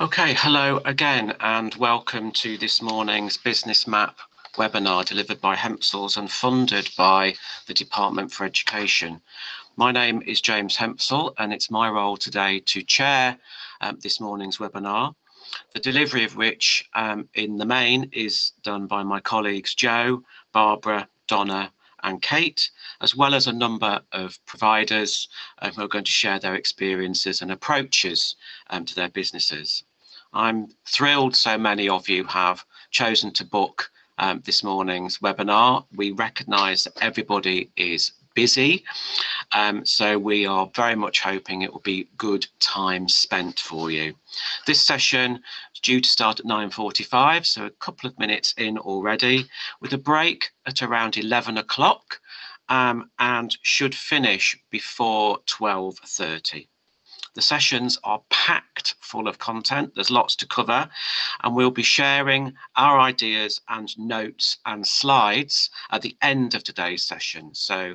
Okay, hello again and welcome to this morning's Business Map webinar delivered by Hempsels and funded by the Department for Education. My name is James Hempsel and it's my role today to chair this morning's webinar, the delivery of which in the main is done by my colleagues Jo, Barbara, Donna and Kate, as well as a number of providers who are going to share their experiences and approaches to their businesses. I'm thrilled so many of you have chosen to book this morning's webinar. We recognise that everybody is busy, so we are very much hoping it will be good time spent for you. This session is due to start at 9:45, so a couple of minutes in already, with a break at around 11 o'clock and should finish before 12:30. The sessions are packed full of content. There's lots to cover, and we'll be sharing our ideas and notes and slides at the end of today's session. So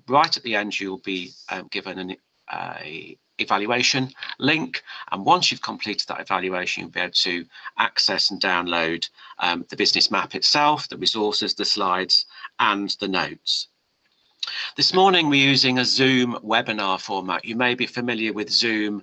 right at the end, you'll be given an evaluation link, and once you've completed that evaluation, you'll be able to access and download the business map itself, the resources, the slides, and the notes. This morning we're using a Zoom webinar format. You may be familiar with Zoom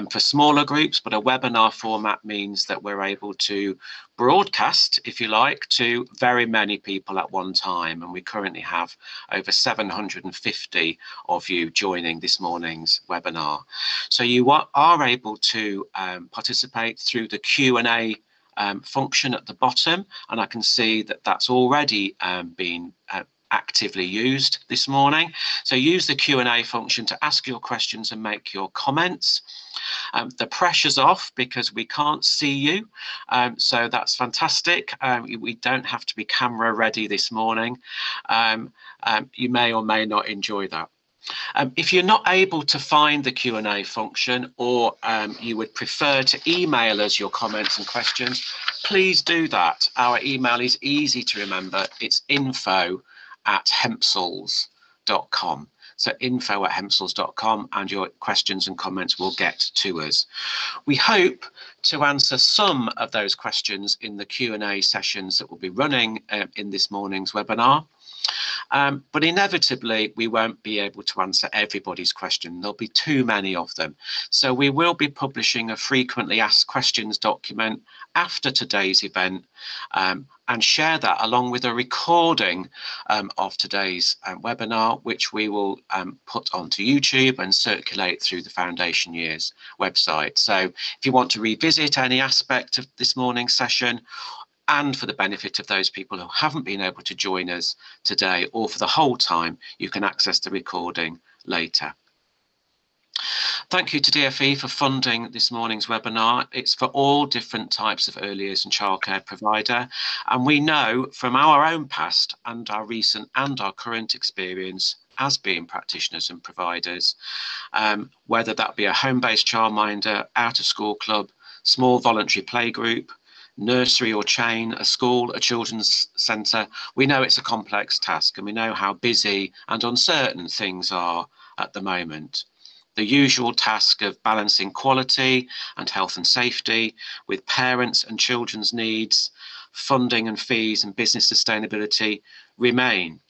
for smaller groups, but a webinar format means that we're able to broadcast, if you like, to very many people at one time. And we currently have over 750 of you joining this morning's webinar. So you are able to participate through the Q&A function at the bottom, and I can see that that's already been actively used this morning. So use the Q&A function to ask your questions and make your comments. The pressure's off because we can't see you, so that's fantastic. We don't have to be camera ready this morning. You may or may not enjoy that. If you're not able to find the Q&A function, or you would prefer to email us your comments and questions, please do that. Our email is easy to remember. It's info@hempsels.com. So info@hempsels.com, and your questions and comments will get to us. We hope to answer some of those questions in the Q&A sessions that will be running in this morning's webinar. But inevitably, we won't be able to answer everybody's question. There'll be too many of them. So we will be publishing a frequently asked questions document after today's event, and share that along with a recording of today's webinar, which we will put onto YouTube and circulate through the Foundation Years website. So if you want to revisit any aspect of this morning's session, and for the benefit of those people who haven't been able to join us today or for the whole time, you can access the recording later. Thank you to DfE for funding this morning's webinar. It's for all different types of early years and childcare provider. And we know from our own past and our recent and our current experience as being practitioners and providers, whether that be a home-based childminder, out-of-school club, small voluntary playgroup, nursery or chain, a school, a children's centre, we know it's a complex task, and we know how busy and uncertain things are at the moment. The usual task of balancing quality and health and safety with parents and children's needs, funding and fees and business sustainability remain.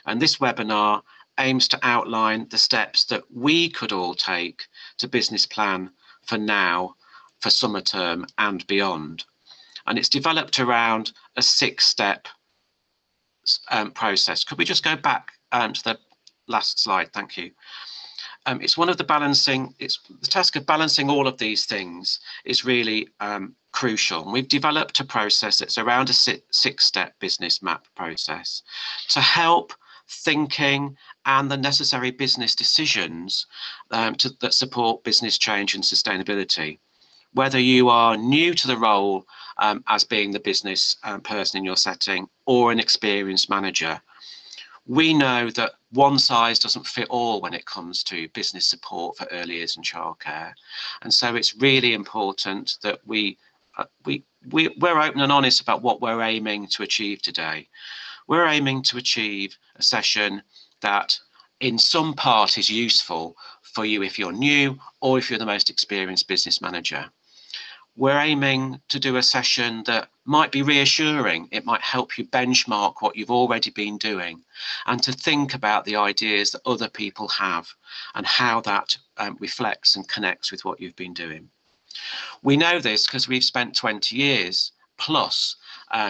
And this webinar aims to outline the steps that we could all take to business plan for now, for summer term and beyond. And it's developed around a 6-step process. Could we just go back to the last slide? Thank you. It's one of the task of balancing all of these things is really crucial. And we've developed a process that's around a 6-step business map process to help thinking and the necessary business decisions that support business change and sustainability. Whether you are new to the role as being the business person in your setting or an experienced manager, we know that one size doesn't fit all when it comes to business support for early years and childcare. And so it's really important that we're open and honest about what we're aiming to achieve today. We're aiming to achieve a session that in some part is useful for you if you're new or if you're the most experienced business manager. we're aiming to do a session that might be reassuring. It might help you benchmark what you've already been doing and to think about the ideas that other people have and how that reflects and connects with what you've been doing. We know this because we've spent 20 years plus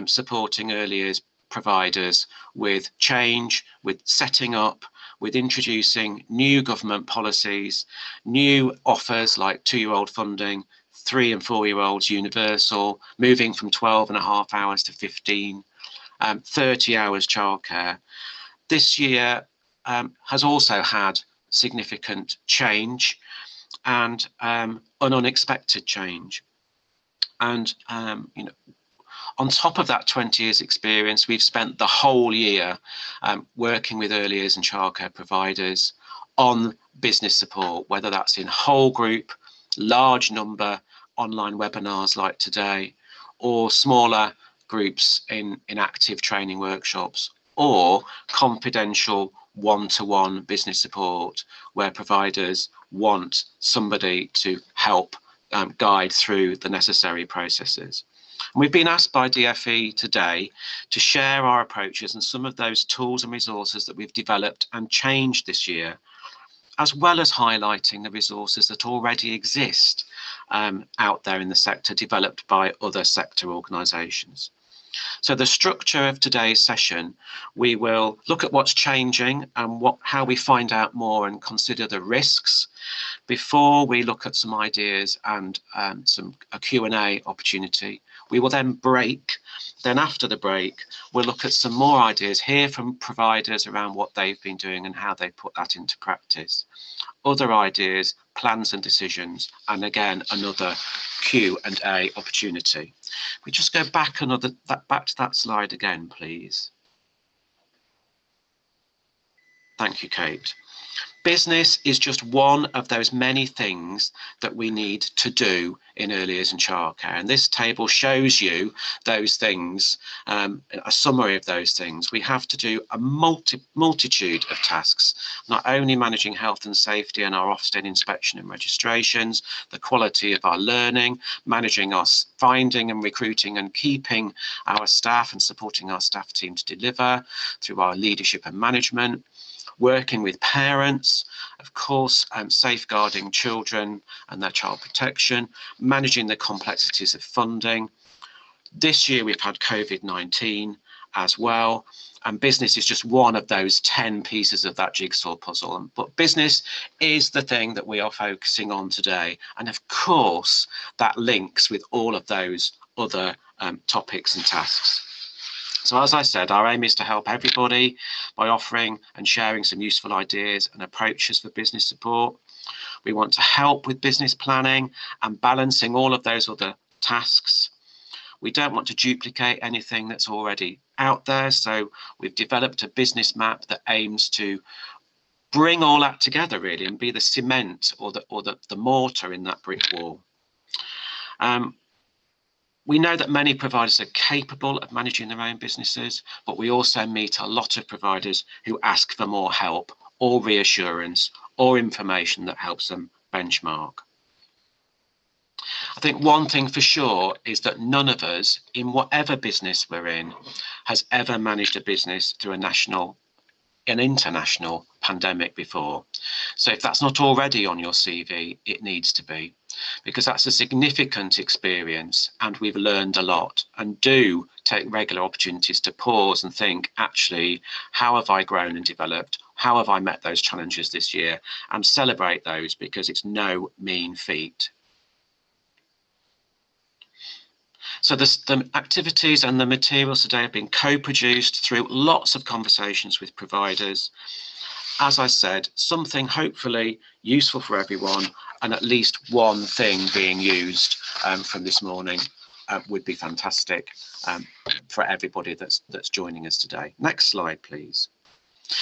supporting early years providers with change, with setting up, with introducing new government policies, new offers like 2-year-old funding, 3 and 4-year-olds universal, moving from 12.5 hours to 15, 30 hours childcare. This year has also had significant change and an unexpected change. And you know, on top of that 20 years experience, we've spent the whole year working with early years and childcare providers on business support, whether that's in whole group, large number online webinars like today, or smaller groups in active training workshops, or confidential one-to-one business support where providers want somebody to help guide through the necessary processes. And we've been asked by DFE today to share our approaches and some of those tools and resources that we've developed and changed this year, as well as highlighting the resources that already exist out there in the sector, developed by other sector organisations. So the structure of today's session, we will look at what's changing and how we find out more and consider the risks before we look at some ideas and a Q&A opportunity. We will then break. Then after the break, we'll look at some more ideas, hear from providers around what they've been doing and how they put that into practice. Other ideas, plans and decisions, and again, another Q&A opportunity. We just go back back to that slide again, please. Thank you, Kate. Business is just one of those many things that we need to do in early years and childcare. And this table shows you those things, a summary of those things. We have to do a multitude of tasks, not only managing health and safety and our Ofsted inspection and registrations, the quality of our learning, managing our finding and recruiting and keeping our staff and supporting our staff team to deliver through our leadership and management, working with parents, of course, safeguarding children and their child protection, managing the complexities of funding. This year we've had COVID-19 as well, and business is just one of those 10 pieces of that jigsaw puzzle. But business is the thing that we are focusing on today. And of course, that links with all of those other topics and tasks. So as I said, our aim is to help everybody by offering and sharing some useful ideas and approaches for business support. We want to help with business planning and balancing all of those other tasks. We don't want to duplicate anything that's already out there. So we've developed a business map that aims to bring all that together really and be the cement or the mortar in that brick wall. We know that many providers are capable of managing their own businesses, but we also meet a lot of providers who ask for more help or reassurance or information that helps them benchmark. I think one thing for sure is that none of us, in whatever business we're in, has ever managed a business through an international pandemic before. So if that's not already on your CV, it needs to be, because that's a significant experience and we've learned a lot, and do take regular opportunities to pause and think, actually, how have I grown and developed? How have I met those challenges this year? And celebrate those, because it's no mean feat. So the activities and the materials today have been co-produced through lots of conversations with providers. As I said, something hopefully useful for everyone, and at least one thing being used from this morning would be fantastic for everybody that's joining us today. Next slide, please.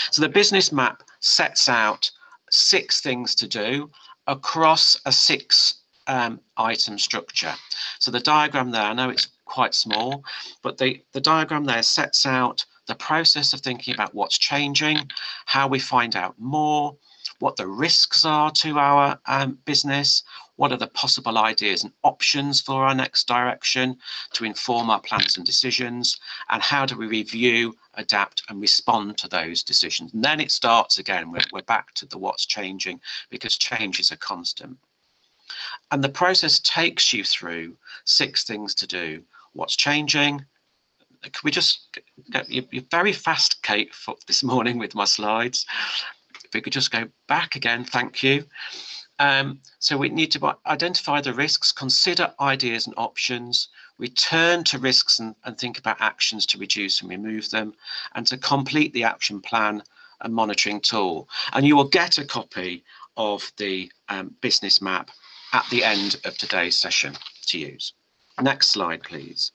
So the business map sets out 6 things to do across a 6 item structure. So the diagram there, I know it's quite small, but the diagram there sets out the process of thinking about what's changing, how we find out more, what the risks are to our business, What are the possible ideas and options for our next direction to inform our plans and decisions? And how do we review, adapt and respond to those decisions? And then it starts again. We're back to the what's changing, because change is a constant. And the process takes you through 6 things to do. What's changing? Can we just go, you're very fast, Kate, for this morning with my slides. If we could just go back again, thank you. So we need to identify the risks, consider ideas and options, return to risks and think about actions to reduce and remove them, and to complete the action plan and monitoring tool. And you will get a copy of the business map at the end of today's session to use. Next slide, please.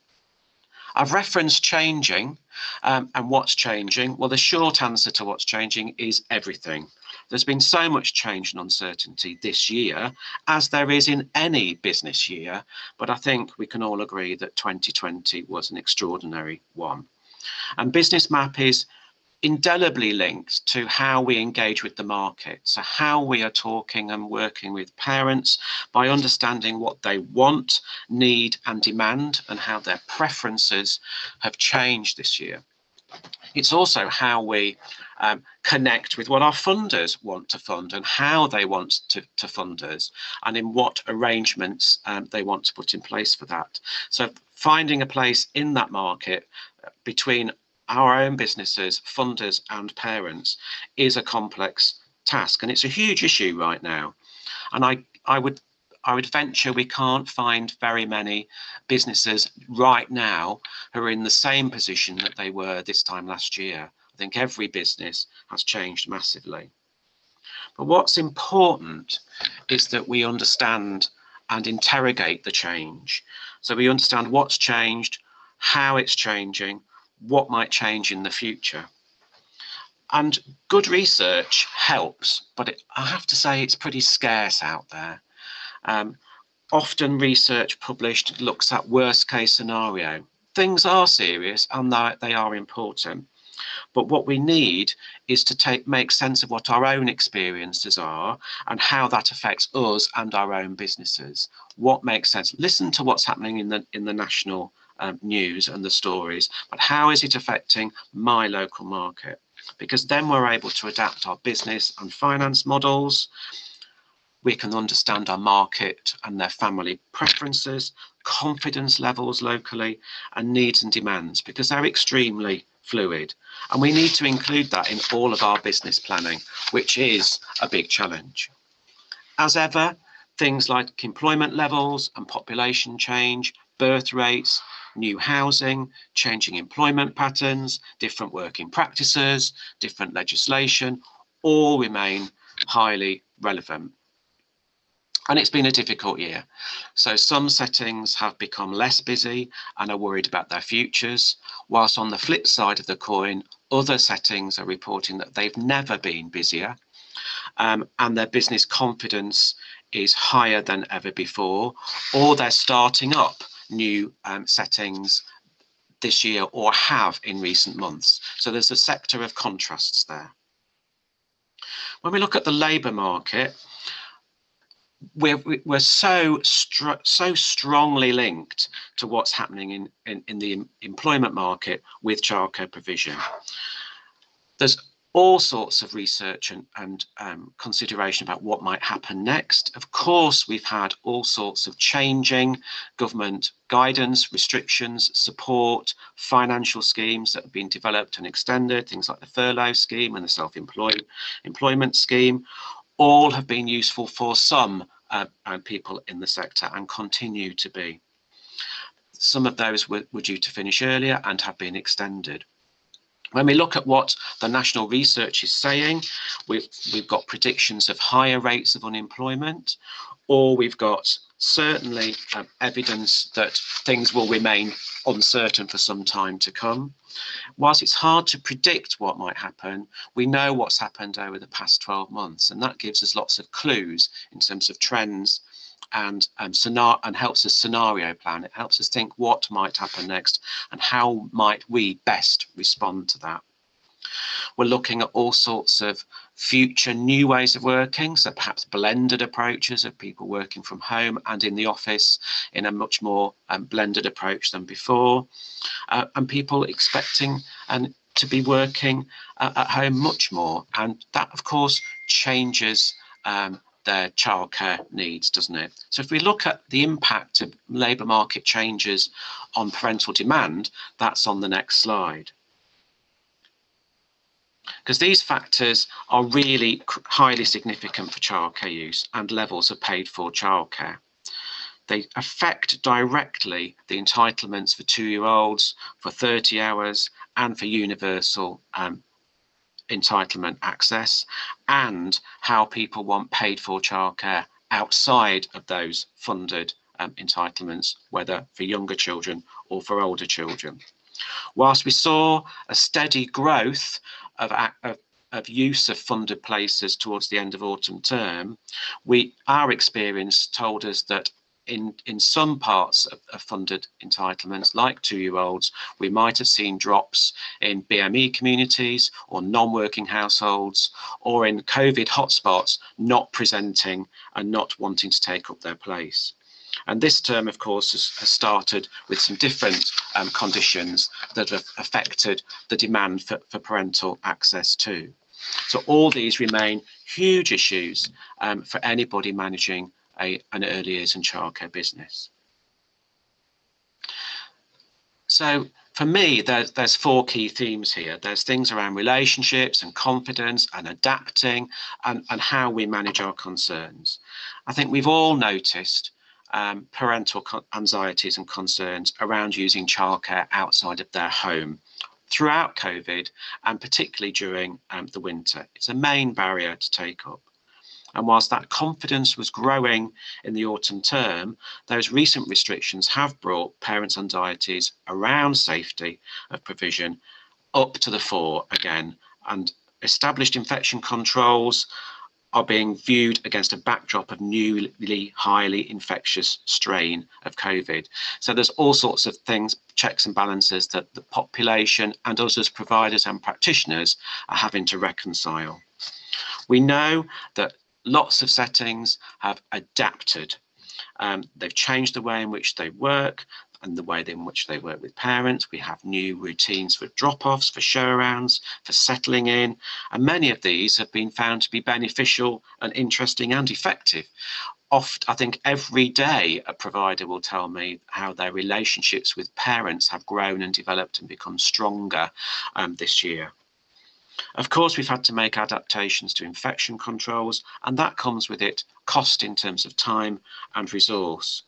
I've referenced changing and what's changing. Well, the short answer to what's changing is everything. There's been so much change and uncertainty this year, as there is in any business year, but I think we can all agree that 2020 was an extraordinary one. And Business Map is indelibly linked to how we engage with the market. So how we are talking and working with parents by understanding what they want, need and demand, and how their preferences have changed this year. It's also how we connect with what our funders want to fund and how they want to fund us, and in what arrangements they want to put in place for that. So finding a place in that market between our own businesses, funders and parents is a complex task, and it's a huge issue right now. And I would venture we can't find very many businesses right now who are in the same position that they were this time last year. I think every business has changed massively. But what's important is that we understand and interrogate the change. So we understand what's changed, how it's changing, what might change in the future. And good research helps, but I have to say it's pretty scarce out there. Often research published looks at worst case scenario. Things are serious and they are important. But what we need is to make sense of what our own experiences are and how that affects us and our own businesses. What makes sense? Listen to what's happening in the national news and the stories, but how is it affecting my local market? Because then we're able to adapt our business and finance models. We can understand our market and their family preferences, confidence levels locally, and needs and demands, because they're extremely fluid. And we need to include that in all of our business planning, which is a big challenge. As ever, things like employment levels and population change, birth rates, new housing, changing employment patterns, different working practices, different legislation, all remain highly relevant. And it's been a difficult year. So some settings have become less busy and are worried about their futures, whilst on the flip side of the coin, other settings are reporting that they've never been busier, and their business confidence is higher than ever before, or they're starting up new settings this year or have in recent months. So there's a sector of contrasts there. When we look at the labour market, we're so strongly linked to what's happening in the employment market with childcare provision. There's all sorts of research and consideration about what might happen next. Of course, we've had all sorts of changing government guidance, restrictions, support, financial schemes that have been developed and extended, things like the furlough scheme and the self-employment scheme. All have been useful for some people in the sector and continue to be. Some of those were due to finish earlier and have been extended. When we look at what the national research is saying, we've got predictions of higher rates of unemployment, or we've got certainly evidence that things will remain uncertain for some time to come. Whilst it's hard to predict what might happen, we know what's happened over the past 12 months, and that gives us lots of clues in terms of trends and helps us scenario plan. It helps us think what might happen next and how might we best respond to that. We're looking at all sorts of future new ways of working, so perhaps blended approaches of people working from home and in the office in a much more blended approach than before, and people expecting to be working at home much more. And that, of course, changes their childcare needs, doesn't it? So if we look at the impact of labour market changes on parental demand, that's on the next slide. Because these factors are really highly significant for childcare use and levels of paid for childcare. They affect directly the entitlements for 2-year-olds, for 30 hours, and for universal entitlement access, and how people want paid for childcare outside of those funded entitlements, whether for younger children or for older children. Whilst we saw a steady growth of use of funded places towards the end of autumn term, our experience told us that in some parts of funded entitlements, like 2-year-olds, we might have seen drops in BME communities or non-working households, or in COVID hotspots not presenting and not wanting to take up their place. And this term, of course, has started with some different conditions that have affected the demand for parental access too. So all these remain huge issues for anybody managing an early years and childcare business. So for me, there's 4 key themes here. There's things around relationships and confidence and adapting and how we manage our concerns. I think we've all noticed parental anxieties and concerns around using childcare outside of their home throughout COVID, and particularly during the winter. It's a main barrier to take up. And whilst that confidence was growing in the autumn term, those recent restrictions have brought parents' anxieties around safety of provision up to the fore again, and established infection controls are being viewed against a backdrop of newly highly infectious strain of COVID. So there's all sorts of things, checks and balances that the population and us as providers and practitioners are having to reconcile. We know that lots of settings have adapted. They've changed the way in which they work and the way in which they work with parents. We have new routines for drop-offs, for show-arounds, for settling in, and many of these have been found to be beneficial and interesting and effective. I think every day a provider will tell me how their relationships with parents have grown and developed and become stronger this year. Of course, we've had to make adaptations to infection controls, and that comes with it cost in terms of time and resource.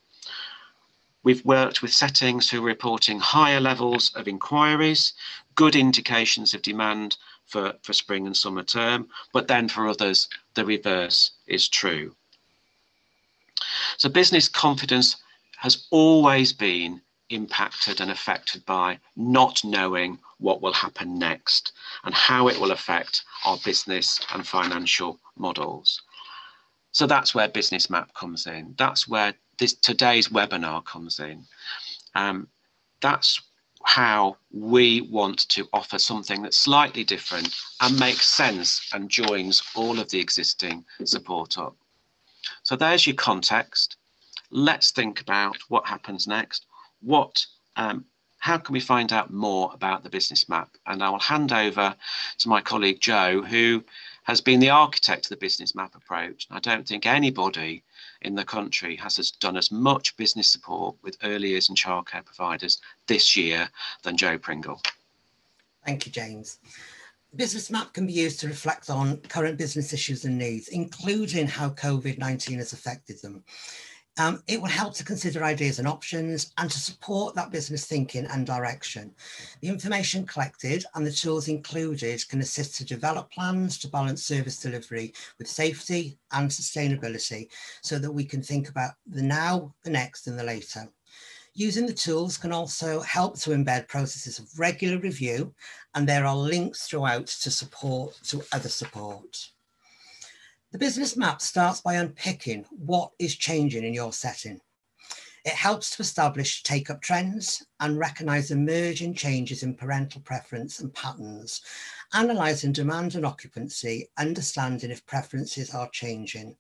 We've worked with settings who are reporting higher levels of inquiries, good indications of demand for spring and summer term, but then for others, the reverse is true. So business confidence has always been impacted and affected by not knowing what will happen next and how it will affect our business and financial models. So that's where Business Map comes in. That's where today's webinar comes in. That's how we want to offer something that's slightly different and makes sense and joins all of the existing support up. So there's your context. Let's think about what happens next. How can we find out more about the Business Map? And I will hand over to my colleague Joe, who has been the architect of the Business Map approach. I don't think anybody in the country has done as much business support with early years and childcare providers this year than Joe Pringle. Thank you, James. The Business Map can be used to reflect on current business issues and needs, including how COVID-19 has affected them. It will help to consider ideas and options and to support that business thinking and direction. The information collected and the tools included can assist to develop plans to balance service delivery with safety and sustainability so that we can think about the now, the next and the later. Using the tools can also help to embed processes of regular review, and there are links throughout to other support. The Business Map starts by unpicking what is changing in your setting. It helps to establish take-up trends and recognise emerging changes in parental preference and patterns, analysing demand and occupancy, understanding if preferences are changing.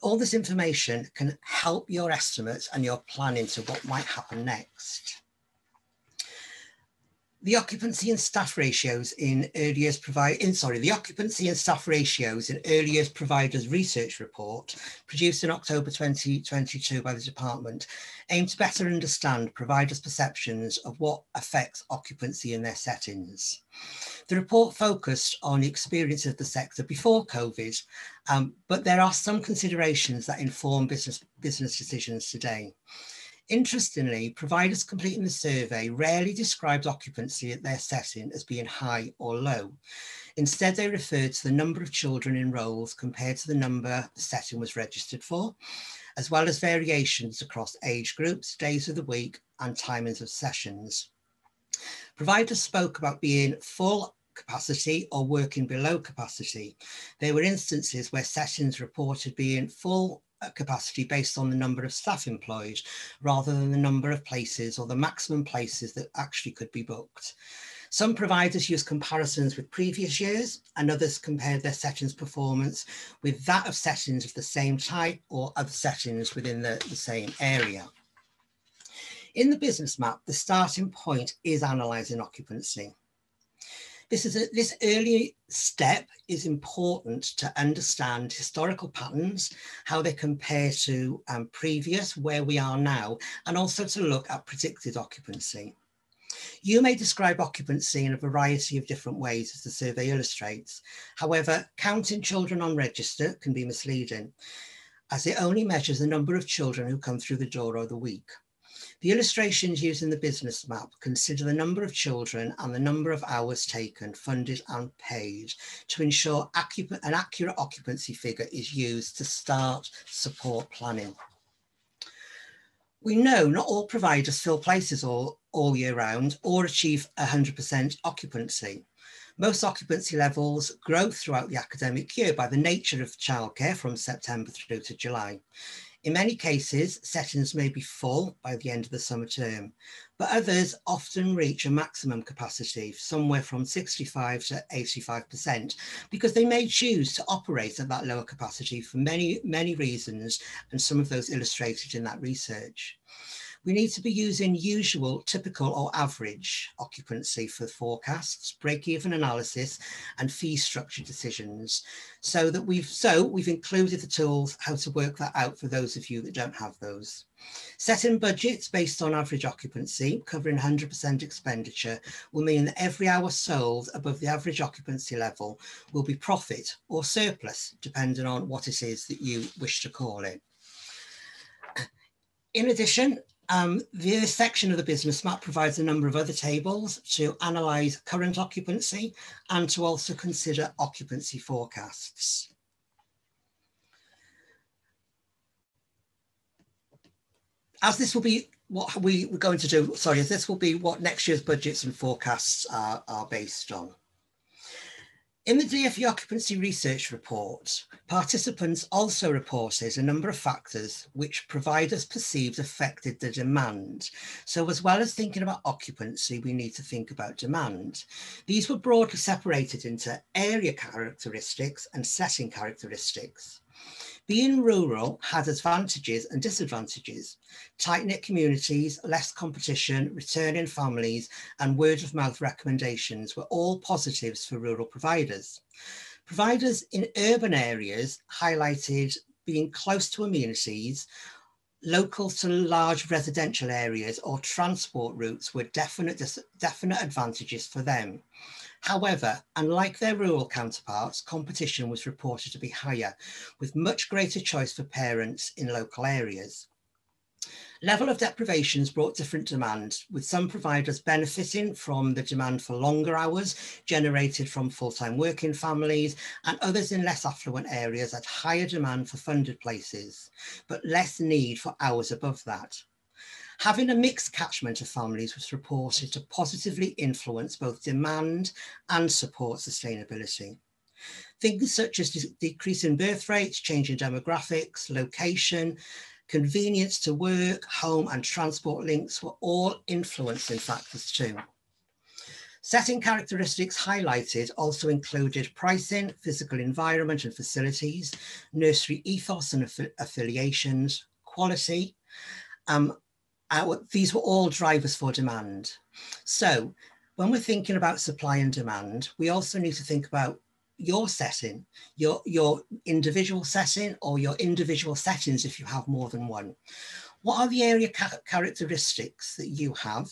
All this information can help your estimates and your planning to what might happen next. The occupancy and staff ratios in early years the occupancy and staff ratios in early years providers research report produced in October 2022 by the department aim to better understand providers' perceptions of what affects occupancy in their settings. The report focused on the experience of the sector before COVID, but there are some considerations that inform business decisions today. Interestingly, providers completing the survey rarely described occupancy at their setting as being high or low. Instead, they referred to the number of children enrolled compared to the number the setting was registered for, as well as variations across age groups, days of the week, and timings of sessions. Providers spoke about being full capacity or working below capacity. There were instances where sessions reported being full capacity based on the number of staff employed rather than the number of places or the maximum places that actually could be booked. Some providers used comparisons with previous years and others compared their settings performance with that of settings of the same type or other settings within the same area. In the business map, the starting point is analysing occupancy. This early step is important to understand historical patterns, how they compare to previous, where we are now, and also to look at predicted occupancy. You may describe occupancy in a variety of different ways, as the survey illustrates. However, counting children on register can be misleading, as it only measures the number of children who come through the door of the week. The illustrations used in the business map consider the number of children and the number of hours taken, funded and paid to ensure an accurate occupancy figure is used to start support planning. We know not all providers fill places all year round or achieve 100% occupancy. Most occupancy levels grow throughout the academic year by the nature of childcare from September through to July. In many cases, settings may be full by the end of the summer term, but others often reach a maximum capacity, somewhere from 65 to 85%, because they may choose to operate at that lower capacity for many reasons, and some of those illustrated in that research. We need to be using usual, typical or average occupancy for forecasts, break-even analysis and fee structure decisions. So we've included the tools how to work that out for those of you that don't have those. Setting budgets based on average occupancy, covering 100% expenditure, will mean that every hour sold above the average occupancy level will be profit or surplus, depending on what it is that you wish to call it. In addition, this section of the business map provides a number of other tables to analyse current occupancy and to also consider occupancy forecasts. As this will be what we're going to do, as this will be what next year's budgets and forecasts are based on. In the DfE Occupancy Research Report, participants also reported a number of factors which providers perceived affected the demand. So as well as thinking about occupancy, we need to think about demand. These were broadly separated into area characteristics and setting characteristics. Being rural had advantages and disadvantages. Tight-knit communities, less competition, returning families, and word-of-mouth recommendations were all positives for rural providers. Providers in urban areas highlighted being close to amenities, local to large residential areas, or transport routes were definite advantages for them. However, unlike their rural counterparts, competition was reported to be higher, with much greater choice for parents in local areas. Level of deprivations brought different demand, with some providers benefiting from the demand for longer hours generated from full-time working families, and others in less affluent areas had higher demand for funded places, but less need for hours above that. Having a mixed catchment of families was reported to positively influence both demand and support sustainability. Things such as decrease in birth rates, change in demographics, location, Convenience to work, home and transport links were all influencing factors too. Setting characteristics highlighted also included pricing, physical environment and facilities, nursery ethos and affiliations, quality. These were all drivers for demand. So when we're thinking about supply and demand, we also need to think about your setting, your individual setting or your individual settings if you have more than one. What are the area characteristics that you have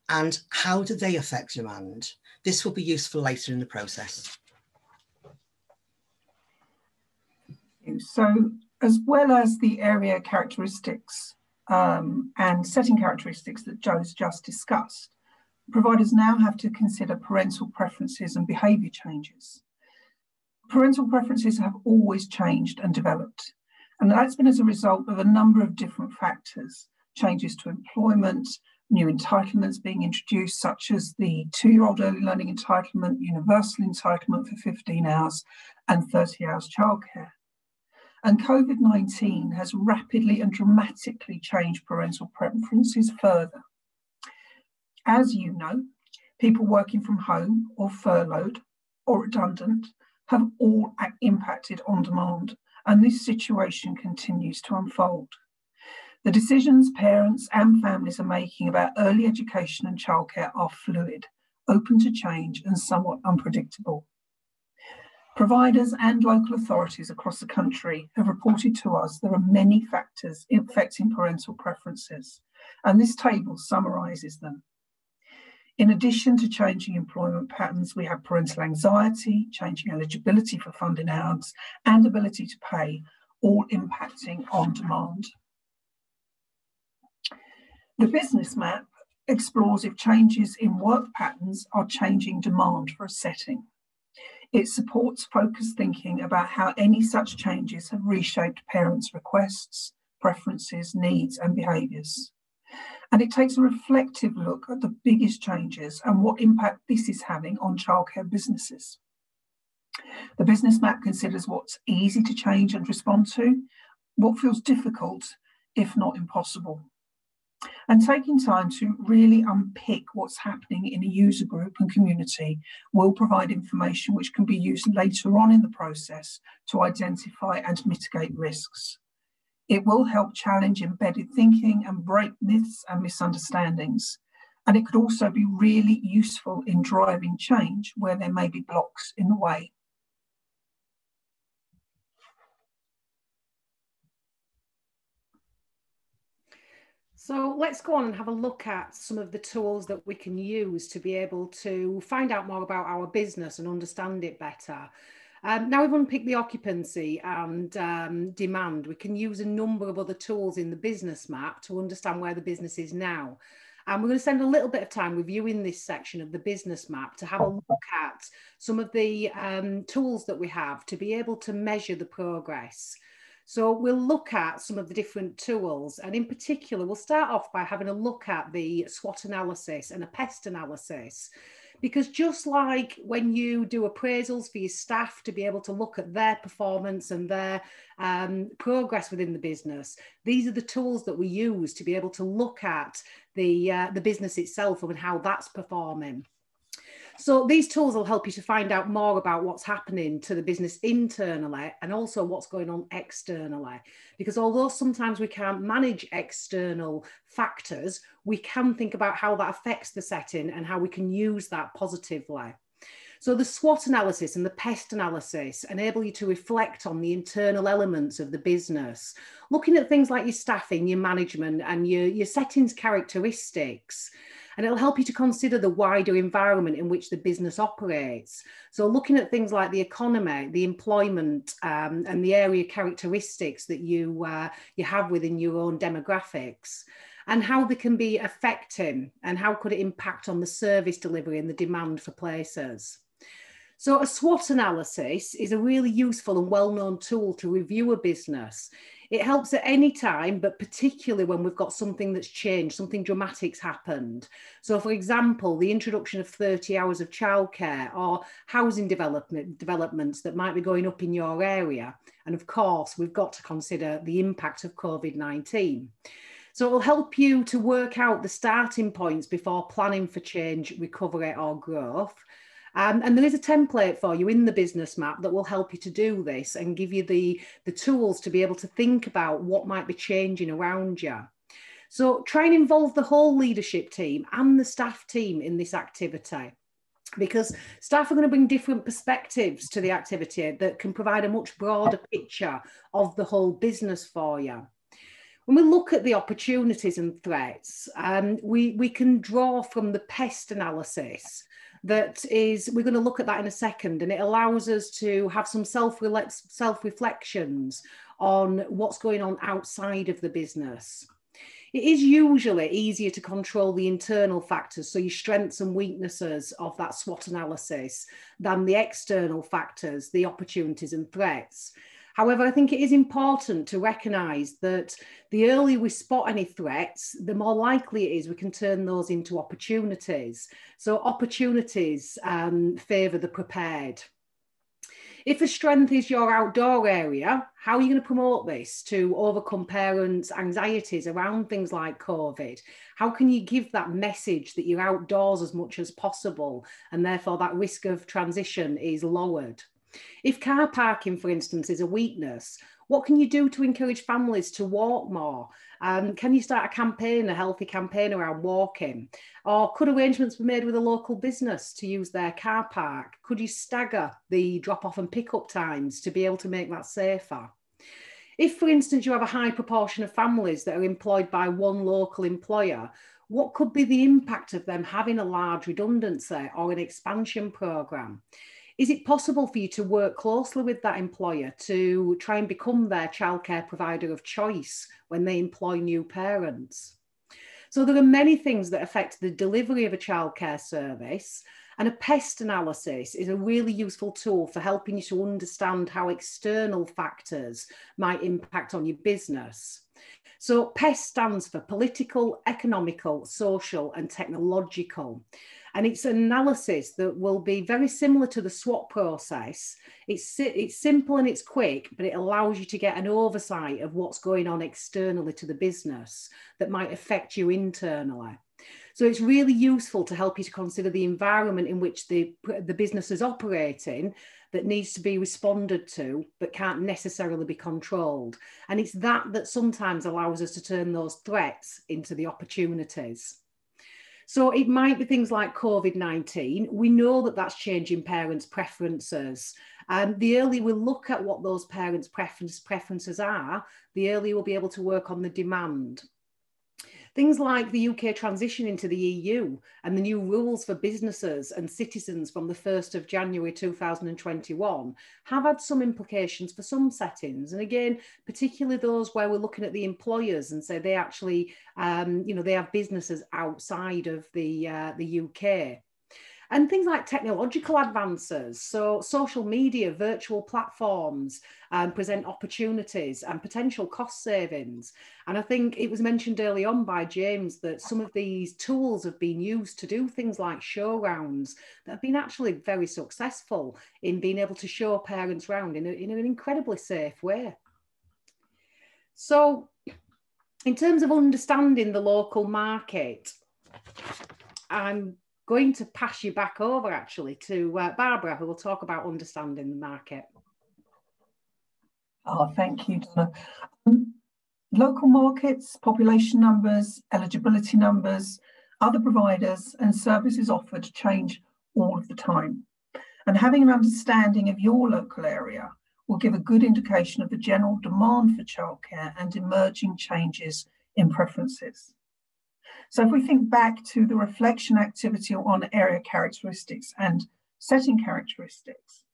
and how do they affect demand? This will be useful later in the process. So as well as the area characteristics and setting characteristics that Joe's just discussed, providers now have to consider parental preferences and behaviour changes. Parental preferences have always changed and developed, and that's been as a result of a number of different factors, changes to employment, new entitlements being introduced, such as the 2-year-old early learning entitlement, universal entitlement for 15 hours and 30 hours childcare. And COVID-19 has rapidly and dramatically changed parental preferences further. As you know, people working from home or furloughed or redundant have all impacted on demand, and this situation continues to unfold. The decisions parents and families are making about early education and childcare are fluid, open to change and somewhat unpredictable. Providers and local authorities across the country have reported to us there are many factors affecting parental preferences, and this table summarises them. In addition to changing employment patterns, we have parental anxiety, changing eligibility for funding hours, and ability to pay, all impacting on demand. The business map explores if changes in work patterns are changing demand for a setting. It supports focused thinking about how any such changes have reshaped parents' requests, preferences, needs, and behaviours. And it takes a reflective look at the biggest changes and what impact this is having on childcare businesses. The business map considers what's easy to change and respond to, what feels difficult, if not impossible. And taking time to really unpick what's happening in a user group and community will provide information which can be used later on in the process to identify and mitigate risks. It will help challenge embedded thinking and break myths and misunderstandings. And it could also be really useful in driving change where there may be blocks in the way. So let's go on and have a look at some of the tools that we can use to be able to find out more about our business and understand it better. Now we've unpicked the occupancy and demand. We can use a number of other tools in the business map to understand where the business is now. And we're going to spend a little bit of time reviewing this section of the business map to have a look at some of the tools that we have to be able to measure the progress. So we'll look at some of the different tools, and in particular, we'll start off by having a look at the SWOT analysis and a pest analysis. Because just like when you do appraisals for your staff to be able to look at their performance and their progress within the business, these are the tools that we use to be able to look at the business itself and how that's performing. So these tools will help you to find out more about what's happening to the business internally and also what's going on externally. Because although sometimes we can't manage external factors, we can think about how that affects the setting and how we can use that positively. So the SWOT analysis and the pest analysis enable you to reflect on the internal elements of the business, looking at things like your staffing, your management and your settings characteristics. And it'll help you to consider the wider environment in which the business operates. So looking at things like the economy, the employment and the area characteristics that you have within your own demographics and how they can be affecting and how could it impact on the service delivery and the demand for places. So a SWOT analysis is a really useful and well-known tool to review a business. It helps at any time, but particularly when we've got something that's changed, something dramatic's happened. So for example, the introduction of 30 hours of childcare or housing developments that might be going up in your area. And of course, we've got to consider the impact of COVID-19. So it will help you to work out the starting points before planning for change, recovery or growth. And there is a template for you in the business map that will help you to do this and give you the tools to be able to think about what might be changing around you. So try and involve the whole leadership team and the staff team in this activity, because staff are going to bring different perspectives to the activity that can provide a much broader picture of the whole business for you. When we look at the opportunities and threats, we can draw from the pest analysis. That is, we're going to look at that in a second, and it allows us to have some self-reflections on what's going on outside of the business. It is usually easier to control the internal factors, so your strengths and weaknesses of that SWOT analysis, than the external factors, the opportunities and threats. However, I think it is important to recognise that the earlier we spot any threats, the more likely it is we can turn those into opportunities. So opportunities favour the prepared. If a strength is your outdoor area, how are you going to promote this to overcome parents' anxieties around things like COVID? How can you give that message that you're outdoors as much as possible, and therefore that risk of transition is lowered? If car parking, for instance, is a weakness, what can you do to encourage families to walk more? Can you start a campaign, a healthy campaign around walking? Or could arrangements be made with a local business to use their car park? Could you stagger the drop-off and pick-up times to be able to make that safer? If, for instance, you have a high proportion of families that are employed by one local employer, what could be the impact of them having a large redundancy or an expansion programme? Is it possible for you to work closely with that employer to try and become their childcare provider of choice when they employ new parents? So there are many things that affect the delivery of a childcare service, and a pest analysis is a really useful tool for helping you to understand how external factors might impact on your business. So PEST stands for political, economical, social and technological. And it's an analysis that will be very similar to the SWOT process. It's simple and it's quick, but it allows you to get an oversight of what's going on externally to the business that might affect you internally. So it's really useful to help you to consider the environment in which the business is operating that needs to be responded to, but can't necessarily be controlled. And it's that sometimes allows us to turn those threats into the opportunities. So it might be things like COVID-19. We know that that's changing parents' preferences. And the earlier we look at what those parents' preferences are, the earlier we'll be able to work on the demand. Things like the UK transition into the EU and the new rules for businesses and citizens from the 1st of January 2021 have had some implications for some settings. And again, particularly those where we're looking at the employers and say they actually, they have businesses outside of the UK. And things like technological advances, so social media, virtual platforms present opportunities and potential cost savings. And I think it was mentioned early on by James that some of these tools have been used to do things like show rounds that have been actually very successful in being able to show parents around in an incredibly safe way. So in terms of understanding the local market, I'm going to pass you back over actually to Barbara, who will talk about understanding the market. Oh, thank you, Donna. Local markets, population numbers, eligibility numbers, other providers and services offered change all of the time. And having an understanding of your local area will give a good indication of the general demand for childcare and emerging changes in preferences. So if we think back to the reflection activity on area characteristics and setting characteristics,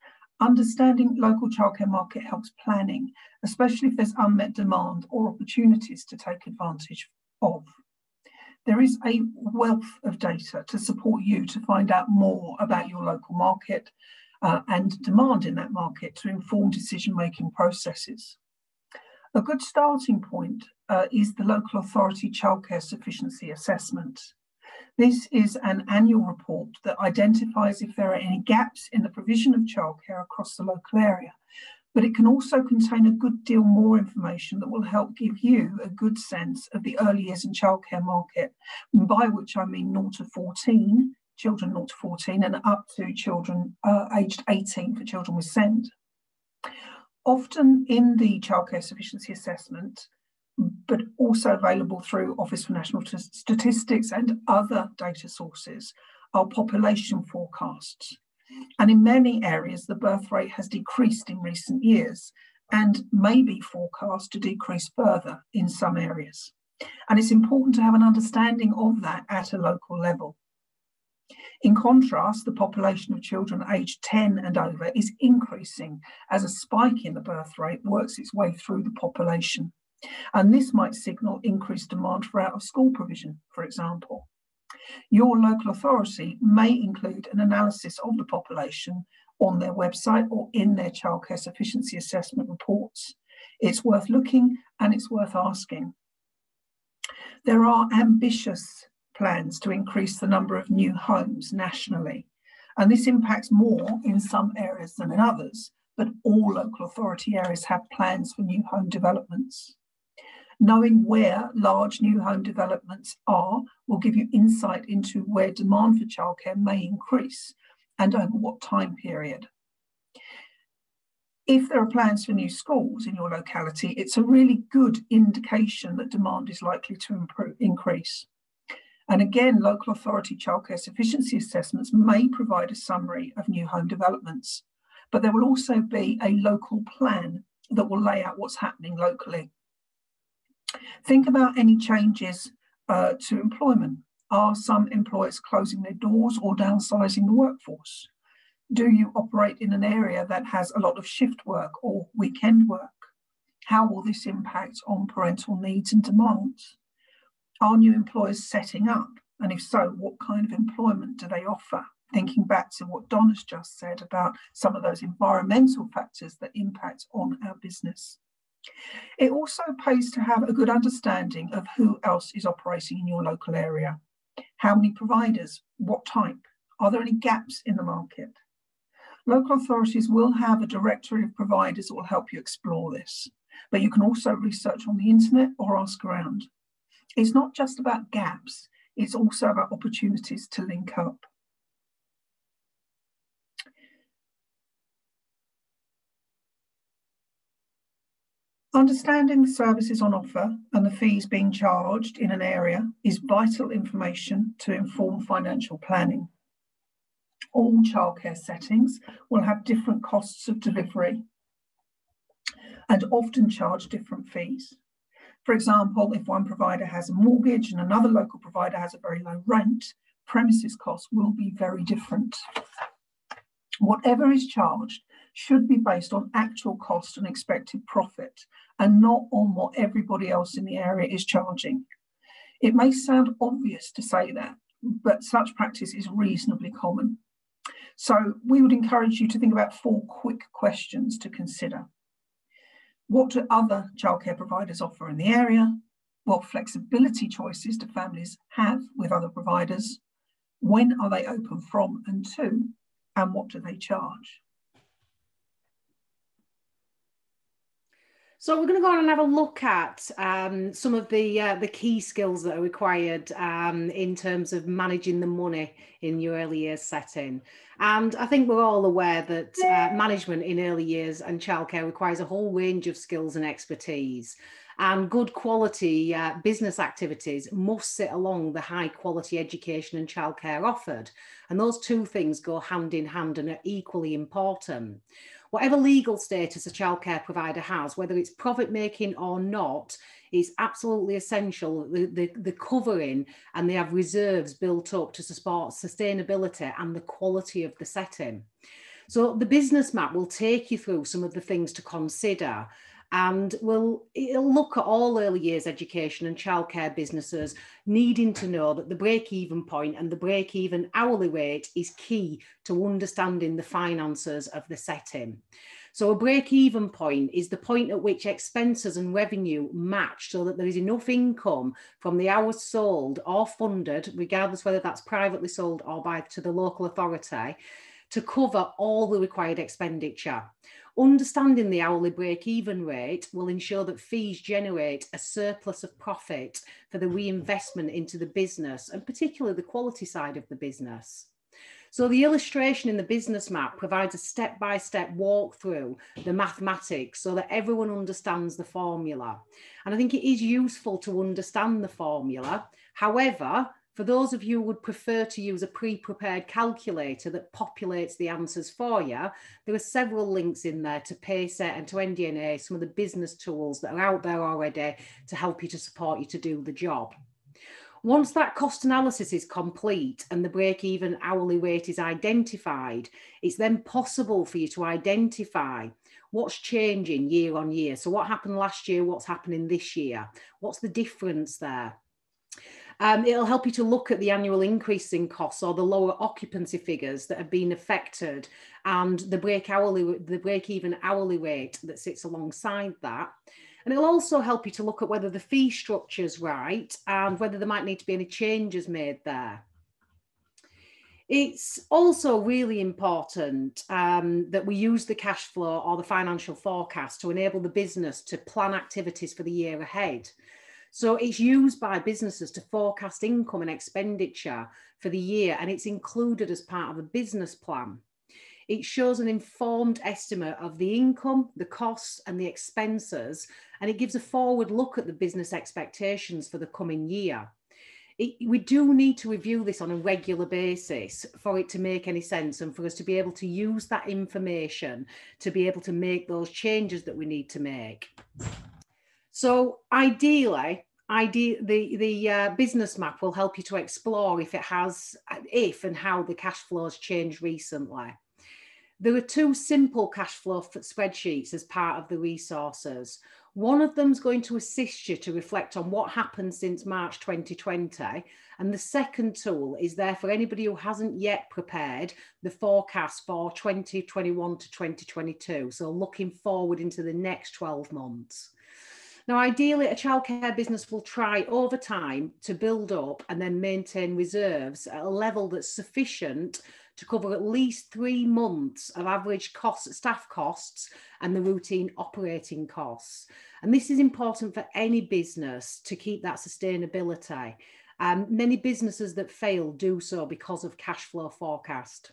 understanding local childcare market helps planning, especially if there's unmet demand or opportunities to take advantage of. There is a wealth of data to support you to find out more about your local market, and demand in that market to inform decision-making processes. A good starting point is the local authority childcare sufficiency assessment. This is an annual report that identifies if there are any gaps in the provision of childcare across the local area, but it can also contain a good deal more information that will help give you a good sense of the early years in childcare market, by which I mean 0 to 14, children 0 to 14, and up to children aged 18 for children with SEND. Often in the childcare sufficiency assessment, but also available through Office for National Statistics and other data sources, are population forecasts. And in many areas, the birth rate has decreased in recent years and may be forecast to decrease further in some areas. And it's important to have an understanding of that at a local level. In contrast, the population of children aged 10 and over is increasing as a spike in the birth rate works its way through the population. And this might signal increased demand for out-of-school provision, for example. Your local authority may include an analysis of the population on their website or in their childcare sufficiency assessment reports. It's worth looking and it's worth asking. There are ambitious plans to increase the number of new homes nationally, and this impacts more in some areas than in others, but all local authority areas have plans for new home developments. Knowing where large new home developments are will give you insight into where demand for childcare may increase and over what time period. If there are plans for new schools in your locality, it's a really good indication that demand is likely to increase. And again, local authority childcare sufficiency assessments may provide a summary of new home developments, but there will also be a local plan that will lay out what's happening locally. Think about any changes to employment. Are some employers closing their doors or downsizing the workforce? Do you operate in an area that has a lot of shift work or weekend work? How will this impact on parental needs and demands? Are new employers setting up? And if so, what kind of employment do they offer? Thinking back to what Donna's just said about some of those environmental factors that impact on our business. It also pays to have a good understanding of who else is operating in your local area. How many providers? What type? Are there any gaps in the market? Local authorities will have a directory of providers that will help you explore this, but you can also research on the internet or ask around. It's not just about gaps, it's also about opportunities to link up. Understanding the services on offer and the fees being charged in an area is vital information to inform financial planning. All childcare settings will have different costs of delivery and often charge different fees. For example, if one provider has a mortgage and another local provider has a very low rent, premises costs will be very different. Whatever is charged should be based on actual cost and expected profit, and not on what everybody else in the area is charging. It may sound obvious to say that, but such practice is reasonably common. So we would encourage you to think about 4 quick questions to consider. What do other childcare providers offer in the area? What flexibility choices do families have with other providers? When are they open from and to? And what do they charge? So we're going to go on and have a look at some of the key skills that are required in terms of managing the money in your early years setting. And I think we're all aware that management in early years and childcare requires a whole range of skills and expertise. And good quality business activities must sit along the high quality education and childcare offered. And those two things go hand in hand and are equally important. Whatever legal status a childcare provider has, whether it's profit making or not, it's absolutely essential that the covering and they have reserves built up to support sustainability and the quality of the setting. So the business map will take you through some of the things to consider. And it'll look at all early years education and childcare businesses needing to know that the break-even point and the break-even hourly rate is key to understanding the finances of the setting. So a break-even point is the point at which expenses and revenue match so that there is enough income from the hours sold or funded, regardless whether that's privately sold or to the local authority, to cover all the required expenditure. Understanding the hourly break-even rate will ensure that fees generate a surplus of profit for the reinvestment into the business, and particularly the quality side of the business. So the illustration in the business map provides a step-by-step walkthrough the mathematics so that everyone understands the formula. And I think it is useful to understand the formula. However, for those of you who would prefer to use a pre-prepared calculator that populates the answers for you, there are several links in there to Payset and to NDNA, some of the business tools that are out there already to help you, to support you to do the job. Once that cost analysis is complete and the break-even hourly rate is identified, it's then possible for you to identify what's changing year on year. So what happened last year, what's happening this year? What's the difference there? It'll help you to look at the annual increase in costs or the lower occupancy figures that have been affected and the break-even hourly rate that sits alongside that. And it'll also help you to look at whether the fee structure's right and whether there might need to be any changes made there. It's also really important that we use the cash flow or the financial forecast to enable the business to plan activities for the year ahead. So it's used by businesses to forecast income and expenditure for the year, and it's included as part of a business plan. It shows an informed estimate of the income, the costs and the expenses, and it gives a forward look at the business expectations for the coming year. We do need to review this on a regular basis for it to make any sense and for us to be able to use that information to be able to make those changes that we need to make. So ideally, the business map will help you to explore if and how the cash flows changed recently. There are two simple cash flow spreadsheets as part of the resources. One of them is going to assist you to reflect on what happened since March 2020. And the second tool is there for anybody who hasn't yet prepared the forecast for 2021 to 2022. So looking forward into the next 12 months. Now, ideally, a childcare business will try over time to build up and then maintain reserves at a level that's sufficient to cover at least 3 months of average staff costs and the routine operating costs. And this is important for any business to keep that sustainability. Many businesses that fail do so because of cash flow forecast.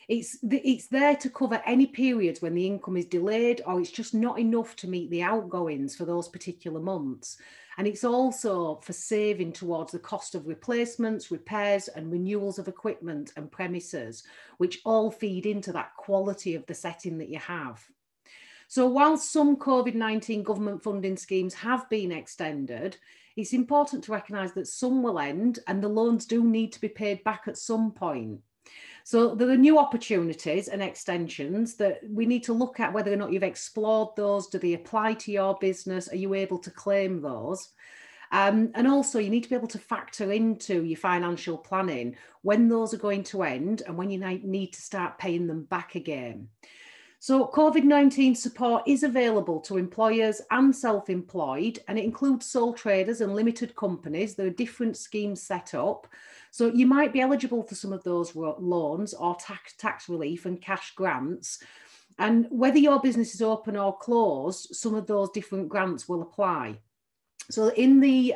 It's there to cover any periods when the income is delayed or it's just not enough to meet the outgoings for those particular months. And it's also for saving towards the cost of replacements, repairs and renewals of equipment and premises, which all feed into that quality of the setting that you have. So while some COVID-19 government funding schemes have been extended, it's important to recognise that some will end and the loans do need to be paid back at some point. So there are new opportunities and extensions that we need to look at whether or not you've explored those. Do they apply to your business? Are you able to claim those? And also you need to be able to factor into your financial planning when those are going to end and when you need to start paying them back again. So COVID-19 support is available to employers and self-employed, and it includes sole traders and limited companies. There are different schemes set up. So you might be eligible for some of those loans or tax relief and cash grants. And whether your business is open or closed, some of those different grants will apply. So in the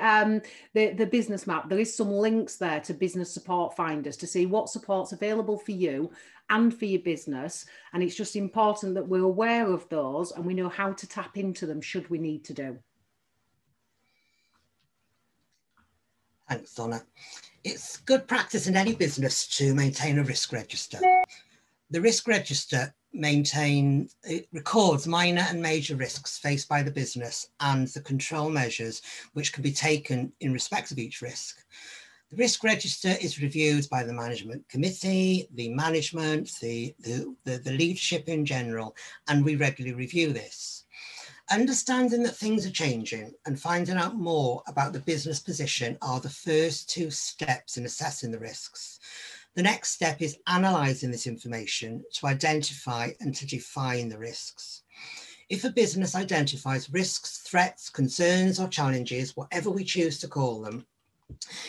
business map, there is some links there to business support finders to see what support's available for you and for your business. And it's just important that we're aware of those and we know how to tap into them should we need to do. Thanks, Donna. It's good practice in any business to maintain a risk register. The risk register records minor and major risks faced by the business and the control measures which can be taken in respect of each risk. The risk register is reviewed by the management committee, the management, the leadership in general, and we regularly review this. Understanding that things are changing and finding out more about the business position are the first two steps in assessing the risks. The next step is analysing this information to identify and to define the risks. If a business identifies risks, threats, concerns, or challenges, whatever we choose to call them,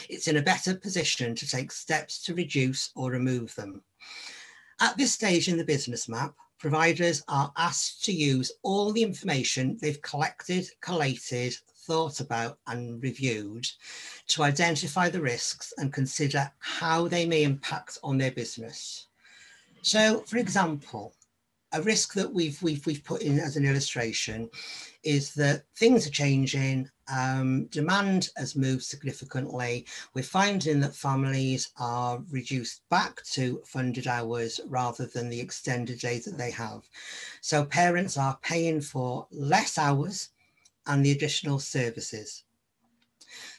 it's in a better position to take steps to reduce or remove them. At this stage in the business map, providers are asked to use all the information they've collected, collated, thought about, and reviewed to identify the risks and consider how they may impact on their business. So, for example, a risk that we've put in as an illustration is that things are changing, demand has moved significantly. We're finding that families are reduced back to funded hours rather than the extended days that they have. So parents are paying for less hours and the additional services.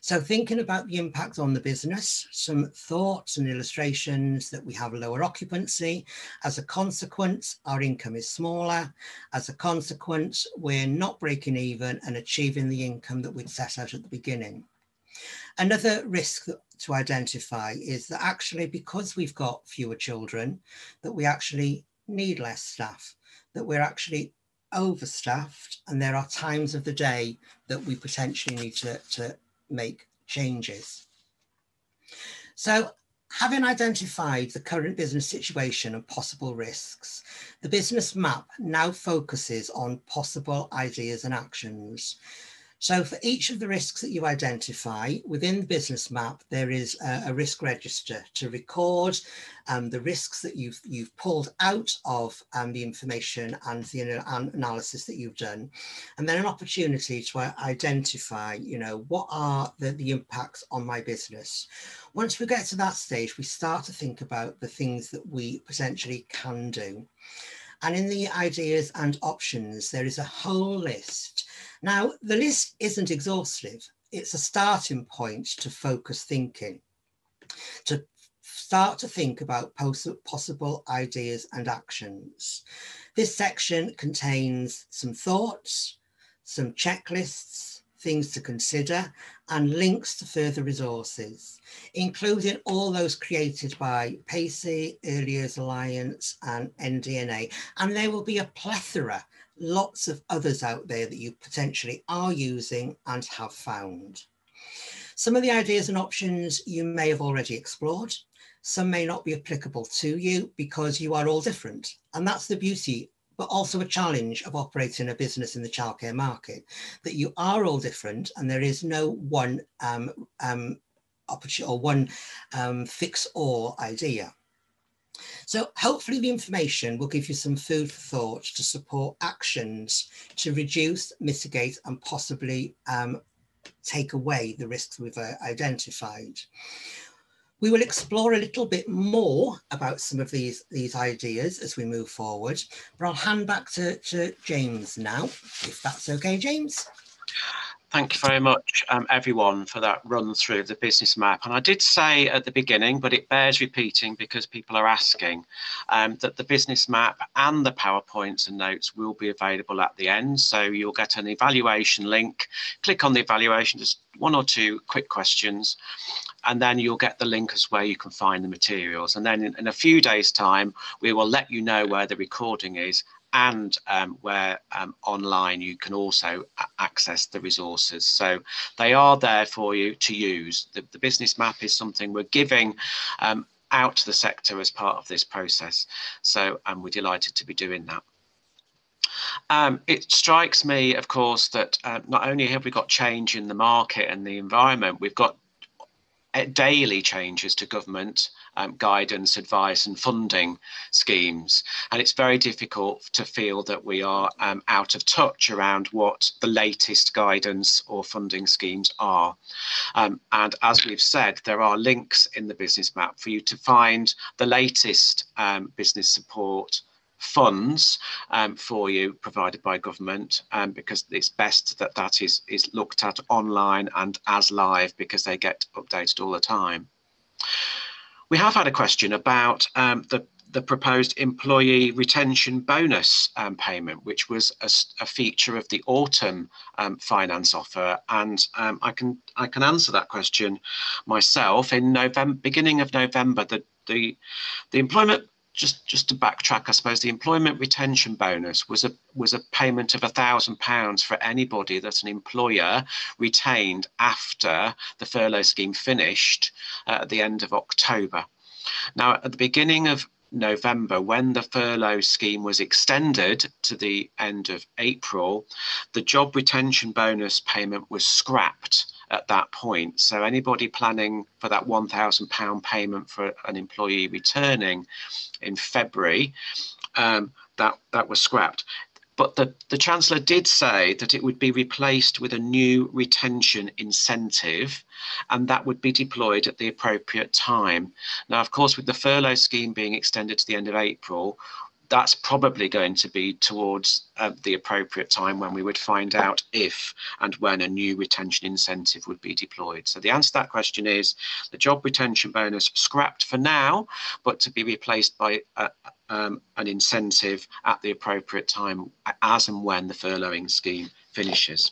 So thinking about the impact on the business, some thoughts and illustrations that we have lower occupancy. As a consequence, our income is smaller. As a consequence, we're not breaking even and achieving the income that we'd set out at the beginning. Another risk to identify is that actually, because we've got fewer children, that we actually need less staff, that we're actually overstaffed, and there are times of the day that we potentially need to make changes. So having identified the current business situation and possible risks, the business map now focuses on possible ideas and actions. So for each of the risks that you identify within the business map, there is a risk register to record the risks that you've pulled out of the information and the analysis that you've done, and then an opportunity to identify, what are the impacts on my business. Once we get to that stage, we start to think about the things that we potentially can do. And in the ideas and options, there is a whole list. Now, the list isn't exhaustive. It's a starting point to focus thinking, to start to think about possible ideas and actions. This section contains some thoughts, some checklists, things to consider, and links to further resources, including all those created by PACey, Early Years Alliance, and NDNA. And there will be a plethora, lots of others out there that you potentially are using and have found. Some of the ideas and options you may have already explored. Some may not be applicable to you because you are all different. And that's the beauty, but also a challenge of operating a business in the childcare market, that you are all different and there is no one opportunity or one fix-all idea. So hopefully the information will give you some food for thought to support actions to reduce, mitigate, and possibly take away the risks we've identified. We will explore a little bit more about some of these ideas as we move forward, but I'll hand back to James now, if that's okay, James. Thank you very much, everyone, for that run through of the business map. And I did say at the beginning, but it bears repeating because people are asking, that the business map and the PowerPoints and notes will be available at the end. So you'll get an evaluation link, click on the evaluation, just one or two quick questions, and then you'll get the link as where you can find the materials. And then in a few days' time, we will let you know where the recording is and where online you can also access the resources. So they are there for you to use. The business map is something we're giving out to the sector as part of this process. So we're delighted to be doing that. It strikes me, of course, that not only have we got change in the market and the environment, we've got daily changes to government guidance, advice and funding schemes, and it's very difficult to feel that we are out of touch around what the latest guidance or funding schemes are. And as we've said, there are links in the business map for you to find the latest business support funds for you provided by government, because it's best that that is looked at online and as live, because they get updated all the time. We have had a question about the the proposed employee retention bonus payment, which was a feature of the autumn finance offer. And I can answer that question myself. In November, beginning of November, the employment, just to backtrack, I suppose the employment retention bonus was a payment of £1,000 for anybody that an employer retained after the furlough scheme finished at the end of October. Now, at the beginning of November, when the furlough scheme was extended to the end of April, the job retention bonus payment was scrapped at that point. So anybody planning for that £1,000 payment for an employee returning in February, that was scrapped. But the Chancellor did say that it would be replaced with a new retention incentive, and that would be deployed at the appropriate time. Now, of course, with the furlough scheme being extended to the end of April, that's probably going to be towards the appropriate time when we would find out if and when a new retention incentive would be deployed. So the answer to that question is the job retention bonus scrapped for now, but to be replaced by an incentive at the appropriate time as and when the furloughing scheme finishes.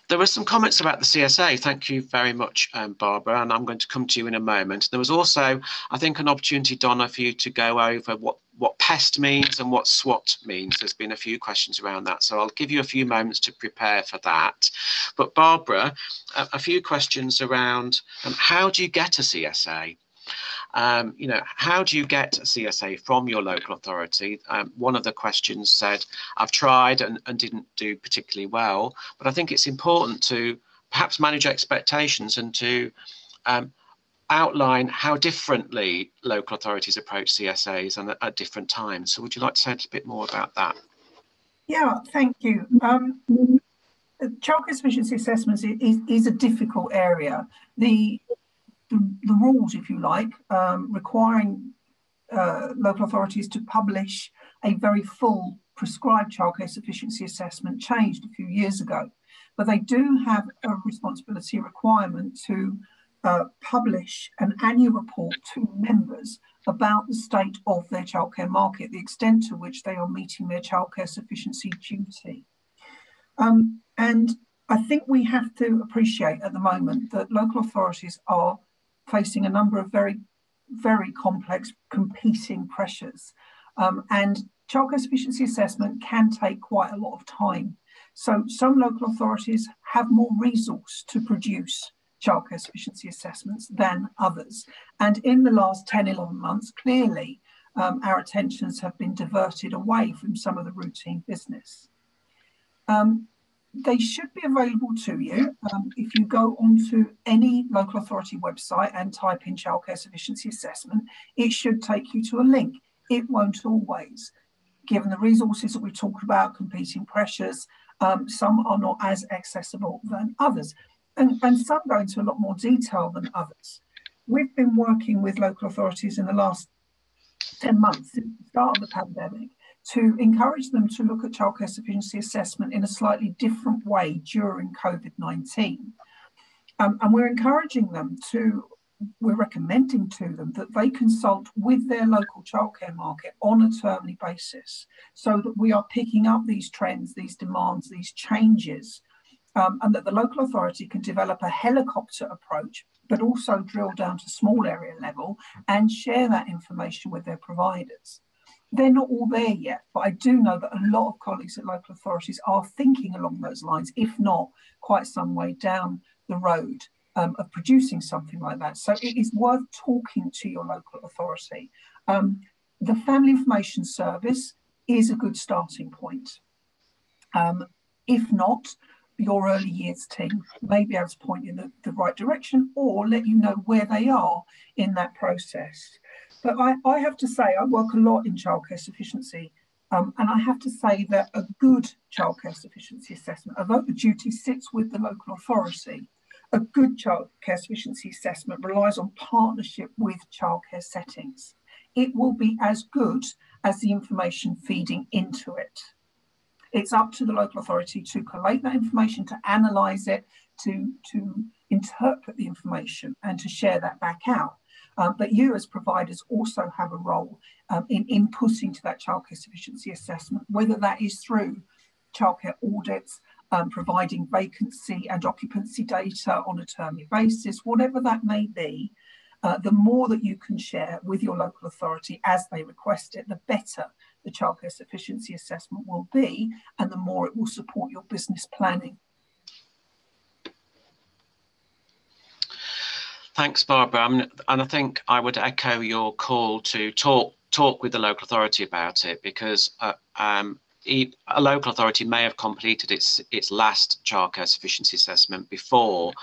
There were some comments about the CSA. Thank you very much, Barbara, and I'm going to come to you in a moment. There was also, I think, an opportunity, Donna, for you to go over what pest means and what SWOT means. There's been a few questions around that, so I'll give you a few moments to prepare for that. But Barbara, a few questions around how do you get a CSA? How do you get a CSA from your local authority? One of the questions said, I've tried and didn't do particularly well, but I think it's important to perhaps manage expectations and to outline how differently local authorities approach CSAs and at different times. So would you like to say a little bit more about that? Yeah, thank you. Childcare sufficiency assessments is a difficult area. The rules, if you like, requiring local authorities to publish a very full prescribed childcare sufficiency assessment changed a few years ago. But they do have a responsibility requirement to publish an annual report to members about the state of their childcare market, the extent to which they are meeting their childcare sufficiency duty. And I think we have to appreciate at the moment that local authorities are facing a number of very, very complex competing pressures. And childcare sufficiency assessment can take quite a lot of time. So some local authorities have more resource to produce childcare sufficiency assessments than others. And in the last 10, 11 months, clearly, our attentions have been diverted away from some of the routine business. They should be available to you. If you go onto any local authority website and type in childcare sufficiency assessment, it should take you to a link. It won't always. Given the resources that we talked about, competing pressures, some are not as accessible than others. And some go into a lot more detail than others. We've been working with local authorities in the last 10 months since the start of the pandemic to encourage them to look at childcare sufficiency assessment in a slightly different way during COVID-19. And we're encouraging them we're recommending to them that they consult with their local childcare market on a termly basis so that we are picking up these trends, these demands, these changes, and that the local authority can develop a helicopter approach, but also drill down to small area level and share that information with their providers. They're not all there yet, but I do know that a lot of colleagues at local authorities are thinking along those lines, if not quite some way down the road of producing something like that. So it is worth talking to your local authority. The Family Information Service is a good starting point. If not, your early years team may be able to point you in the right direction or let you know where they are in that process. But I have to say, I work a lot in childcare sufficiency, and I have to say that a good childcare sufficiency assessment, although the duty sits with the local authority, a good childcare sufficiency assessment relies on partnership with childcare settings. It will be as good as the information feeding into it. It's up to the local authority to collate that information, to analyse it, to interpret the information and to share that back out. But you as providers also have a role in inputting to that childcare sufficiency assessment, whether that is through childcare audits, providing vacancy and occupancy data on a termly basis, whatever that may be. The more that you can share with your local authority as they request it, the better the childcare sufficiency assessment will be, and the more it will support your business planning. Thanks, Barbara. And I think I would echo your call to talk with the local authority about it, because a local authority may have completed its last childcare sufficiency assessment before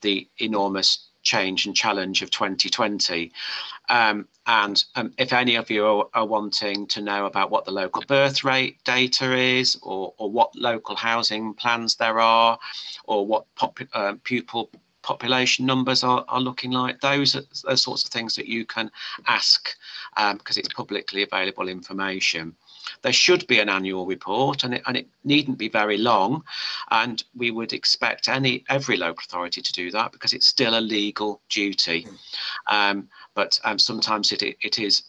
the enormous change and challenge of 2020. And if any of you are wanting to know about what the local birth rate data is, or what local housing plans there are, or what pupil population numbers are looking like, those are the sorts of things that you can ask, because it's publicly available information. There should be an annual report, and it needn't be very long, and we would expect every local authority to do that, because it's still a legal duty. But sometimes it is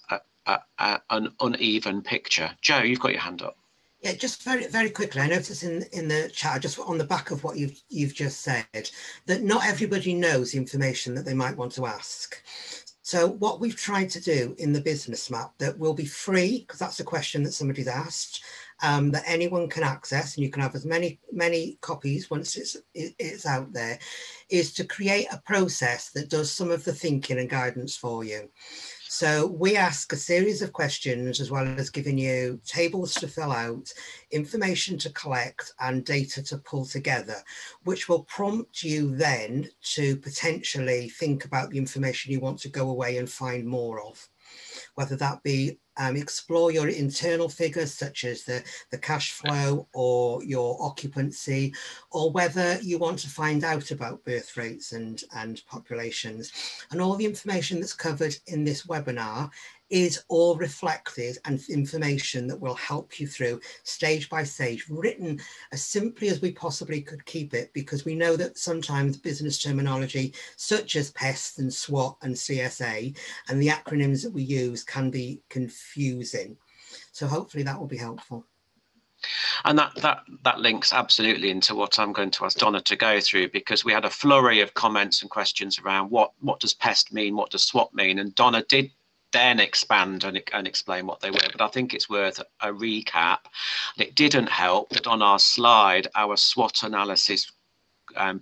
an uneven picture. Joe, you've got your hand up. Yeah, just very quickly, I noticed in the chat, just on the back of what you've just said, that not everybody knows the information that they might want to ask. So what we've tried to do in the business map, that will be free, because that's a question that somebody's asked, that anyone can access, and you can have as many copies once it's out there, is to create a process that does some of the thinking and guidance for you. So we ask a series of questions, as well as giving you tables to fill out, information to collect, and data to pull together, which will prompt you then to potentially think about the information you want to go away and find more of, whether that be explore your internal figures, such as the cash flow or your occupancy, or whether you want to find out about birth rates and populations. And all the information that's covered in this webinar is all reflected and information that will help you through stage by stage, written as simply as we possibly could keep it, because we know that sometimes business terminology such as PEST and SWOT and CSA and the acronyms that we use can be confusing. So hopefully that will be helpful. And that links absolutely into what I'm going to ask Donna to go through, because we had a flurry of comments and questions around what does PEST mean, what does SWOT mean, and Donna did then expand and explain what they were, but I think it's worth a recap. It didn't help that on our slide our SWOT analysis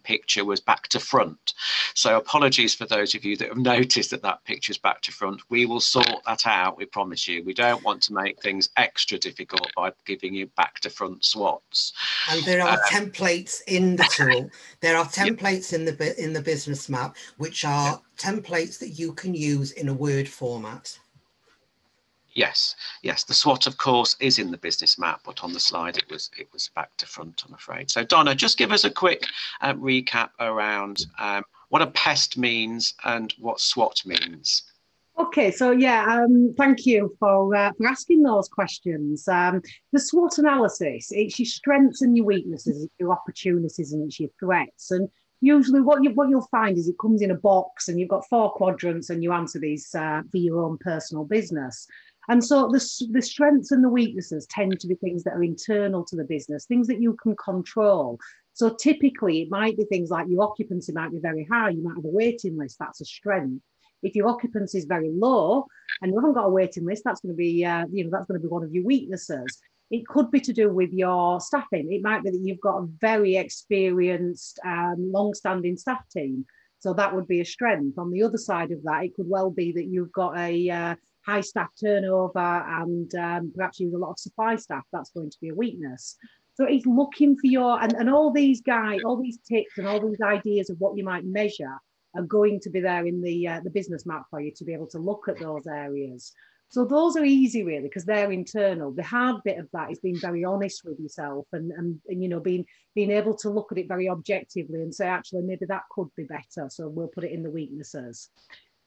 picture was back to front, so apologies for those of you that have noticed that picture is back to front. We will sort that out, we promise you. We don't want to make things extra difficult by giving you back to front SWOTs. And there are templates in the tool. There are templates in the business map, which are templates that you can use in a Word format. Yes, the SWOT, of course, is in the business map, but on the slide it was back to front, I'm afraid. So Donna, just give us a quick recap around what a PEST means and what SWOT means. Okay, so thank you for asking those questions. The SWOT analysis, it's your strengths and your weaknesses, it's your opportunities and it's your threats. And usually what you'll find is it comes in a box, and you've got 4 quadrants, and you answer these for your own personal business. And so the strengths and the weaknesses tend to be things that are internal to the business, things that you can control. So typically it might be things like your occupancy might be very high, you might have a waiting list, that's a strength. If your occupancy is very low and you haven't got a waiting list, that's going to be that's going to be one of your weaknesses. It could be to do with your staffing. It might be that you've got a very experienced, long-standing staff team. So that would be a strength. On the other side of that, it could well be that you've got a high staff turnover and perhaps use a lot of supply staff. That's going to be a weakness. So it's looking for your, and all these tips and all these ideas of what you might measure are going to be there in the business map for you to be able to look at those areas. So those are easy really, because they're internal. The hard bit of that is being very honest with yourself and being able to look at it very objectively and say, actually, maybe that could be better. So we'll put it in the weaknesses.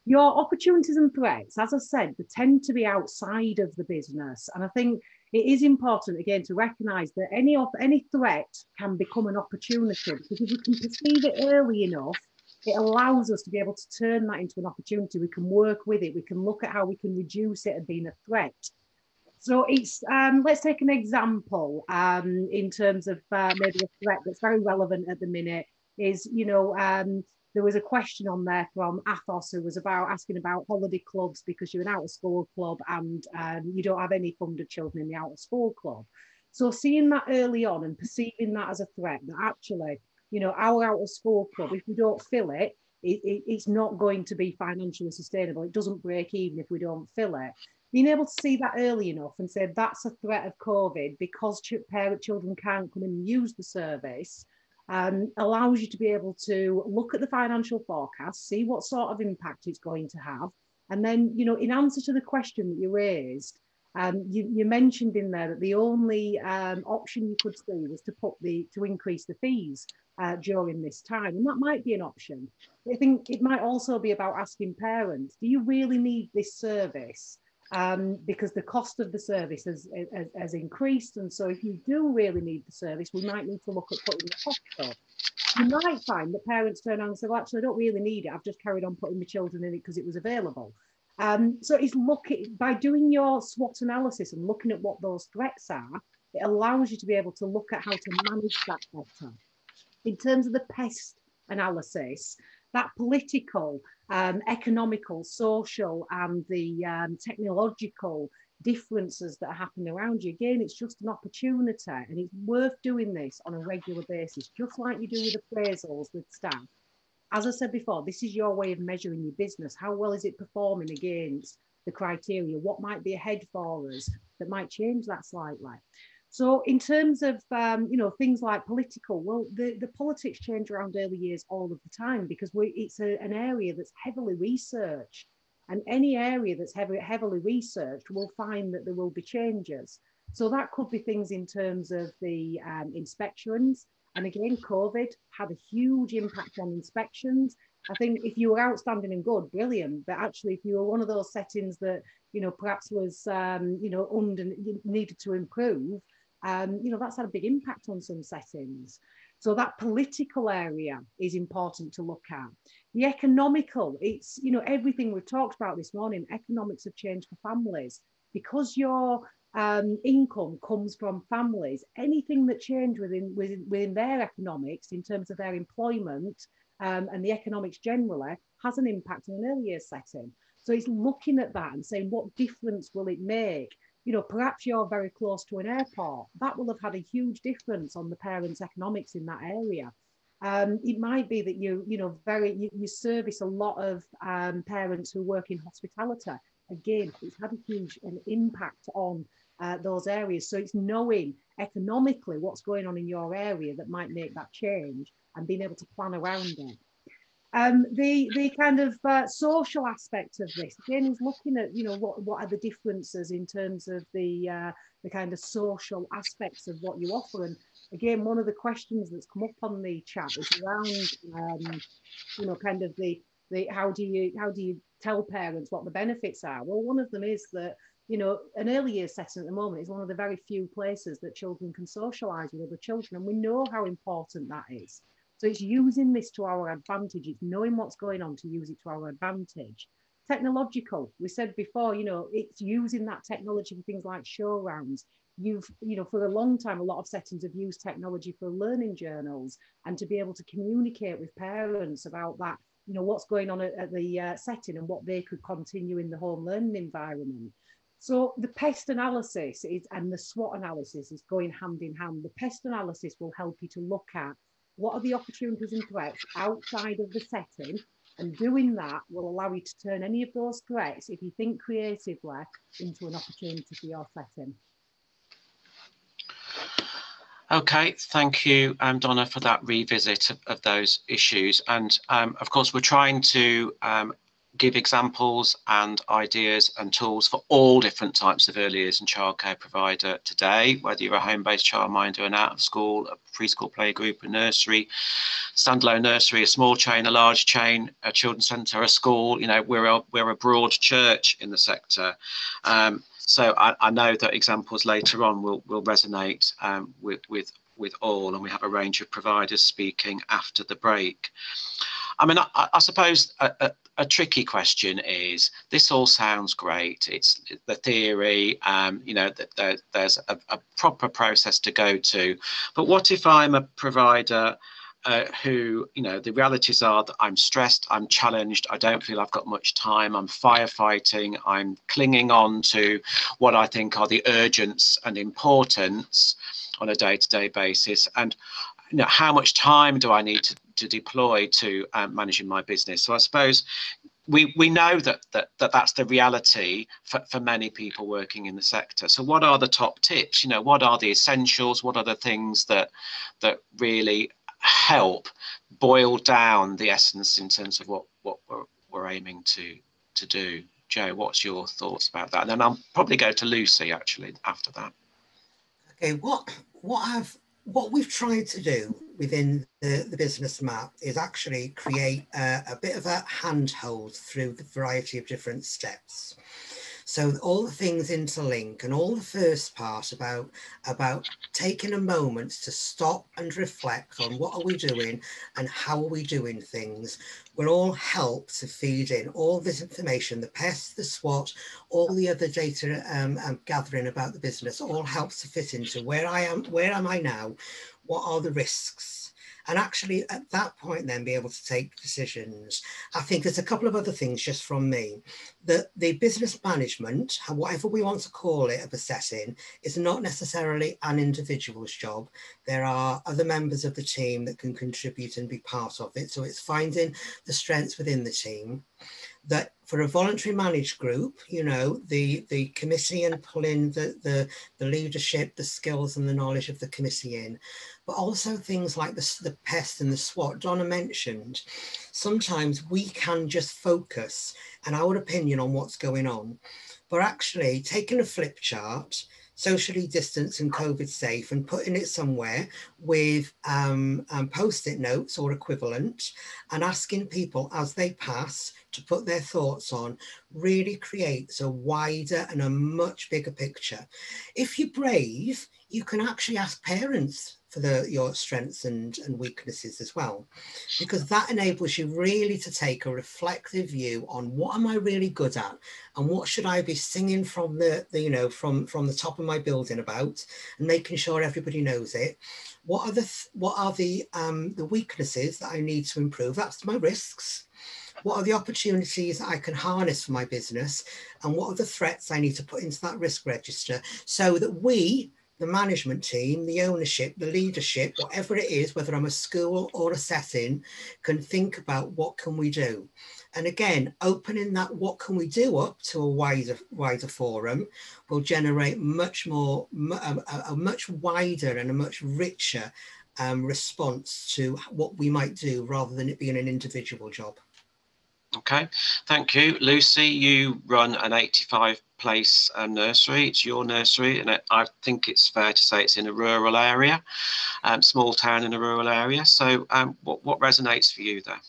Your opportunities and threats, as I said, they tend to be outside of the business. And I think it is important, again, to recognise that any threat can become an opportunity, because if you can perceive it early enough, it allows us to be able to turn that into an opportunity. We can work with it. We can look at how we can reduce it and being a threat. So it's, let's take an example in terms of maybe a threat that's very relevant at the minute is, there was a question on there from Athos who was asking about holiday clubs because you're an out of school club and you don't have any funded children in the out of school club. So seeing that early on and perceiving that as a threat, that actually, our out of school club, if we don't fill it, it's not going to be financially sustainable. It doesn't break even if we don't fill it. Being able to see that early enough and say that's a threat of COVID because children can't come and use the service, allows you to be able to look at the financial forecast, see what sort of impact it's going to have. And then, in answer to the question that you raised, you mentioned in there that the only option you could see was to increase the fees during this time. And that might be an option. I think it might also be about asking parents, do you really need this service? Because the cost of the service has increased. And so if you do really need the service, we might need to look at putting the cost up. You might find that parents turn around and say, well, actually, I don't really need it. I've just carried on putting my children in it because it was available. So it's by doing your SWOT analysis and looking at what those threats are, it allows you to be able to look at how to manage that better. In terms of the pest analysis, that political, economical, social, and the technological differences that are happening around you, again, it's just an opportunity, and it's worth doing this on a regular basis, just like you do with appraisals with staff. As I said before, this is your way of measuring your business. How well is it performing against the criteria? What might be ahead for us that might change that slightly? So in terms of, things like political, well, the politics change around early years all of the time because it's an area that's heavily researched. And any area that's heavily researched will find that there will be changes. So that could be things in terms of the inspections. And again, COVID had a huge impact on inspections. I think if you were outstanding and good, brilliant. But actually, if you were one of those settings that, perhaps was, needed to improve, that's had a big impact on some settings. So that political area is important to look at. The economical, it's, everything we've talked about this morning, economics have changed for families. Because your income comes from families, anything that changed within their economics in terms of their employment and the economics generally has an impact on an early years setting. So it's looking at that and saying, what difference will it make? Perhaps you're very close to an airport. That will have had a huge difference on the parents' economics in that area. It might be that you service a lot of parents who work in hospitality. Again, it's had a huge impact on those areas. So it's knowing economically what's going on in your area that might make that change and being able to plan around it. The kind of social aspect of this, again, is looking at, what are the differences in terms of the kind of social aspects of what you offer. And again, one of the questions that's come up on the chat is around, kind of the how do you tell parents what the benefits are? Well, one of them is that, an early years setting at the moment is one of the very few places that children can socialise with other children. And we know how important that is. So it's using this to our advantage. It's knowing what's going on to use it to our advantage. Technological, we said before, it's using that technology for things like show rounds. For a long time, a lot of settings have used technology for learning journals and to be able to communicate with parents about that, what's going on at the setting and what they could continue in the home learning environment. So the pest analysis and the SWOT analysis is going hand in hand. The pest analysis will help you to look at what are the opportunities and threats outside of the setting, and doing that will allow you to turn any of those threats, if you think creatively, into an opportunity for your setting. Okay, thank you, Donna, for that revisit of those issues. And of course, we're trying to give examples and ideas and tools for all different types of early years and childcare provider today, whether you're a home-based childminder, an out-of-school, a preschool playgroup, a nursery, standalone nursery, a small chain, a large chain, a children's centre, a school. We're a broad church in the sector. So I know that examples later on will resonate with all, and we have a range of providers speaking after the break. I mean, I suppose a tricky question is, this all sounds great. It's the theory, you know, that there's a proper process to go to. But what if I'm a provider who, you know, the realities are that I'm stressed, I'm challenged, I don't feel I've got much time, I'm firefighting, I'm clinging on to what I think are the urgents and importance on a day-to-day basis. And, you know, how much time do I need to deploy to managing my business? So I suppose we know that's the reality for many people working in the sector. So what are the top tips? You know, what are the essentials? What are the things that really help boil down the essence in terms of what we're aiming to do? Joe, what's your thoughts about that? And then I'll probably go to Lucy actually after that. Okay, what we've tried to do within the business map is actually create a bit of a handhold through the variety of different steps. So all the things interlink, and all the first part about taking a moment to stop and reflect on what are we doing and how are we doing things will all help to feed in all this information, the PEST, the SWOT, all the other data I'm gathering about the business, all helps to fit into where am I now, what are the risks? And actually at that point then be able to take decisions. I think there's a couple of other things just from me. The business management, whatever we want to call it, of a setting, is not necessarily an individual's job. There are other members of the team that can contribute and be part of it. So it's finding the strengths within the team. That for a voluntary managed group, you know, the committee and pulling the leadership, the skills and the knowledge of the committee in, but also things like the PEST and the SWOT Donna mentioned. Sometimes we can just focus and our opinion on what's going on, but actually taking a flip chart, socially distanced and COVID safe, and putting it somewhere with post-it notes or equivalent, and asking people as they pass to put their thoughts on, really creates a wider and a much bigger picture. If you're brave, you can actually ask parents for your strengths and weaknesses as well, because that enables you really to take a reflective view on what am I really good at and what should I be singing from the you know, from the top of my building about, and making sure everybody knows it. What are the weaknesses that I need to improve? That's my risks. What are the opportunities that I can harness for my business, and what are the threats I need to put into that risk register, so that we, the management team, the ownership, the leadership, whatever it is, whether I'm a school or a setting, can think about what can we do. And again, opening that what can we do up to a wider forum will generate much more, a much wider and a much richer response to what we might do, rather than it being an individual job. Okay, thank you. Lucy, you run an 85-place nursery. It's your nursery, and I think it's fair to say it's in a rural area, small town in a rural area. So what resonates for you there?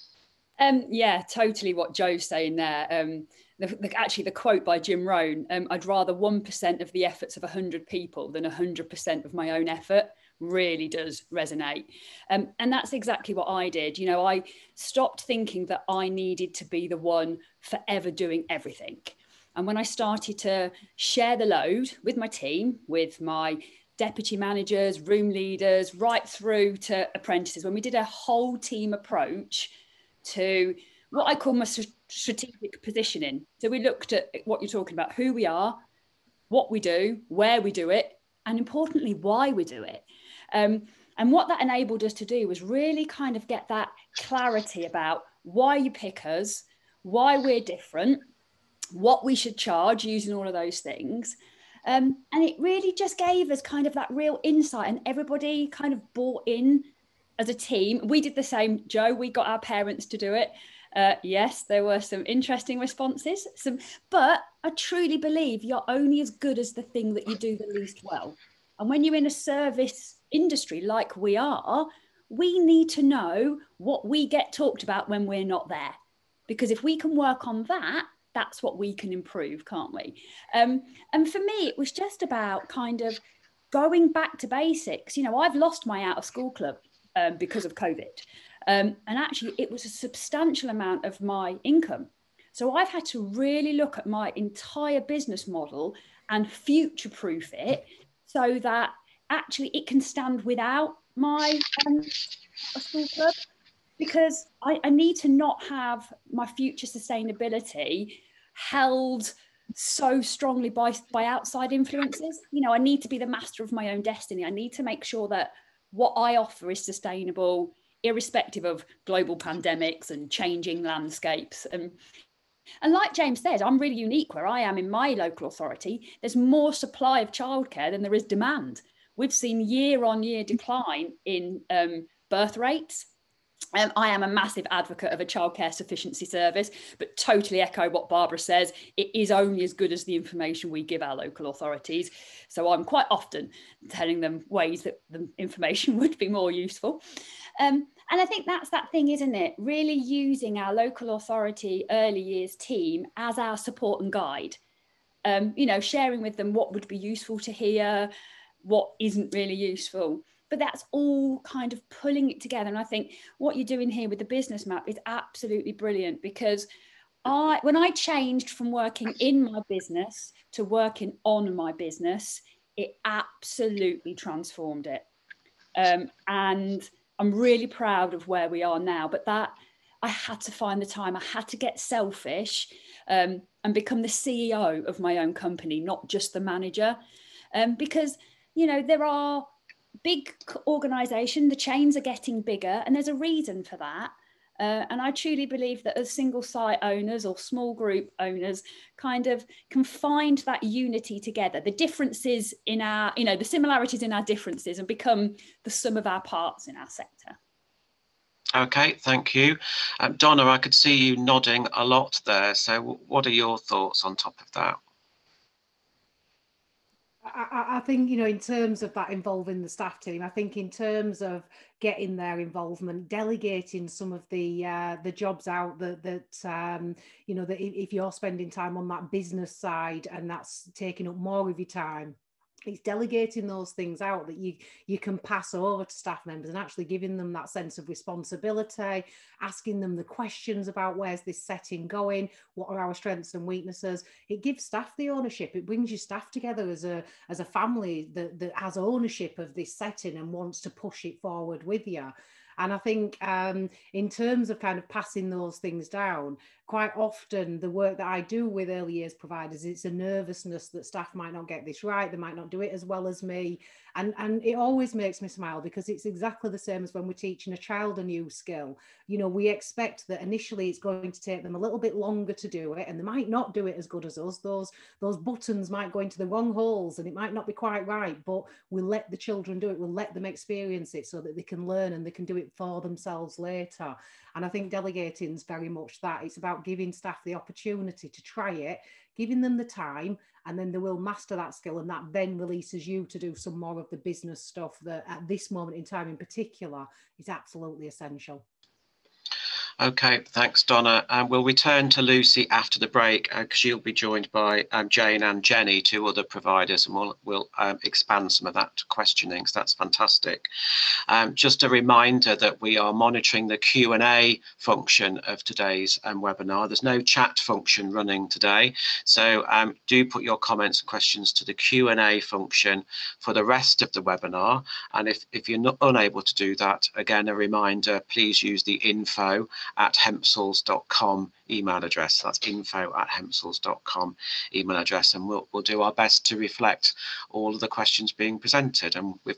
Yeah, totally what Joe's saying there. Actually, the quote by Jim Rohn, I'd rather 1% of the efforts of 100 people than 100% of my own effort, really does resonate. And that's exactly what I did. You know, I stopped thinking that I needed to be the one forever doing everything. And when I started to share the load with my team, with my deputy managers, room leaders, right through to apprentices, when we did a whole team approach to what I call my strategic positioning. So we looked at what you're talking about, who we are, what we do, where we do it, and importantly, why we do it. And what that enabled us to do was really kind of get that clarity about why you pick us, why we're different, what we should charge, using all of those things. And it really just gave us kind of that real insight, and everybody kind of bought in as a team. We did the same, Joe, we got our parents to do it. Yes, there were some interesting responses, but I truly believe you're only as good as the thing that you do the least well. And when you're in a service industry like we are, we need to know what we get talked about when we're not there. Because if we can work on that, that's what we can improve, can't we? And for me, it was just about kind of going back to basics. You know, I've lost my out of school club because of COVID. And actually, it was a substantial amount of my income. So I've had to really look at my entire business model and future-proof it so that actually it can stand without my school club, because I need to not have my future sustainability held so strongly by outside influences. You know, I need to be the master of my own destiny. I need to make sure that what I offer is sustainable, irrespective of global pandemics and changing landscapes. And like James said, I'm really unique where I am in my local authority. There's more supply of childcare than there is demand. We've seen year-on-year decline in birth rates. I am a massive advocate of a childcare sufficiency service, but totally echo what Barbara says. It is only as good as the information we give our local authorities. So I'm quite often telling them ways that the information would be more useful. And I think that's that thing, isn't it? Really using our local authority early years team as our support and guide. You know, sharing with them what would be useful to hear, what isn't really useful. But that's all kind of pulling it together. And I think what you're doing here with the business map is absolutely brilliant, because when I changed from working in my business to working on my business, it absolutely transformed it. And I'm really proud of where we are now, but that I had to find the time. I had to get selfish and become the CEO of my own company, not just the manager. Because, you know, there are big organisations, the chains are getting bigger, and there's a reason for that. And I truly believe that as single site owners or small group owners kind of can find that unity together, the differences in our, you know, the similarities in our differences, and become the sum of our parts in our sector. Okay, thank you. Donna, I could see you nodding a lot there. So what are your thoughts on top of that? I think, you know, in terms of that involving the staff team, I think in terms of getting their involvement, delegating some of the jobs out that you know, that if you're spending time on that business side and that's taking up more of your time, it's delegating those things out that you can pass over to staff members, and actually giving them that sense of responsibility, asking them the questions about where's this setting going, what are our strengths and weaknesses. It gives staff the ownership. It brings your staff together as a family that has ownership of this setting and wants to push it forward with you. And I think in terms of kind of passing those things down, quite often the work that I do with early years providers, it's a nervousness that staff might not get this right, they might not do it as well as me. And it always makes me smile, because it's exactly the same as when we're teaching a child a new skill. You know, we expect that initially it's going to take them a little bit longer to do it, and they might not do it as good as us. Those buttons might go into the wrong holes and it might not be quite right, but we'll let the children do it. We'll let them experience it so that they can learn and they can do it for themselves later. And I think delegating is very much that. It's about giving staff the opportunity to try it, giving them the time, and then they will master that skill, and that then releases you to do some more of the business stuff that at this moment in time in particular is absolutely essential. Okay, thanks, Donna. We'll return to Lucy after the break, because she'll be joined by Jane and Jenny, two other providers, and we'll expand some of that questioning. So that's fantastic. Just a reminder that we are monitoring the Q&A function of today's webinar. There's no chat function running today, so do put your comments and questions to the Q&A function for the rest of the webinar. And if you're not unable to do that, again, a reminder, please use the info@hempsals.com email address. That's info@hempsals.com email address, and we'll do our best to reflect all of the questions being presented. And we've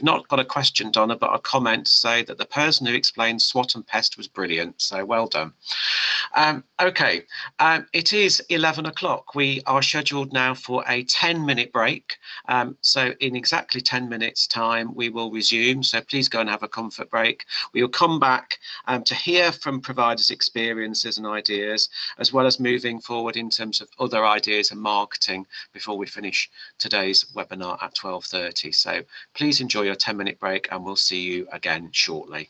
not got a question, Donna, but a comment to say that the person who explained SWOT and PEST was brilliant, so well done. Okay, it is 11 o'clock. We are scheduled now for a 10-minute break, so in exactly 10 minutes time we will resume, so please go and have a comfort break. We will come back to hear from providers' experiences and ideas, as well as moving forward in terms of other ideas and marketing before we finish today's webinar at 12:30. So please enjoy your 10-minute break, and we'll see you again shortly.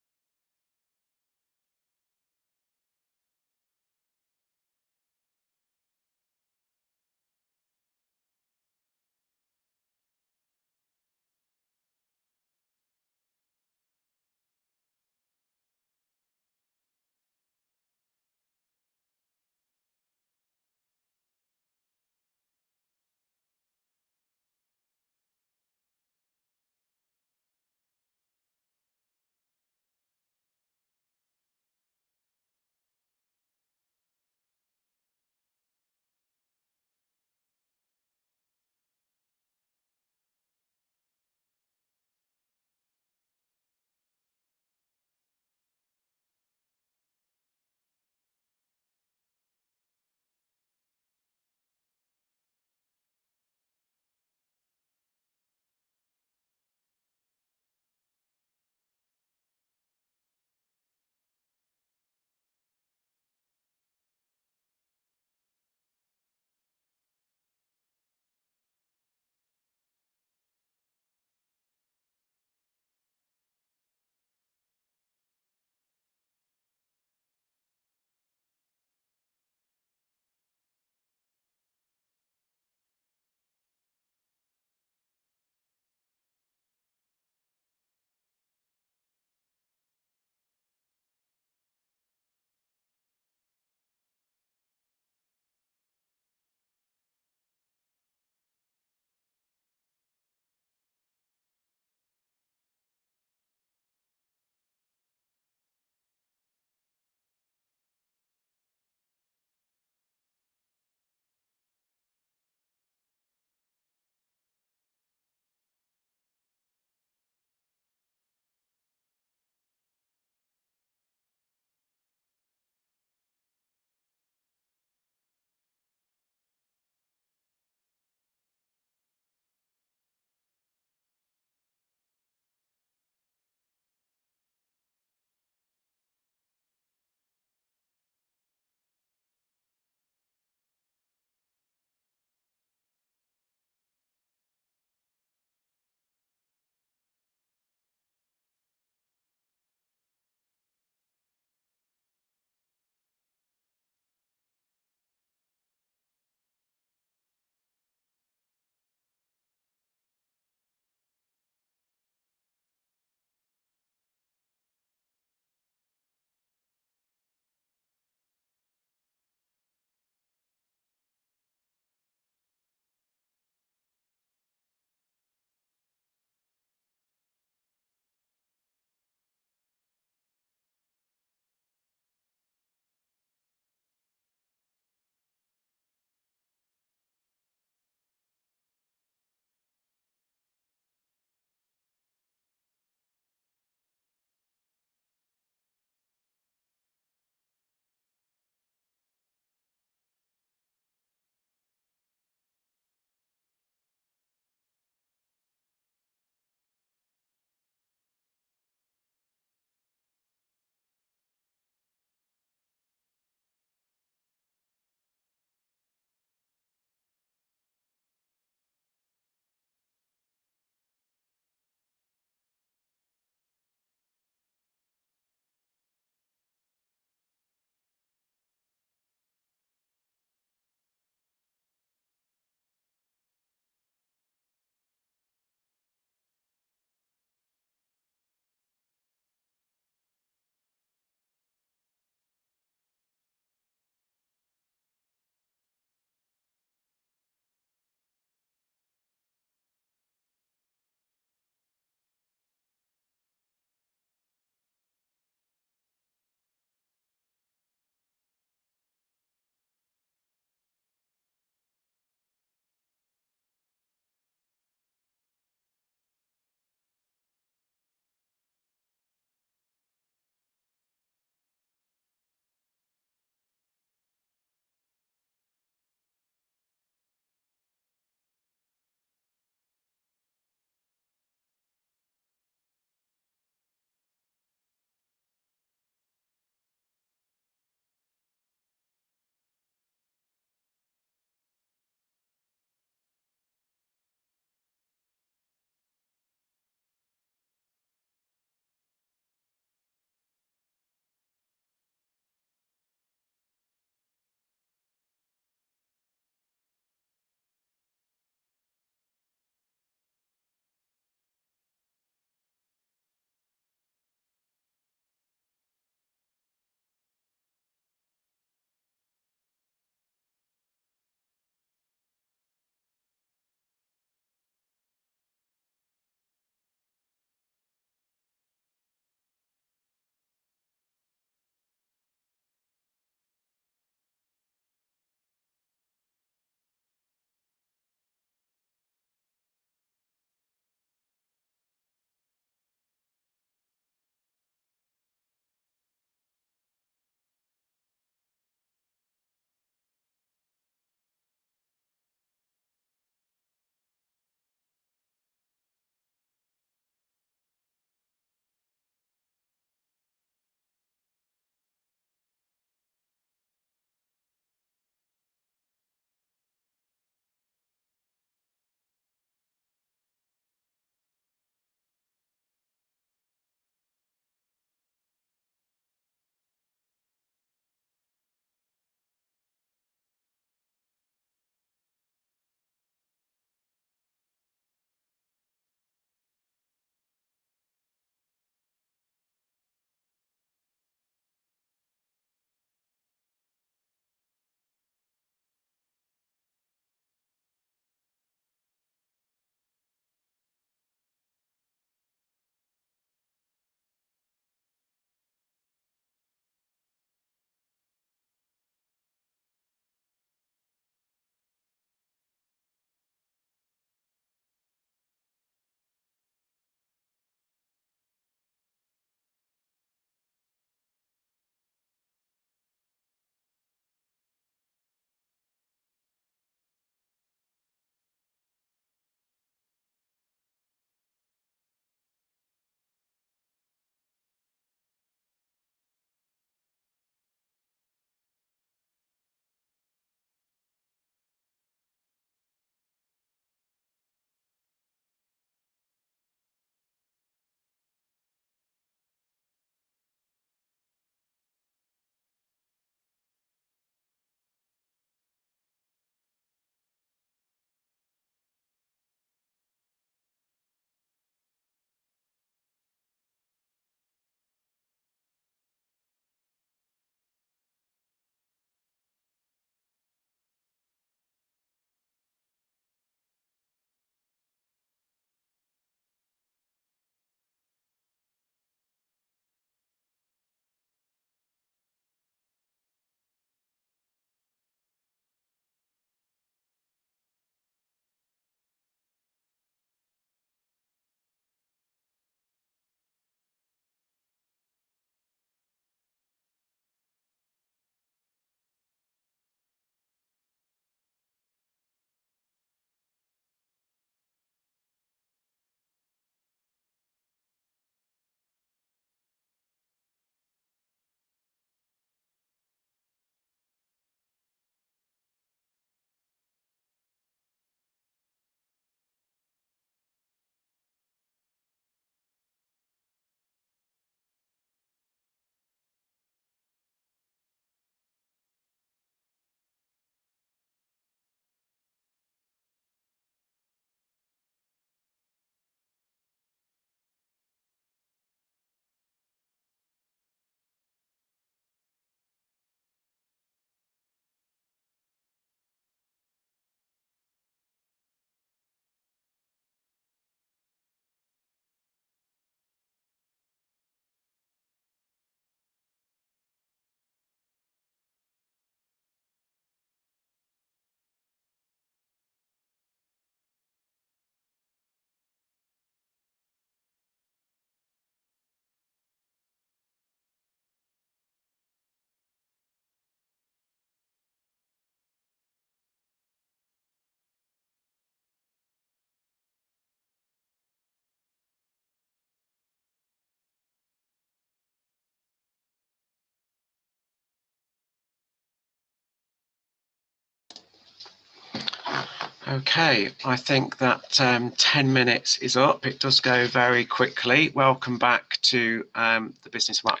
Okay, I think that 10 minutes is up. It does go very quickly. Welcome back to the Business Map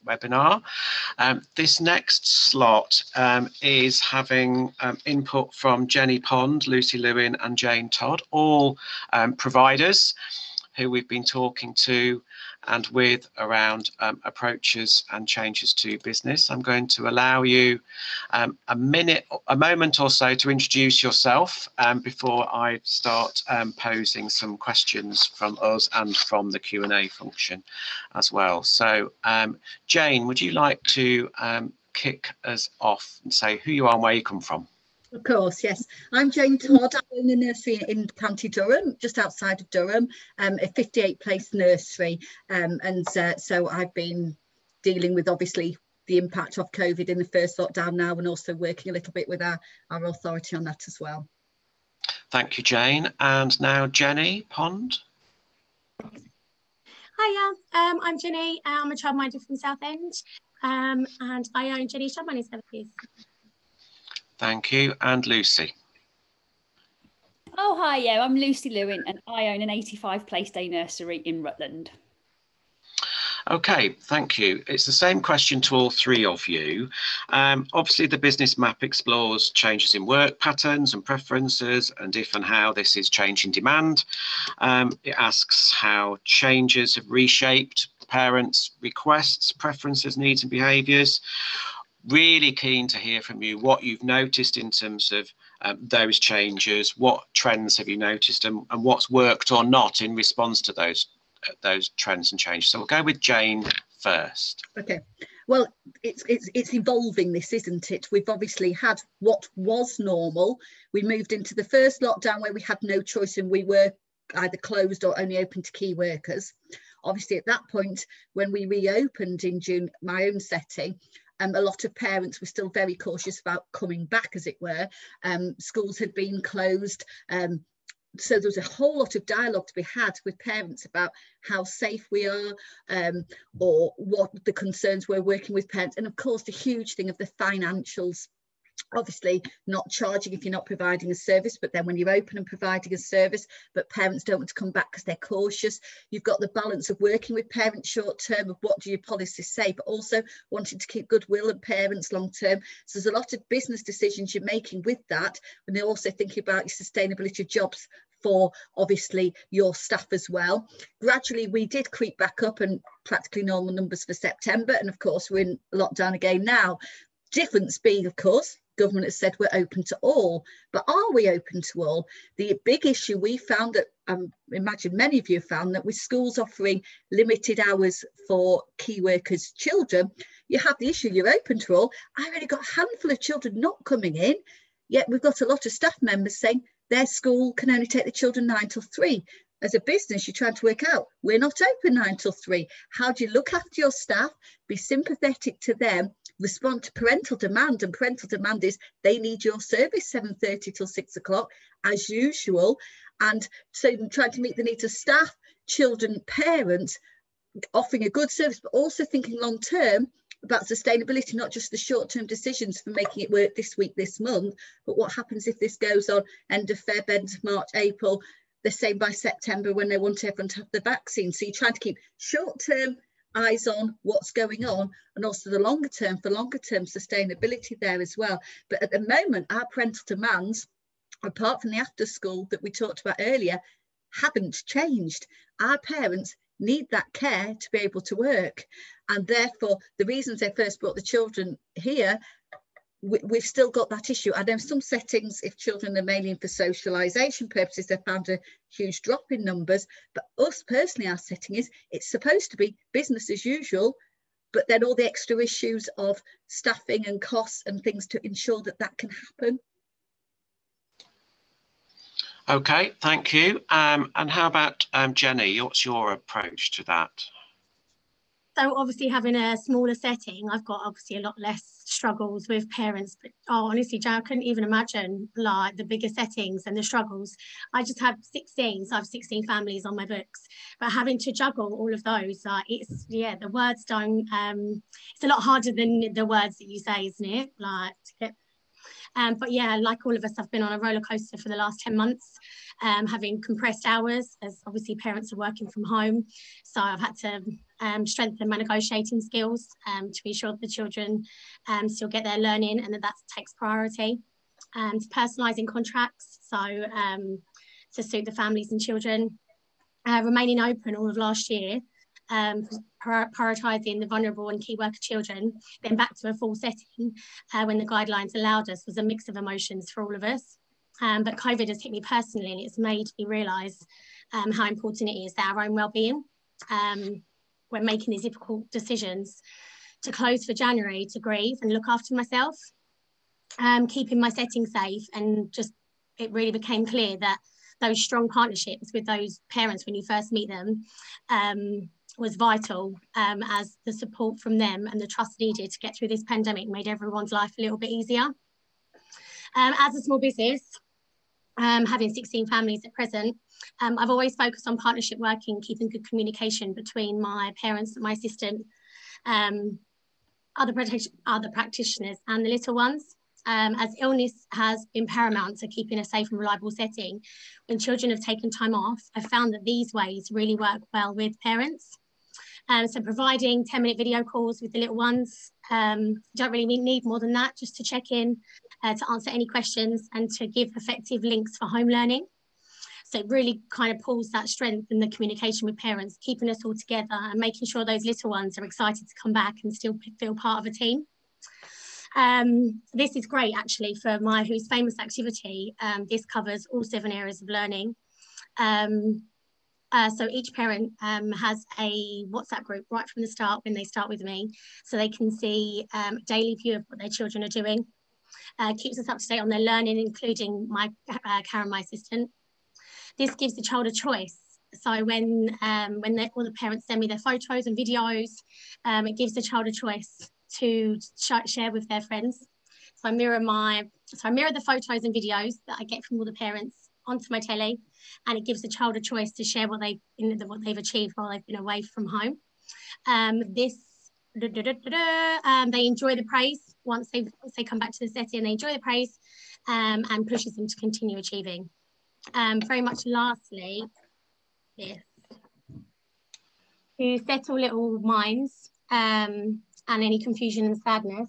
webinar. This next slot is having input from Jenny Pond, Lucy Lewin and Jane Todd, all providers who we've been talking to and with around approaches and changes to business. I'm going to allow you a moment or so to introduce yourself before I start posing some questions from us and from the Q&A function as well. So Jane, would you like to kick us off and say who you are and where you come from? Of course, yes. I'm Jane Todd. I own a nursery in County Durham, just outside of Durham, a 58-place nursery. So I've been dealing with, obviously, the impact of COVID in the first lockdown now, and also working a little bit with our authority on that as well. Thank you, Jane. And now Jenny Pond. Hiya, I'm Jenny. I'm a childminder from Southend, and I own Jenny's Childminding Services. Thank you. And Lucy. Oh, hi, yeah, I'm Lucy Lewin and I own an 85-place day nursery in Rutland. Okay, thank you. It's the same question to all three of you. Obviously, the business map explores changes in work patterns and preferences and if and how this is changing demand. It asks how changes have reshaped parents' requests, preferences, needs and behaviours. Really keen to hear from you what you've noticed in terms of those changes, what trends have you noticed and what's worked or not in response to those trends and changes. So we'll go with Jane first. Okay, well, it's evolving, this, isn't it? We've obviously had what was normal. We moved into the first lockdown where we had no choice and we were either closed or only open to key workers. Obviously, at that point, when we reopened in June, my own setting, a lot of parents were still very cautious about coming back, as it were. Schools had been closed. So there was a whole lot of dialogue to be had with parents about how safe we are, or what the concerns were working with parents. And of course, the huge thing of the financials. Obviously not charging if you're not providing a service, but then when you're open and providing a service, but parents don't want to come back because they're cautious. You've got the balance of working with parents short term of what do your policies say, but also wanting to keep goodwill and parents long term. So there's a lot of business decisions you're making with that, and they're also thinking about your sustainability of jobs for obviously your staff as well. Gradually we did creep back up and practically normal numbers for September, and of course we're in lockdown again now. Difference being, of course, government has said we're open to all, but are we open to all? The big issue we found that I imagine many of you found that with schools offering limited hours for key workers' children, you have the issue you're open to all. I already got a handful of children not coming in, yet we've got a lot of staff members saying their school can only take the children 9 till 3. As a business, you're trying to work out, we're not open 9 till 3. How do you look after your staff, be sympathetic to them, respond to parental demand? And parental demand is they need your service 7:30 till 6 o'clock as usual. And so trying to meet the needs of staff, children, parents, offering a good service, but also thinking long term about sustainability, not just the short-term decisions for making it work this week, this month, but what happens if this goes on end of Feb, end of March, April, the same by September when they want everyone to have the vaccine. So you're trying to keep short-term eyes on what's going on, and also the longer term for longer term sustainability there as well. But at the moment, our parental demands, apart from the after school that we talked about earlier, haven't changed. Our parents need that care to be able to work, and therefore the reasons they first brought the children here, we've still got that issue. I know some settings, if children are mainly in for socialisation purposes, they've found a huge drop in numbers. But us personally, our setting is, it's supposed to be business as usual, but then all the extra issues of staffing and costs and things to ensure that that can happen. Okay, thank you. And how about Jenny? What's your approach to that? So obviously having a smaller setting, I've got obviously a lot less struggles with parents. But honestly, Joe, I couldn't even imagine like the bigger settings and the struggles. I just have 16, so I have 16 families on my books. But having to juggle all of those, it's, yeah, the words don't, it's a lot harder than the words that you say, isn't it? Like, But yeah, like all of us, I've been on a roller coaster for the last 10 months, having compressed hours, as obviously parents are working from home. So I've had to strengthen my negotiating skills to ensure that the children still get their learning and that takes priority. To personalising contracts, so to suit the families and children. Remaining open all of last year, prioritising the vulnerable and key worker children, then back to a full setting when the guidelines allowed us, was a mix of emotions for all of us. But COVID has hit me personally, and it's made me realise how important it is that our own well-being, when making these difficult decisions to close for January, to grieve and look after myself, keeping my setting safe. And just, it really became clear that those strong partnerships with those parents when you first meet them was vital, as the support from them and the trust needed to get through this pandemic made everyone's life a little bit easier. As a small business, having 16 families at present, I've always focused on partnership working, keeping good communication between my parents, my assistant, other practitioners and the little ones. As illness has been paramount to keeping a safe and reliable setting, when children have taken time off, I've found that these ways really work well with parents. So providing 10-minute video calls with the little ones, don't really need more than that, just to check in, to answer any questions and to give effective links for home learning. So it really kind of pulls that strength in the communication with parents, keeping us all together and making sure those little ones are excited to come back and still feel part of a team. This is great actually for my Who's Famous activity. This covers all 7 areas of learning. So each parent has a WhatsApp group right from the start when they start with me, so they can see a daily view of what their children are doing. Keeps us up to date on their learning, including my Karen, my assistant. This gives the child a choice. So when all the parents send me their photos and videos, it gives the child a choice to share with their friends. So I mirror the photos and videos that I get from all the parents onto my telly, and it gives the child a choice to share what they've achieved while they've been away from home. They enjoy the praise once they come back to the setting. They enjoy the praise and pushes them to continue achieving. Very much lastly, this to settle little minds and any confusion and sadness.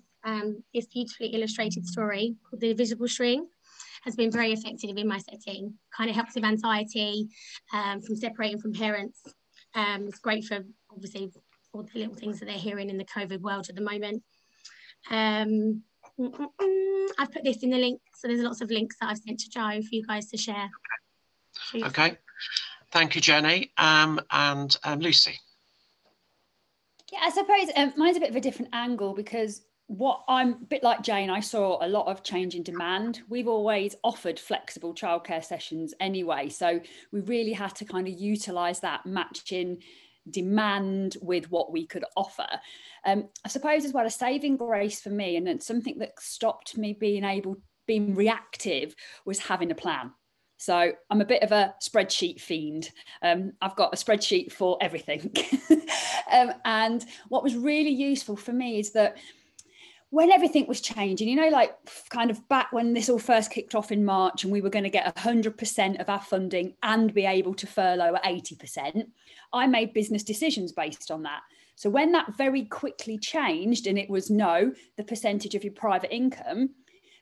This beautifully illustrated story called The Invisible String has been very effective in my setting. Kind of helps with anxiety from separating from parents. It's great for obviously all the little things that they're hearing in the COVID world at the moment. I've put this in the link, so there's lots of links that I've sent to Jo for you guys to share. Okay, thank you, Jenny. And Lucy. Yeah, I suppose mine's a bit of a different angle, because I'm a bit like Jane, I saw a lot of change in demand. We've always offered flexible childcare sessions anyway, so we really had to kind of utilise that matching demand with what we could offer. I suppose as well, a saving grace for me, and it's something that stopped me being reactive, was having a plan. So I'm a bit of a spreadsheet fiend. I've got a spreadsheet for everything. And what was really useful for me is that when everything was changing, you know, like kind of back when this all first kicked off in March and we were going to get 100% of our funding and be able to furlough at 80%, I made business decisions based on that. So when that very quickly changed and it was the percentage of your private income,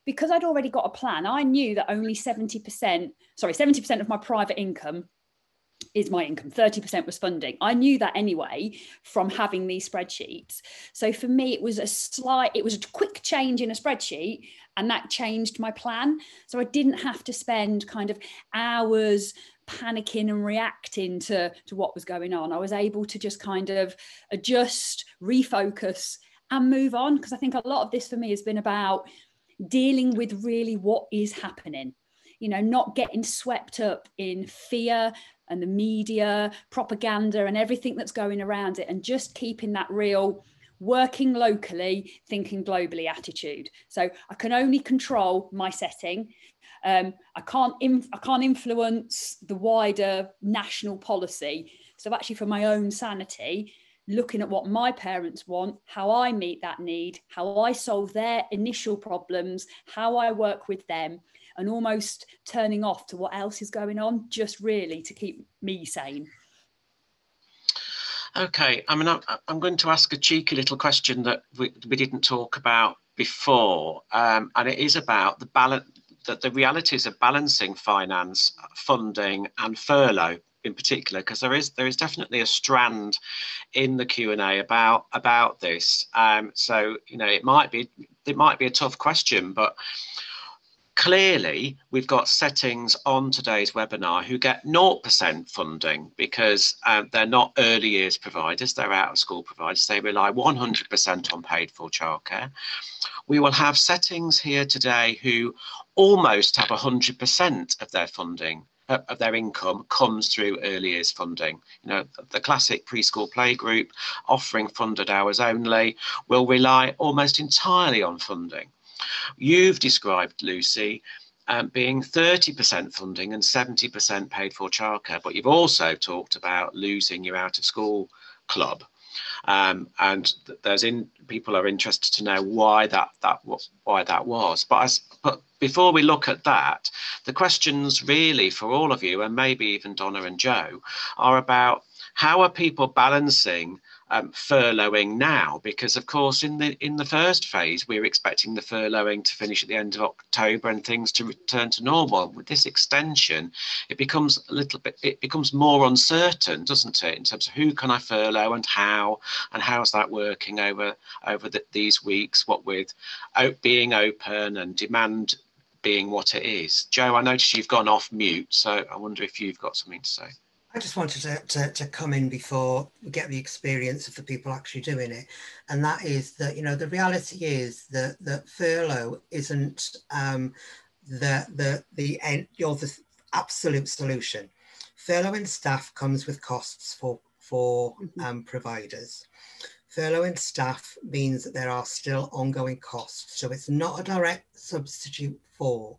because I'd already got a plan, I knew that only 70% of my private income is my income, 30% was funding. I knew that anyway from having these spreadsheets. So for me, it was a quick change in a spreadsheet, and that changed my plan. So I didn't have to spend kind of hours panicking and reacting to what was going on. I was able to just kind of adjust, refocus and move on, because I think a lot of this for me has been about dealing with really what is happening, you know, not getting swept up in fear and the media, propaganda and everything that's going around it, and just keeping that real working locally, thinking globally attitude. So I can only control my setting. I can't influence the wider national policy. So actually for my own sanity, looking at what my parents want, how I meet that need, how I solve their initial problems, how I work with them, and almost turning off to what else is going on, just really to keep me sane. Okay, I mean, I'm going to ask a cheeky little question that we didn't talk about before, and it is about the balance, that the realities of balancing finance, funding, and furlough in particular, because there is definitely a strand in the Q&A about this. So you know, it might be a tough question, but clearly, we've got settings on today's webinar who get 0% funding because they're not early years providers, they're out of school providers. They rely 100% on paid for childcare. We will have settings here today who almost have 100% of their funding, of their income comes through early years funding. You know, the classic preschool playgroup offering funded hours only will rely almost entirely on funding. You've described, Lucy, being 30% funding and 70% paid for childcare, but you've also talked about losing your out of school club. And people are interested to know why that was. But before we look at that, the questions really for all of you, and maybe even Donna and Joe, are about how are people balancing furloughing now? Because of course, in the first phase, we were expecting the furloughing to finish at the end of October and things to return to normal. With this extension, it becomes more uncertain, doesn't it, in terms of who can I furlough and how's that working over these weeks, what with being open and demand being what it is. Joe, I noticed you've gone off mute, so I wonder if you've got something to say. I just wanted to come in before we get the experience of the people actually doing it. And that is that, you know, the reality is that furlough isn't the absolute solution. Furloughing staff comes with costs for providers. Furloughing staff means that there are still ongoing costs. So it's not a direct substitute for.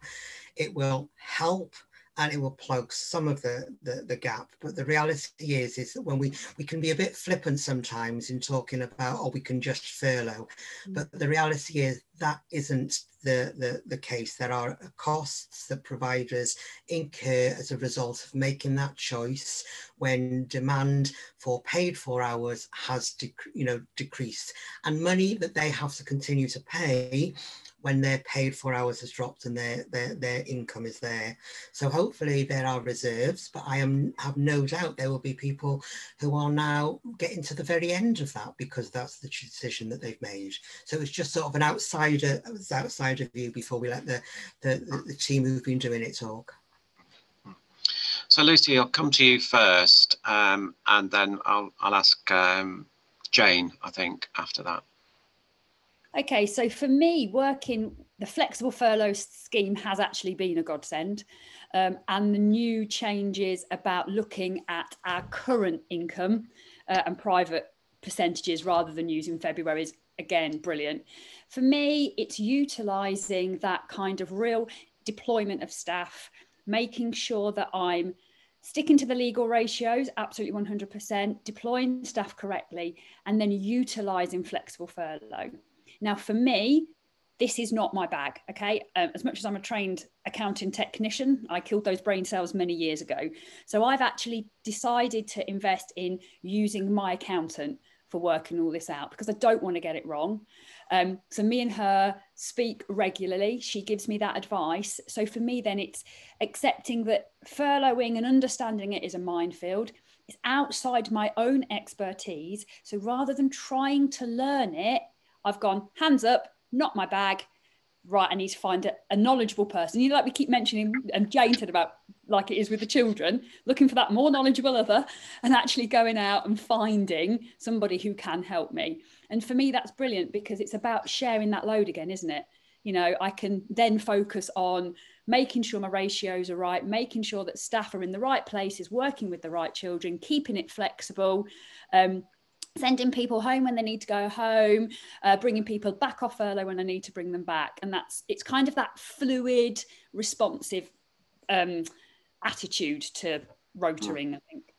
It will help and it will plug some of the gap. But the reality is that when we can be a bit flippant sometimes in talking about, oh, we can just furlough. But the reality is that isn't the case. There are costs that providers incur as a result of making that choice when demand for paid for hours has decreased, and money that they have to continue to pay when their paid for hours has dropped and their income is there. So hopefully there are reserves, but I have no doubt there will be people who are now getting to the very end of that because that's the decision that they've made. So it's just sort of an outsider view before we let the team who've been doing it talk. So Lucy, I'll come to you first, and then I'll ask Jane, I think, after that. Okay, so for me, the flexible furlough scheme has actually been a godsend. And the new changes about looking at our current income and private percentages rather than using February is, again, brilliant. For me, it's utilising that kind of real deployment of staff, making sure that I'm sticking to the legal ratios, absolutely 100%, deploying staff correctly, and then utilising flexible furlough. Now, for me, this is not my bag, okay? As much as I'm a trained accounting technician, I killed those brain cells many years ago. So I've actually decided to invest in using my accountant for working all this out because I don't want to get it wrong. So me and her speak regularly. She gives me that advice. So for me, then it's accepting that furloughing and understanding it is a minefield. It's outside my own expertise. So rather than trying to learn it, I've gone, hands up, not my bag. Right, I need to find a knowledgeable person. You know, like we keep mentioning, and Jane said about like it is with the children, looking for that more knowledgeable other and actually going out and finding somebody who can help me. And for me, that's brilliant because it's about sharing that load again, isn't it? You know, I can then focus on making sure my ratios are right, making sure that staff are in the right places, working with the right children, keeping it flexible, sending people home when they need to go home, bringing people back off furlough when I need to bring them back. And it's kind of that fluid, responsive attitude to rotoring, I think.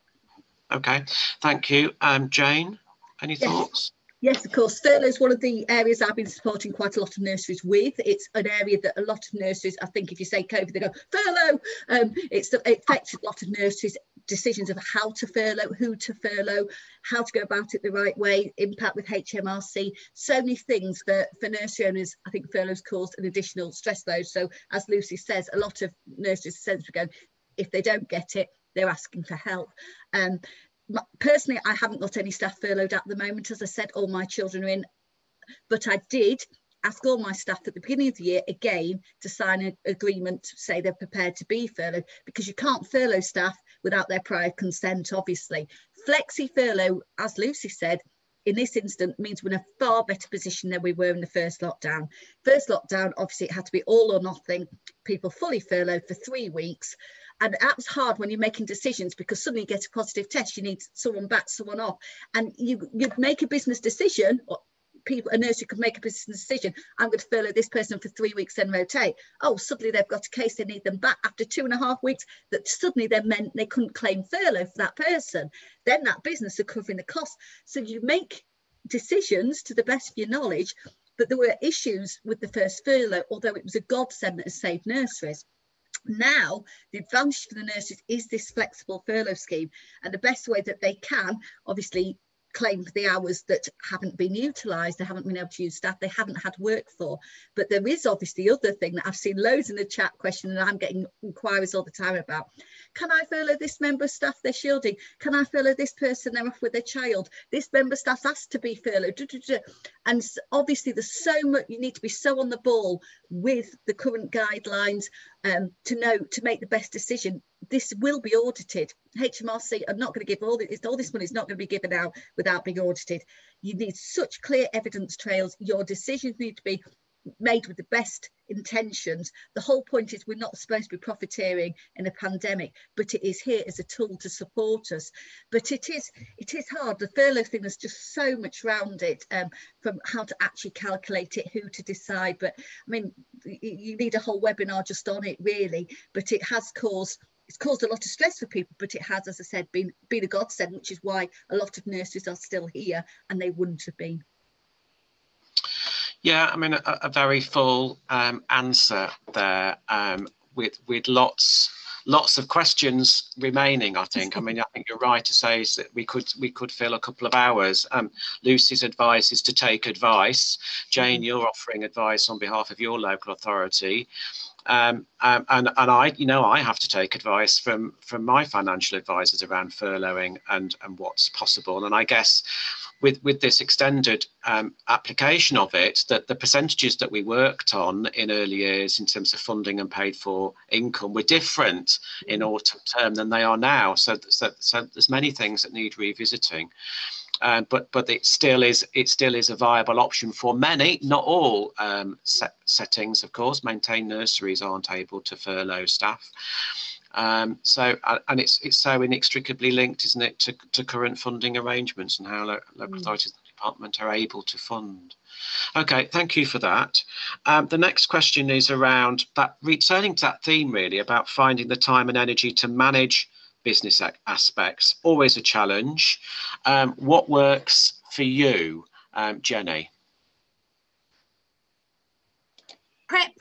Okay, thank you. Jane? Any thoughts? Yes, of course. Furlough is one of the areas I've been supporting quite a lot of nurseries with. It's an area that a lot of nurseries, I think if you say COVID, they go, furlough. It affects a lot of nurseries' decisions of how to furlough, who to furlough, how to go about it the right way, impact with HMRC, so many things for nursery owners. I think furloughs caused an additional stress load. So as Lucy says, a lot of nurseries essentially go, if they don't get it, they're asking for help. Personally, I haven't got any staff furloughed at the moment. As I said, all my children are in, but I did ask all my staff at the beginning of the year again to sign an agreement to say they're prepared to be furloughed, because you can't furlough staff without their prior consent, obviously. Flexi furlough, as Lucy said, in this instance means we're in a far better position than we were in the first lockdown. First lockdown, obviously it had to be all or nothing, people fully furloughed for 3 weeks. And that's hard when you're making decisions, because suddenly you get a positive test, you need someone back, someone off. And you'd make a business decision, or a nursery could make a business decision, I'm going to furlough this person for 3 weeks, then rotate. Oh, suddenly they've got a case, they need them back after 2.5 weeks, that suddenly then meant they couldn't claim furlough for that person. Then that business are covering the cost. So you make decisions to the best of your knowledge, but there were issues with the first furlough, although it was a godsend that has saved nurseries. Now, the advantage for the nurses is this flexible furlough scheme, and the best way that they can obviously claim for the hours that haven't been utilised, they haven't been able to use staff, they haven't had work for. But there is obviously the other thing that I've seen loads in the chat question, and I'm getting inquiries all the time about. Can I furlough this member of staff, they're shielding? Can I furlough this person, they're off with their child? This member of staff's asked to be furloughed. And obviously there's so much, you need to be so on the ball with the current guidelines to make the best decision. This will be audited. HMRC are not going to give all this money is not going to be given out without being audited. You need such clear evidence trails. Your decisions need to be made with the best intentions. The whole point is we're not supposed to be profiteering in a pandemic, but it is here as a tool to support us. But it is hard. The furlough thing, there's just so much around it, from how to actually calculate it, who to decide. But I mean, you need a whole webinar just on it, really. But it has caused a lot of stress for people, but it has, as I said, been a godsend, which is why a lot of nurses are still here, and they wouldn't have been. Yeah, I mean, a very full answer there, with lots of questions remaining, I think. I mean, I think you're right to say is that we could fill a couple of hours. Lucy's advice is to take advice. Jane, you're offering advice on behalf of your local authority. And I have to take advice from my financial advisors around furloughing and what's possible. And I guess with this extended application of it, that the percentages that we worked on in early years in terms of funding and paid for income were different in autumn term than they are now. So there's many things that need revisiting. But it still is a viable option for many, not all settings, of course. Maintained nurseries aren't able to furlough staff. And it's so inextricably linked, isn't it, to current funding arrangements and how local authorities and the department are able to fund. Okay, thank you for that. The next question is around that, returning to that theme really about finding the time and energy to manage business aspects. Always a challenge. What works for you, Jenny? Prep.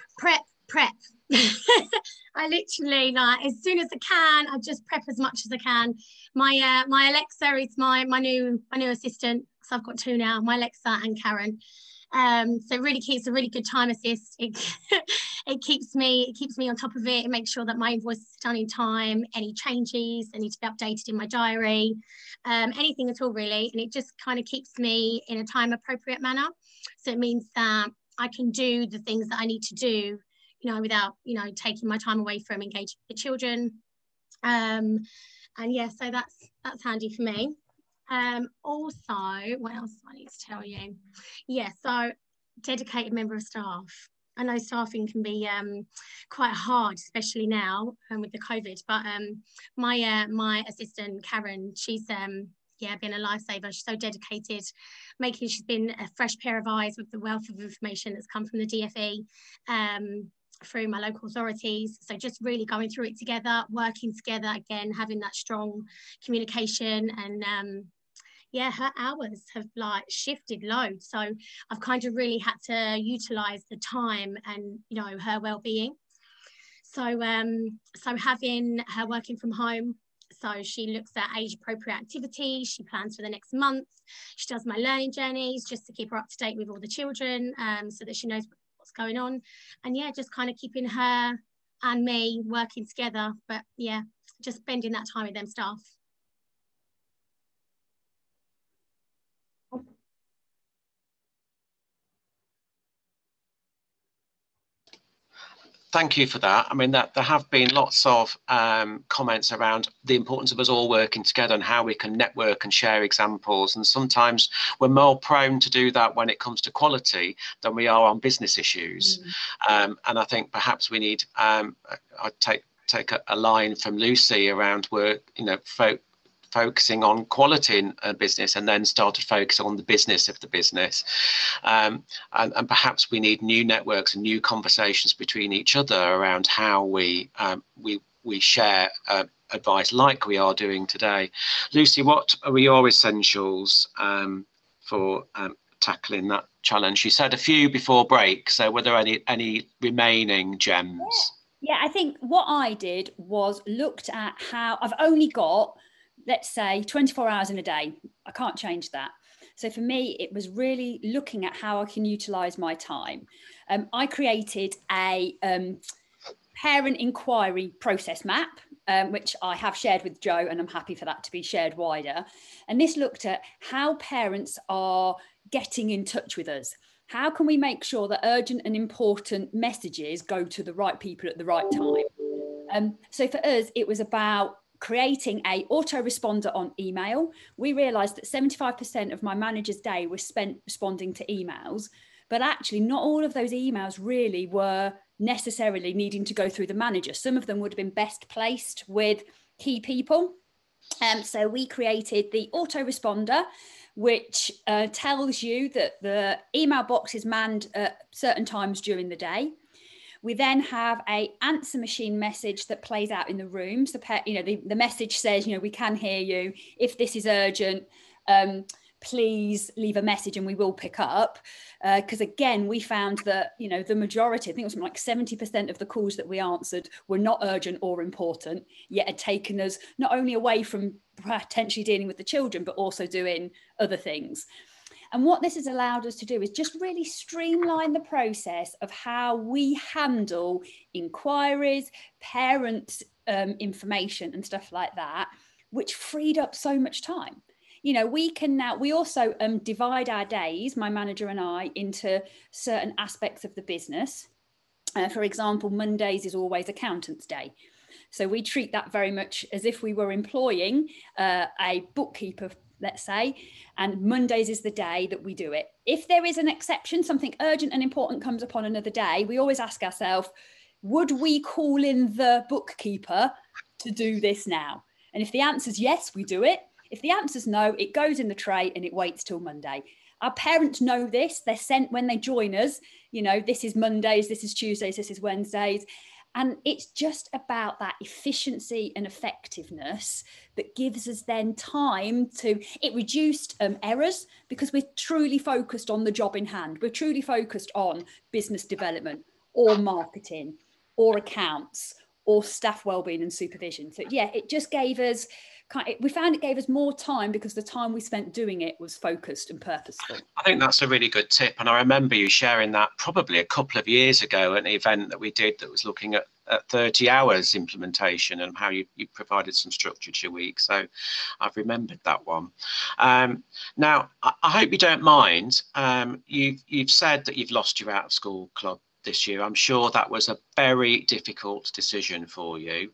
I literally, like, as soon as I can, I just prep as much as I can. My Alexa is my new assistant. So I've got two now, my Alexa and Karen. So it really keeps a really good time assist. It keeps me on top of it. It makes sure that my invoice is done in time. Any changes, they need to be updated in my diary, anything at all really. And it just kind of keeps me in a time appropriate manner. So it means that I can do the things that I need to do, without, taking my time away from engaging with the children. And yeah, so that's handy for me. Also, what else do I need to tell you? Yeah, so dedicated member of staff. I know staffing can be quite hard, especially now with the COVID, but my assistant Karen, she's been a lifesaver. She's so dedicated, she's been a fresh pair of eyes with the wealth of information that's come from the DFE through my local authorities. So just really going through it together, working together again, having that strong communication, and yeah, her hours have like shifted loads. So I've kind of really had to utilize the time and, you know, her well-being. So so having her working from home, so she looks at age appropriate activities, she plans for the next month, she does my learning journeys just to keep her up to date with all the children, so that she knows what's going on. And yeah, just kind of keeping her and me working together, but yeah, just spending that time with them staff. Thank you for that. I mean, that there have been lots of comments around the importance of us all working together and how we can network and share examples. And sometimes we're more prone to do that when it comes to quality than we are on business issues. And I think perhaps we need, I'd take a line from Lucy around work, you know, focusing on quality in a business and then started focusing on the business of the business. And perhaps we need new networks and new conversations between each other around how we share advice like we are doing today. Lucy, what are your essentials for tackling that challenge? You said a few before break, so were there any remaining gems? Yeah, I think what I did was looked at how I've only got, let's say, 24 hours in a day. I can't change that. So for me, it was really looking at how I can utilize my time. I created a parent inquiry process map, which I have shared with Jo, and I'm happy for that to be shared wider. And this looked at how parents are getting in touch with us. How can we make sure that urgent and important messages go to the right people at the right time? So for us, it was about creating a autoresponder on email. We realized that 75% of my manager's day was spent responding to emails, but actually not all of those emails really were necessarily needing to go through the manager. Some of them would have been best placed with key people. So we created the autoresponder, which tells you that the email box is manned at certain times during the day. We then have a answer machine message that plays out in the room. So, you know, the message says, you know, we can hear you. If this is urgent, please leave a message and we will pick up. Because again, we found that, you know, the majority, I think it was something like 70% of the calls that we answered were not urgent or important, yet had taken us not only away from potentially dealing with the children, but also doing other things. And what this has allowed us to do is just really streamline the process of how we handle inquiries, parent information and stuff like that, which freed up so much time. You know, we can now, we also divide our days, my manager and I, into certain aspects of the business. For example, Mondays is always accountant's day. So we treat that very much as if we were employing a bookkeeper, let's say, and Mondays is the day that we do it. If there is an exception, something urgent and important comes upon another day, we always ask ourselves, would we call in the bookkeeper to do this now? And if the answer is yes, we do it. If the answer is no, it goes in the tray and it waits till Monday. Our parents know this. They're sent when they join us, you know, this is Mondays, this is Tuesdays, this is Wednesdays. And it's just about that efficiency and effectiveness that gives us then time to, it reduced errors because we're truly focused on the job in hand. We're truly focused on business development or marketing or accounts or staff wellbeing and supervision. So yeah, it just gave us, we found it gave us more time because the time we spent doing it was focused and purposeful. I think that's a really good tip. And I remember you sharing that probably a couple of years ago at an event that we did that was looking at 30 hours implementation and how you provided some structure to your week. So I've remembered that one. Now, I hope you don't mind. You've said that you've lost your out of school club this year. I'm sure that was a very difficult decision for you.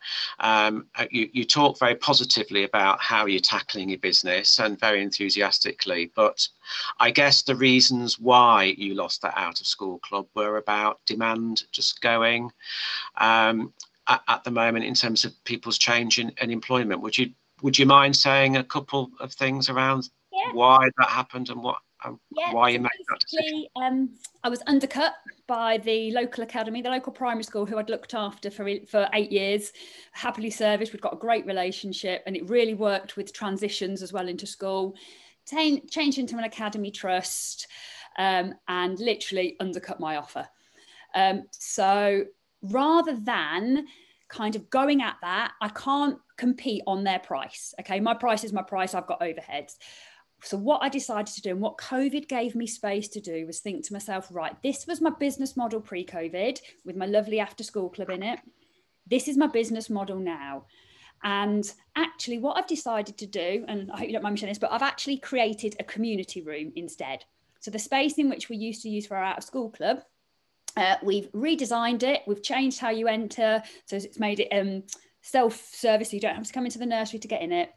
You talk very positively about how you're tackling your business and very enthusiastically, but I guess the reasons why you lost that out of school club were about demand just going at the moment in terms of people's change in employment. Would you mind saying a couple of things around why that happened and why you made that decision? I was undercut by the local academy, the local primary school who I'd looked after for 8 years, happily serviced. We've got a great relationship and it really worked with transitions as well into school changed into an academy trust, and literally undercut my offer. So rather than kind of going at that, I can't compete on their price. Okay, my price is my price. I've got overheads. So what I decided to do, and what COVID gave me space to do, was think to myself, right, this was my business model pre-COVID with my lovely after school club in it. This is my business model now. And actually what I've decided to do, and I hope you don't mind me saying this, but I've actually created a community room instead. So the space in which we used to use for our out of school club, we've redesigned it. We've changed how you enter. So it's made it self-service. So you don't have to come into the nursery to get in it.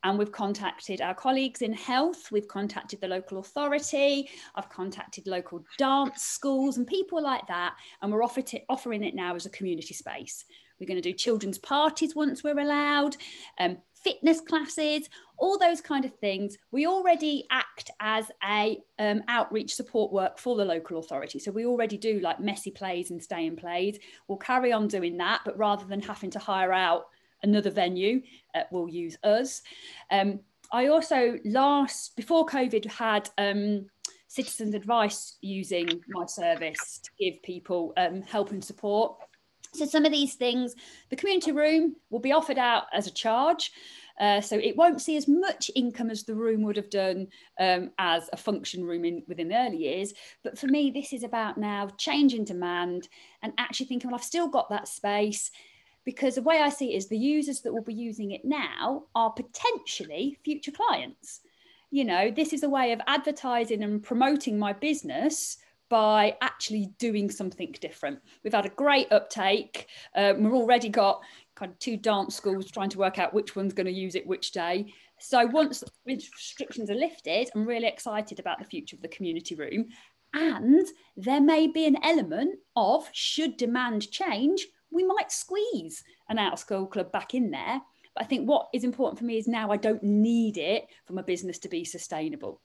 And we've contacted our colleagues in health. We've contacted the local authority. I've contacted local dance schools and people like that. And we're offering it now as a community space. We're going to do children's parties once we're allowed, fitness classes, all those kind of things. We already act as a outreach support work for the local authority. So we already do like messy plays and stay in plays. We'll carry on doing that, but rather than having to hire out another venue, we'll use us. I also before COVID had citizens advice using my service to give people help and support. So some of these things, the community room will be offered out as a charge. So it won't see as much income as the room would have done as a function room within the early years. But for me, this is about now changing demand and actually thinking, well, I've still got that space. Because the way I see it is the users that will be using it now are potentially future clients. You know, this is a way of advertising and promoting my business by actually doing something different. We've had a great uptake. We've already got kind of 2 dance schools trying to work out which one's going to use it which day. So once restrictions are lifted, I'm really excited about the future of the community room. And there may be an element of, should demand change, we might squeeze an out of school club back in there. But I think what is important for me is now I don't need it for my business to be sustainable.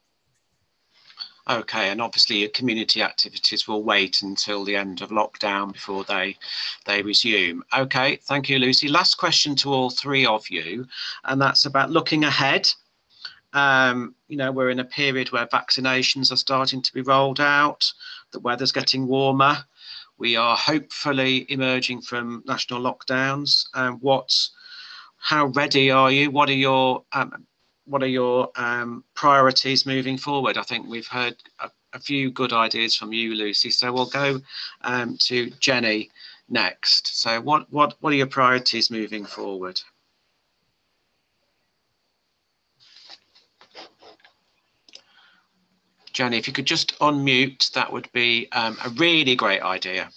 Okay, and obviously your community activities will wait until the end of lockdown before they resume. Okay, thank you, Lucy. Last question to all 3 of you, and that's about looking ahead. You know, we're in a period where vaccinations are starting to be rolled out, the weather's getting warmer. We are hopefully emerging from national lockdowns. How ready are you? What are your priorities moving forward? I think we've heard a few good ideas from you, Lucy. So we'll go to Jenny next. So what are your priorities moving forward? Jenny, if you could just unmute, that would be a really great idea.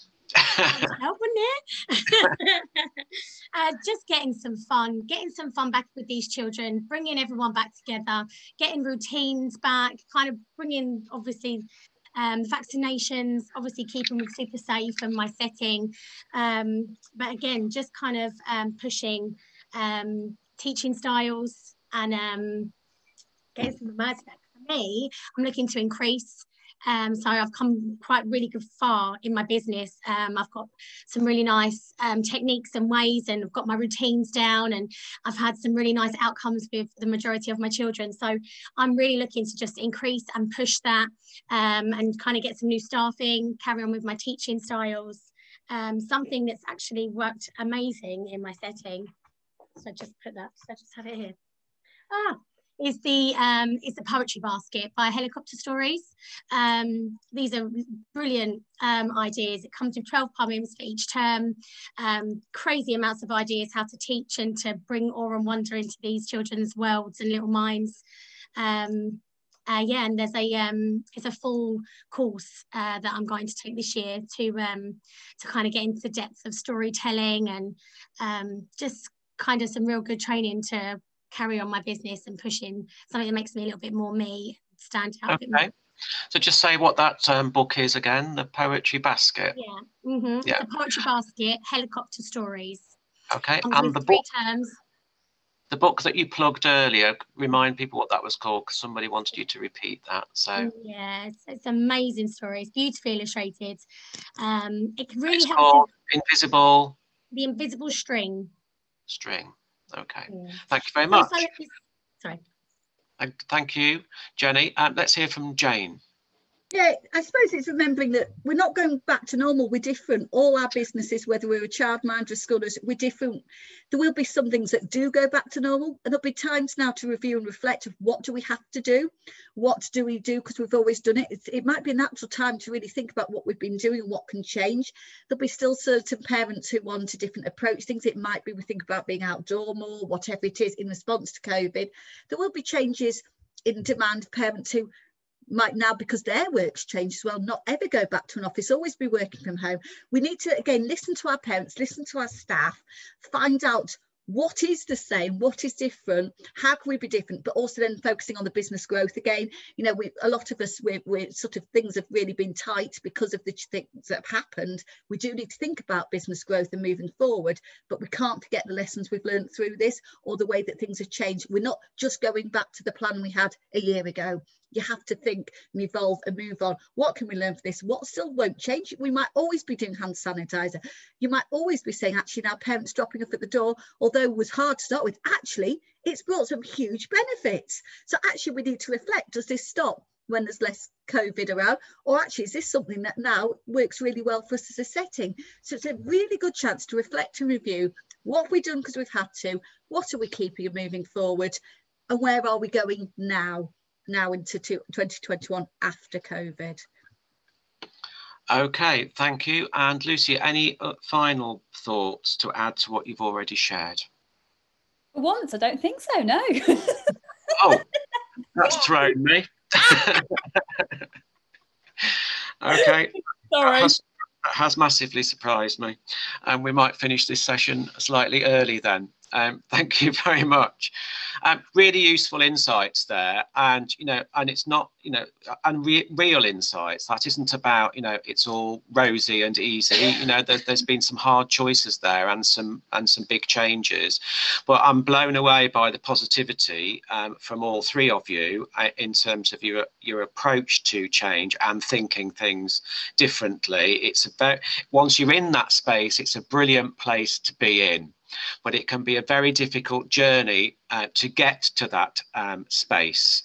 Wouldn't it? Just getting some fun back with these children, bringing everyone back together, getting routines back, kind of bringing, obviously, vaccinations, obviously keeping them super safe in my setting. But again, just kind of pushing teaching styles and getting some immersive. For me, I'm looking to increase. So I've come quite really good far in my business. I've got some really nice techniques and ways, and I've got my routines down, and I've had some really nice outcomes with the majority of my children. So I'm really looking to just increase and push that and kind of get some new staffing, carry on with my teaching styles. Something that's actually worked amazing in my setting. So just put that, so I just have it here. Is the Poetry Basket by Helicopter Stories. These are brilliant ideas. It comes with 12 poems for each term, crazy amounts of ideas how to teach and to bring awe and wonder into these children's worlds and little minds. And there's it's a full course that I'm going to take this year to kind of get into the depths of storytelling and just kind of some real good training to carry on my business and pushing something that makes me a little bit more me, stand out a bit more. So just say what that book is again, The Poetry Basket. Yeah, The Poetry Basket, Helicopter Stories. Okay, and the book, the book that you plugged earlier, remind people what that was called, because somebody wanted you to repeat that. So yeah, it's amazing stories, beautifully illustrated. It can really help. Called Invisible. The Invisible String. String. Okay, thank you very much. Sorry. Thank you, Jenny. Let's hear from Jane. Yeah, I suppose it's remembering that we're not going back to normal. We're different. All our businesses, whether we're a childminder, a school, we're different. There will be some things that do go back to normal, and there'll be times now to review and reflect of what do we have to do, what do we do because we've always done it. It might be a natural time to really think about what we've been doing and what can change. There'll be still certain parents who want a different approach. Things it might be we think about being outdoor more, whatever it is in response to COVID. There will be changes in demand of parents who might now, because their work's changed as well, not ever go back to an office, always be working from home. We need to, again, listen to our parents, listen to our staff, find out what is the same, what is different, how can we be different, but also then focusing on the business growth again. You know, a lot of us, we're sort of, things have really been tight because of the things that have happened. We do need to think about business growth and moving forward, but we can't forget the lessons we've learned through this or the way that things have changed. We're not just going back to the plan we had a year ago. You have to think and evolve and move on. What can we learn from this? What still won't change? We might always be doing hand sanitizer. You might always be saying, actually, now parents dropping off at the door, although it was hard to start with, actually, it's brought some huge benefits. So actually, we need to reflect, does this stop when there's less COVID around? Or actually, is this something that now works really well for us as a setting? So it's a really good chance to reflect and review what have we done because we've had to, what are we keeping and moving forward, and where are we going now into 2021 after COVID. Okay, thank you. And Lucy, any final thoughts to add to what you've already shared? For once, I don't think so, no. Oh, that's thrown me. Okay. Sorry. That has massively surprised me. And we might finish this session slightly early then. Thank you very much. Really useful insights there, and and it's not real insights. That isn't about it's all rosy and easy. There's been some hard choices there and some big changes, but I'm blown away by the positivity from all three of you in terms of your approach to change and thinking things differently. It's about, once you're in that space, it's a brilliant place to be in. But it can be a very difficult journey to get to that space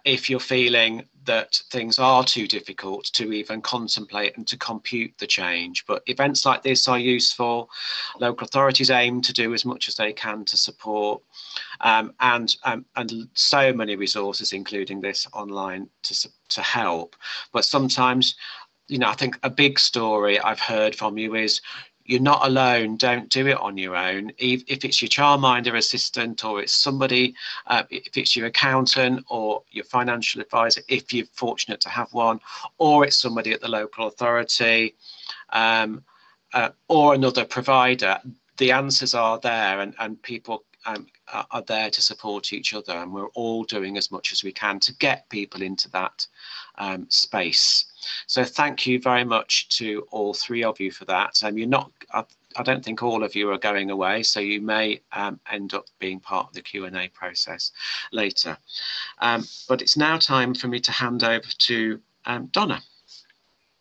if you're feeling that things are too difficult to even contemplate and to compute the change. But events like this are useful. Local authorities aim to do as much as they can to support, and so many resources, including this online, to help. But sometimes, I think a big story I've heard from you is, you're not alone. Don't do it on your own. If it's your childminder assistant, or it's somebody, if it's your accountant or your financial advisor, if you're fortunate to have one, or it's somebody at the local authority, or another provider, the answers are there, and people are there to support each other, and we're all doing as much as we can to get people into that space. So thank you very much to all three of you for that. You're not, I don't think all of you are going away, so you may end up being part of the Q&A process later. But it's now time for me to hand over to Donna.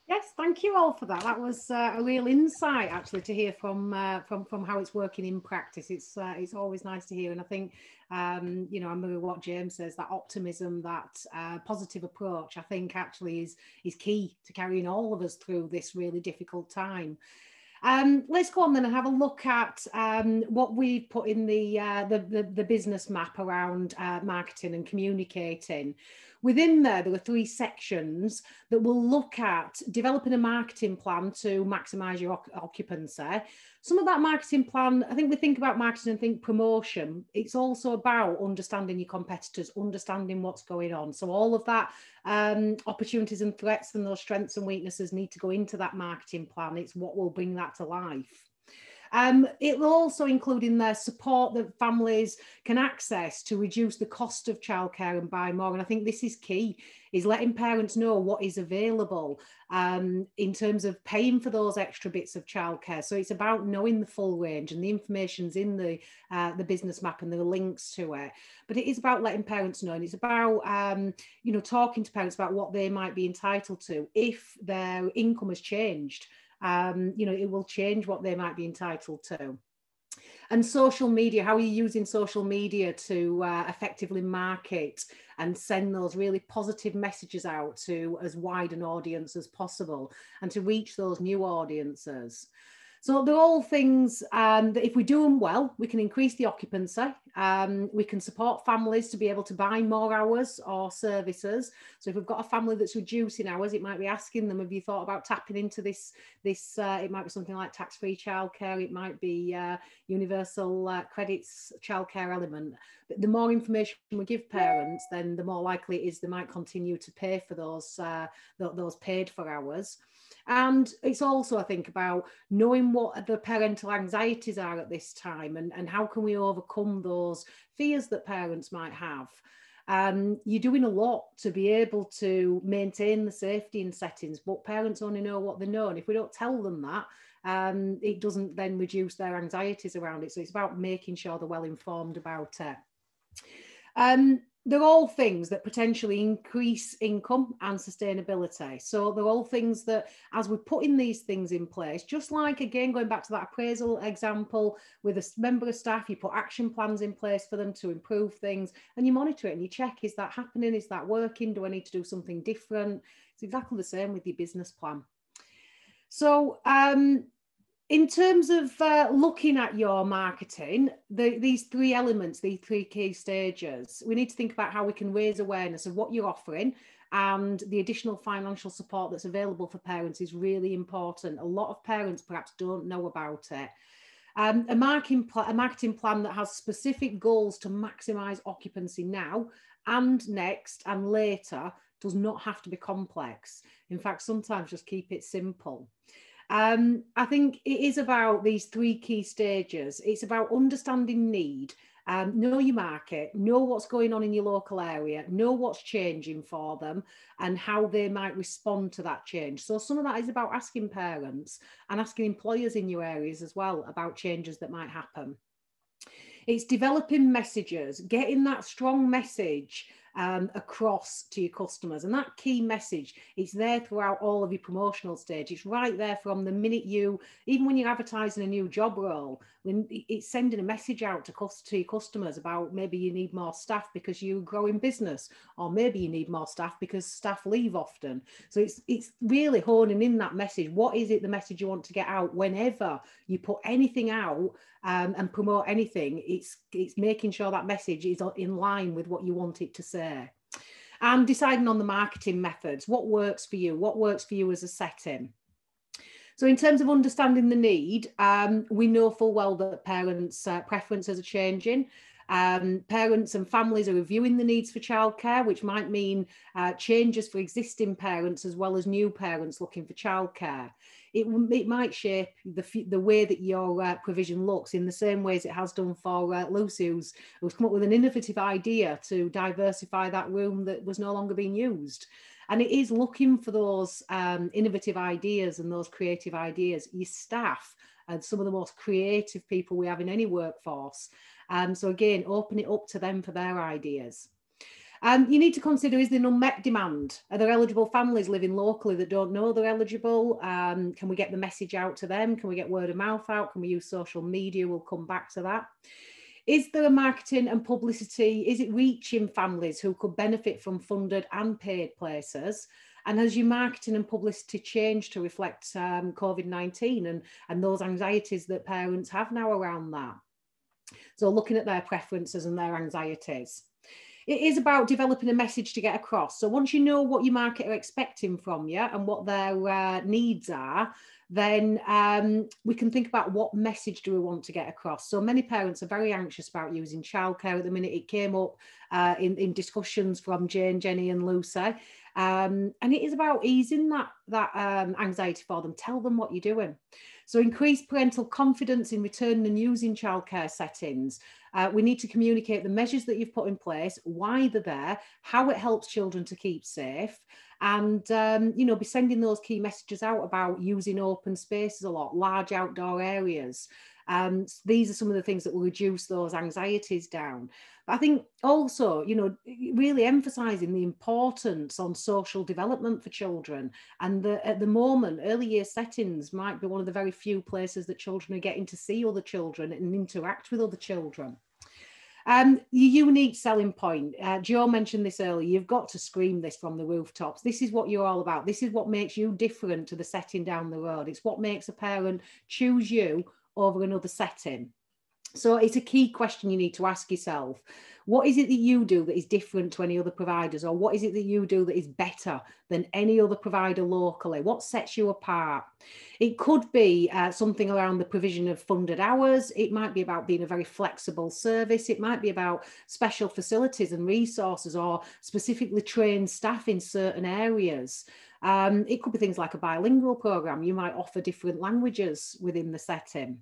Yes, thank you all for that. That was a real insight, actually, to hear from how it's working in practice. It's always nice to hear, and I think I'm with what James says, that optimism, that positive approach, I think actually is key to carrying all of us through this really difficult time. Let's go on then and have a look at what we've put in the business map around marketing and communicating. Within there are 3 sections that will look at developing a marketing plan to maximise your occupancy. Some of that marketing plan, I think we think about marketing and think promotion. It's also about understanding your competitors, understanding what's going on. So all of that opportunities and threats and those strengths and weaknesses need to go into that marketing plan. It's what will bring that to life. It will also include in there support that families can access to reduce the cost of childcare and buy more. And I think this is key, is letting parents know what is available in terms of paying for those extra bits of childcare. So it's about knowing the full range, and the information's in the business map and the links to it. But it is about letting parents know, and it's about talking to parents about what they might be entitled to if their income has changed. It will change what they might be entitled to. And social media, how are you using social media to effectively market and send those really positive messages out to as wide an audience as possible and to reach those new audiences? So they're all things that if we do them well, we can increase the occupancy. We can support families to be able to buy more hours or services. So if we've got a family that's reducing hours, it might be asking them, have you thought about tapping into this? It might be something like tax-free childcare. It might be universal credits childcare element. But the more information we give parents, then the more likely it is they might continue to pay for those paid for hours. And it's also, I think, about knowing what the parental anxieties are at this time and how can we overcome those fears that parents might have. You're doing a lot to be able to maintain the safety in settings, but parents only know what they know. And if we don't tell them that, it doesn't then reduce their anxieties around it. So it's about making sure they're well informed about it. They're all things that potentially increase income and sustainability. So they're all things that, as we're putting these things in place, just like, again, going back to that appraisal example, with a member of staff, you put action plans in place for them to improve things and you monitor it and you check, is that happening? Is that working? Do I need to do something different? It's exactly the same with your business plan. So, in terms of looking at your marketing, these three elements, these three key stages, we need to think about how we can raise awareness of what you're offering, and the additional financial support that's available for parents is really important. A lot of parents perhaps don't know about it. A marketing plan that has specific goals to maximise occupancy now and next and later does not have to be complex. In fact, sometimes just keep it simple. I think it is about these three key stages. It's about understanding need, know your market, know what's going on in your local area, know what's changing for them and how they might respond to that change. So some of that is about asking parents and asking employers in your areas as well about changes that might happen. It's developing messages, getting that strong message across to your customers. And that key message, it's there throughout all of your promotional stage. It's right there from the minute even when you're advertising a new job role, when it's sending a message out to your customers about maybe you need more staff because you're growing business, or maybe you need more staff because staff leave often. So it's really honing in that message. What is it, the message you want to get out whenever you put anything out and promote anything? It's making sure that message is in line with what you want it to say. And deciding on the marketing methods, what works for you as a setting. So in terms of understanding the need, we know full well that parents' preferences are changing. Parents and families are reviewing the needs for childcare, which might mean changes for existing parents as well as new parents looking for childcare. It might shape the way that your provision looks in the same way as it has done for Lucy, who's come up with an innovative idea to diversify that room that was no longer being used. And it is looking for those innovative ideas and those creative ideas. Your staff are some of the most creative people we have in any workforce. So again, open it up to them for their ideas. You need to consider, is there an unmet demand? Are there eligible families living locally that don't know they're eligible? Can we get the message out to them? Can we get word of mouth out? Can we use social media? We'll come back to that. Is there a marketing and publicity? Is it reaching families who could benefit from funded and paid places? And has your marketing and publicity changed to reflect COVID-19 and those anxieties that parents have now around that? So looking at their preferences and their anxieties. It is about developing a message to get across. So once you know what your market are expecting from you and what their needs are, then we can think about what message do we want to get across. So many parents are very anxious about using childcare at the minute. It came up in discussions from Jane, Jenny and Lucy. And it is about easing that anxiety for them. Tell them what you're doing. So increase parental confidence in returning and using childcare settings. We need to communicate the measures that you've put in place, why they're there, how it helps children to keep safe, and be sending those key messages out about using open spaces a lot, large outdoor areas, These are some of the things that will reduce those anxieties down. But I think also, you know, really emphasising the importance on social development for children. And at the moment, early year settings might be one of the very few places that children are getting to see other children and interact with other children. Your unique selling point, Joe mentioned this earlier, you've got to scream this from the rooftops. This is what you're all about. This is what makes you different to the setting down the road. It's what makes a parent choose you over another setting. So it's a key question you need to ask yourself. What is it that you do that is different to any other providers? Or what is it that you do that is better than any other provider locally? What sets you apart? It could be something around the provision of funded hours. It might be about being a very flexible service. It might be about special facilities and resources or specifically trained staff in certain areas. It could be things like a bilingual programme. You might offer different languages within the setting.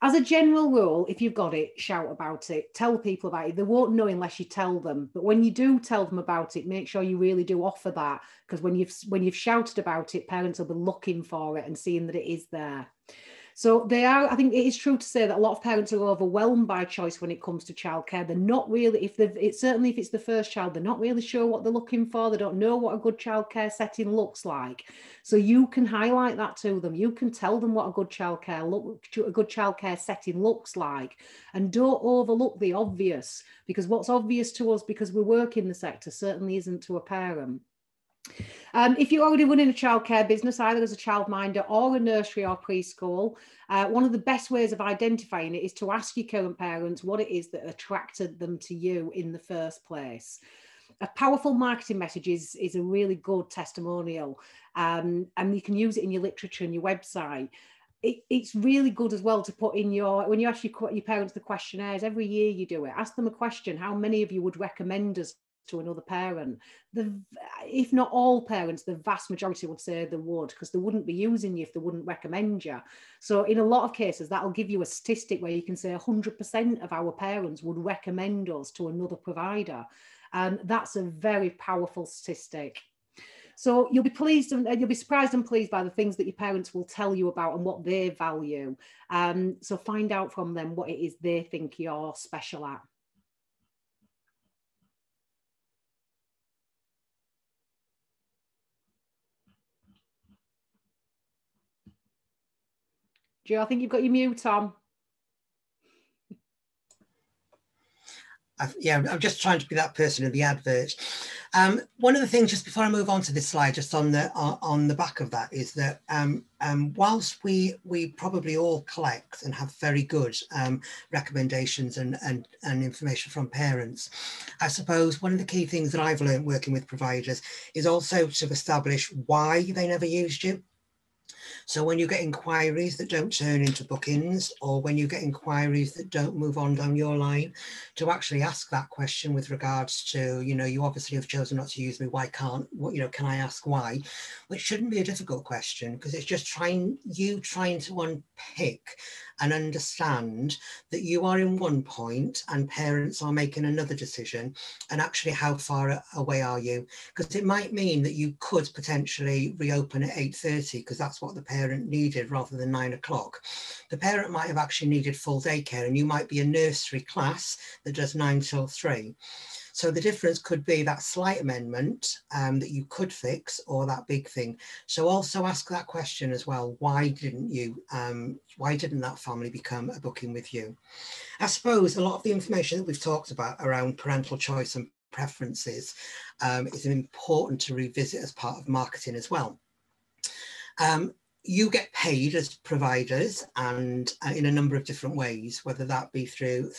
As a general rule, if you've got it, shout about it, tell people about it. They won't know unless you tell them. But when you do tell them about it, make sure you really do offer that, because when you've shouted about it, parents will be looking for it and seeing that it is there. So I think it is true to say that a lot of parents are overwhelmed by choice when it comes to childcare. They're not really, certainly if it's the first child, they're not really sure what they're looking for. They don't know what a good childcare setting looks like. So you can highlight that to them. You can tell them what a good childcare setting looks like, and don't overlook the obvious, because what's obvious to us because we work in the sector certainly isn't to a parent. If you're already running a childcare business, either as a childminder or a nursery or preschool, one of the best ways of identifying it is to ask your current parents what it is that attracted them to you in the first place. A powerful marketing message is a really good testimonial, and you can use it in your literature and your website. It's really good as well to put in when you ask your parents the questionnaires, every year you do it, ask them a question: how many of you would recommend us to another parent? If not all parents, the vast majority would say they would, because they wouldn't be using you if they wouldn't recommend you. So in a lot of cases, that'll give you a statistic where you can say 100% of our parents would recommend us to another provider. That's a very powerful statistic. So you'll be surprised and pleased by the things that your parents will tell you about and what they value. So find out from them what it is they think you're special at. Joe, I think you've got your mute on. Yeah, I'm just trying to be that person in the advert. One of the things, just before I move on to this slide, just on the back of that, is that whilst we probably all collect and have very good recommendations and information from parents, I suppose one of the key things that I've learned working with providers is also to establish why they never used you. So when you get inquiries that don't turn into bookings, or when you get inquiries that don't move on down your line, to actually ask that question with regards to, you know, you obviously have chosen not to use me, why can't, can I ask why? Which shouldn't be a difficult question, because it's just trying to unpick and understand that you are in one point and parents are making another decision, and actually how far away are you? Because it might mean that you could potentially reopen at 8:30 because that's what the parent needed rather than 9 o'clock. The parent might have actually needed full daycare, and you might be a nursery class that does 9 till 3. So the difference could be that slight amendment that you could fix, or that big thing. So also ask that question as well. Why didn't that family become a booking with you? I suppose a lot of the information that we've talked about around parental choice and preferences is important to revisit as part of marketing as well. You get paid as providers, and in a number of different ways, whether that be through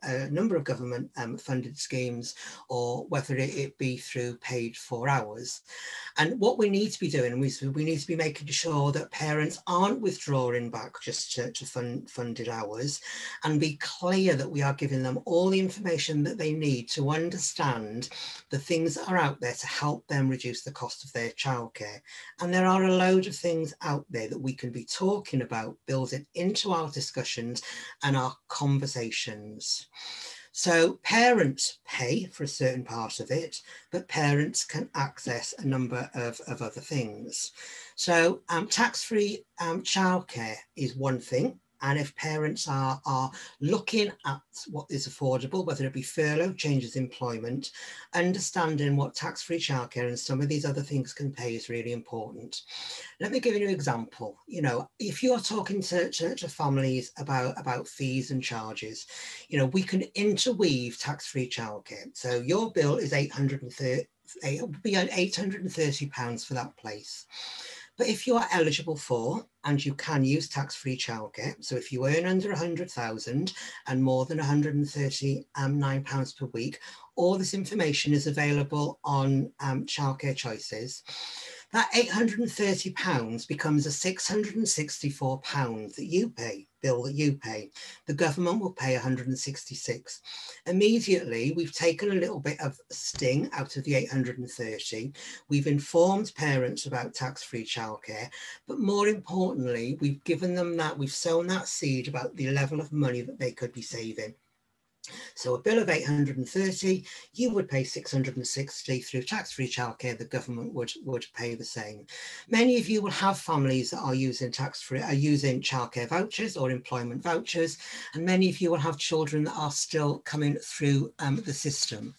a number of government funded schemes, or whether it be through paid for hours. And what we need to be doing, we need to be making sure that parents aren't withdrawing back just to funded hours, and be clear that we are giving them all the information that they need to understand the things that are out there to help them reduce the cost of their childcare. And there are a load of things out there that we can be talking about, building into our discussions and our conversations. So parents pay for a certain part of it, but parents can access a number of other things. So tax-free childcare is one thing. And if parents are looking at what is affordable, whether it be furlough, changes in employment, understanding what tax-free childcare and some of these other things can pay is really important. Let me give you an example. You know, if you're talking to families about fees and charges, you know, we can interweave tax-free childcare. So your bill is £830 for that place. But if you are eligible for, and you can use tax-free childcare, so if you earn under 100,000 and more than £139 per week, all this information is available on Childcare Choices. That £830 becomes a £664 that you pay, bill that you pay. The government will pay 166. Immediately, we've taken a little bit of sting out of the 830. We've informed parents about tax-free childcare, but more importantly, we've given them that, we've sown that seed about the level of money that they could be saving. So a bill of 830, you would pay 660 through tax-free childcare. The government would pay the same. Many of you will have families that are using using childcare vouchers or employment vouchers, and many of you will have children that are still coming through the system.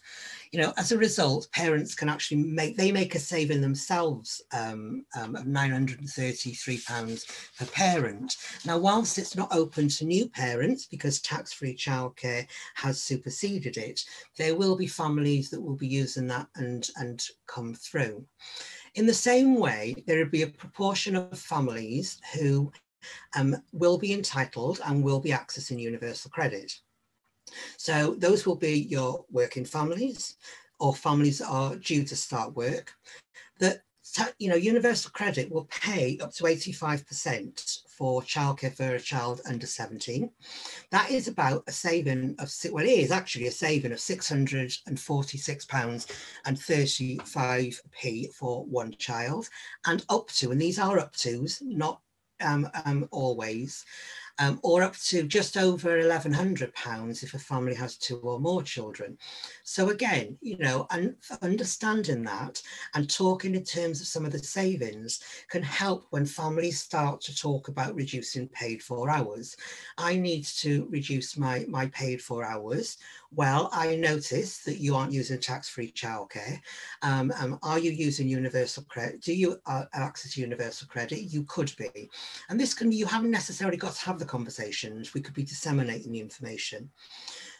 You know, as a result, parents can actually make a saving themselves of £933 per parent. Now, whilst it's not open to new parents because tax-free childcare has superseded it, there will be families that will be using that and come through. In the same way, there will be a proportion of families who will be entitled and will be accessing universal credit. So those will be your working families or families that are due to start work. That, you know, universal credit will pay up to 85% for childcare for a child under 17. That is about a saving of, well, it is actually a saving of £646.35 for one child, and up to, and these are up tos, not always, or up to just over £1,100 if a family has 2 or more children. So again, you know, and understanding that and talking in terms of some of the savings can help when families start to talk about reducing paid for hours. I need to reduce my paid for hours. Well, I notice that you aren't using tax-free childcare. Are you using universal credit? Do you access universal credit? You could be. And this can be, you haven't necessarily got to have the conversations. We could be disseminating the information.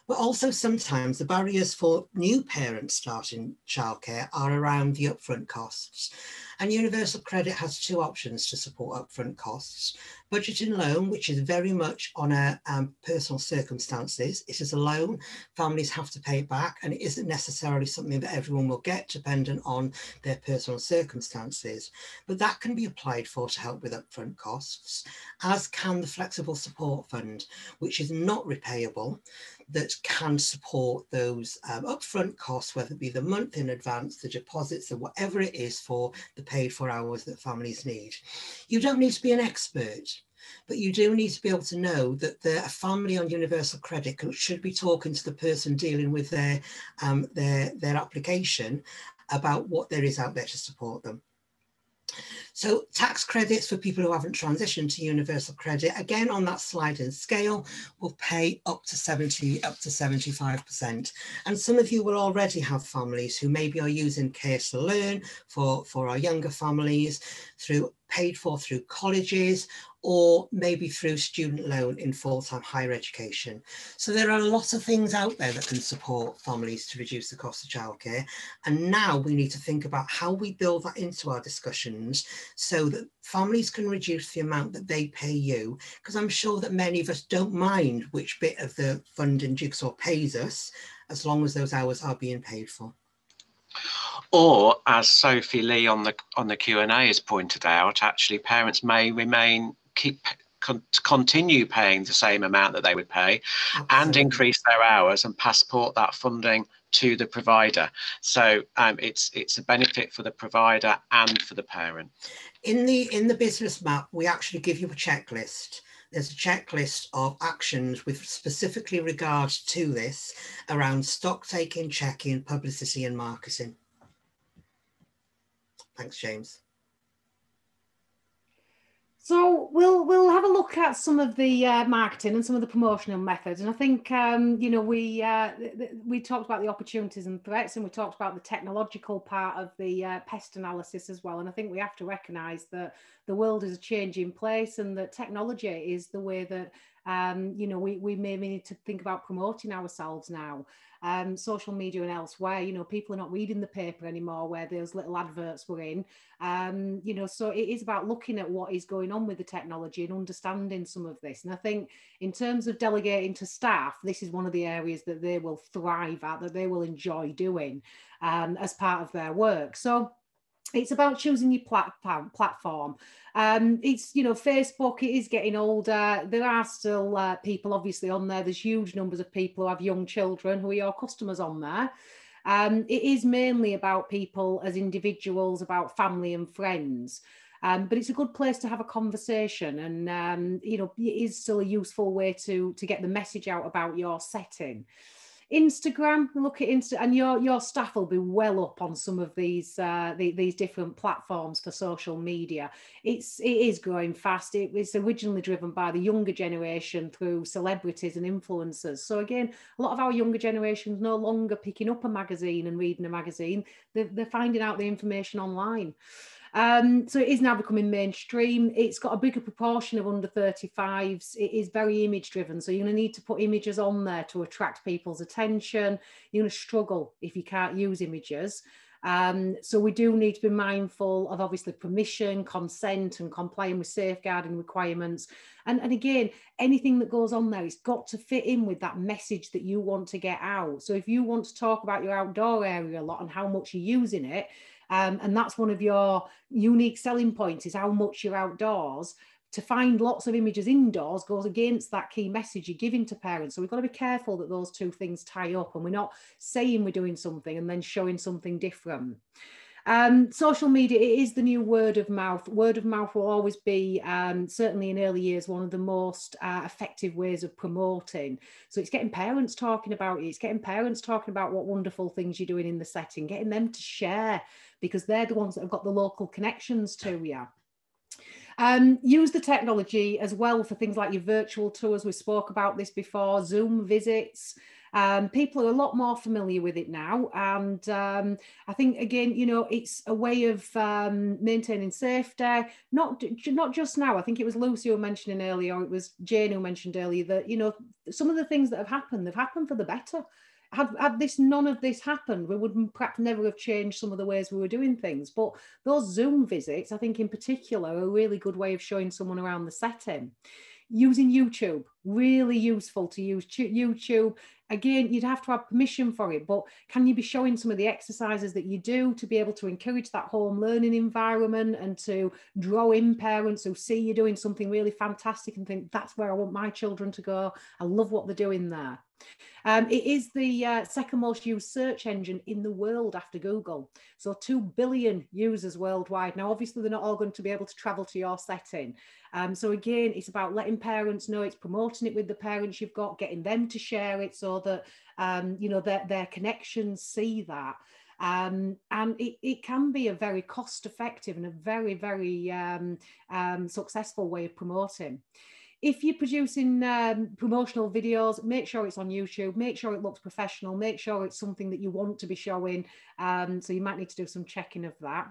But also sometimes the barriers for new parents starting childcare are around the upfront costs. And universal credit has 2 options to support upfront costs. Budgeting loan, which is very much on a personal circumstances. It is a loan, families have to pay it back, and it isn't necessarily something that everyone will get dependent on their personal circumstances. But that can be applied for to help with upfront costs, as can the flexible support fund, which is not repayable, that can support those upfront costs, whether it be the month in advance, the deposits, or whatever it is for the paid for hours that families need. You don't need to be an expert, but you do need to be able to know that a family on universal credit should be talking to the person dealing with their application about what there is out there to support them. So tax credits for people who haven't transitioned to universal credit, again on that sliding scale, will pay up to 75%. And some of you will already have families who maybe are using Care to Learn for our younger families, paid for through colleges, or maybe through student loan in full-time higher education. So there are lots of things out there that can support families to reduce the cost of childcare. And now we need to think about how we build that into our discussions so that families can reduce the amount that they pay you, because I'm sure that many of us don't mind which bit of the funding jigsaw pays us, as long as those hours are being paid for. Or, as Sophie Lee on the Q&A has pointed out, actually parents may continue paying the same amount that they would pay. Absolutely. And increase their hours and passport that funding to the provider. So it's a benefit for the provider and for the parent. In the business map, we actually give you a checklist. There's a checklist of actions with specifically regards to this around stock taking, checking, publicity and marketing. Thanks, James. So we'll have a look at some of the marketing and some of the promotional methods, and I think you know, we talked about the opportunities and threats, and we talked about the technological part of the pest analysis as well. And I think we have to recognise that the world is a changing place, and that technology is the way that you know, we may need to think about promoting ourselves now. Social media and elsewhere, you know, people are not reading the paper anymore where those little adverts were in. You know, so it is about looking at what is going on with the technology and understanding some of this. And I think in terms of delegating to staff, this is one of the areas that they will thrive at, that they will enjoy doing as part of their work. So it's about choosing your platform. It's, you know, Facebook, it is getting older. There are still people obviously on there. There's huge numbers of people who have young children who are your customers on there. It is mainly about people as individuals, about family and friends. But it's a good place to have a conversation, and you know, it is still a useful way to get the message out about your setting. Instagram, look at Insta, and your staff will be well up on some of these different platforms for social media. It is growing fast. It was originally driven by the younger generation through celebrities and influencers. So again, a lot of our younger generation's no longer picking up a magazine and reading a magazine. They're finding out the information online. So it is now becoming mainstream. It's got a bigger proportion of under 35s. It is very image driven. So you're going to need to put images on there to attract people's attention. You're going to struggle if you can't use images. So we do need to be mindful of obviously permission, consent, and complying with safeguarding requirements. And again, anything that goes on there, it's got to fit in with that message that you want to get out. So if you want to talk about your outdoor area a lot and how much you're using it, and that's one of your unique selling points, is how much you're outdoors, to find lots of images indoors goes against that key message you're giving to parents. So we've got to be careful that those two things tie up, and we're not saying we're doing something and then showing something different. Social media, it is the new word of mouth. Word of mouth will always be, certainly in early years, one of the most effective ways of promoting. So it's getting parents talking about it. It's getting parents talking about what wonderful things you're doing in the setting, getting them to share, because they're the ones that have got the local connections to you. Use the technology as well for things like your virtual tours. We spoke about this before, Zoom visits. People are a lot more familiar with it now. And I think, again, you know, it's a way of maintaining safety, not just now. I think it was Lucy who was mentioning earlier, or it was Jane who mentioned earlier, that, you know, some of the things that have happened, they've happened for the better. Had none of this happened, we would perhaps never have changed some of the ways we were doing things. But those Zoom visits, I think in particular, are a really good way of showing someone around the setting. Using YouTube, really useful to use YouTube. Again, you'd have to have permission for it, but can you be showing some of the exercises that you do to be able to encourage that home learning environment and to draw in parents who see you doing something really fantastic and think, that's where I want my children to go. I love what they're doing there. It is the second most used search engine in the world after Google. So 2 billion users worldwide. Now, obviously, they're not all going to be able to travel to your setting. So again, it's about letting parents know, it's promoting it with the parents you've got, getting them to share it so that, you know, their connections see that. And it can be a very cost effective and a very, very successful way of promoting. If you're producing promotional videos, make sure it's on YouTube, make sure it looks professional, make sure it's something that you want to be showing. So you might need to do some checking of that.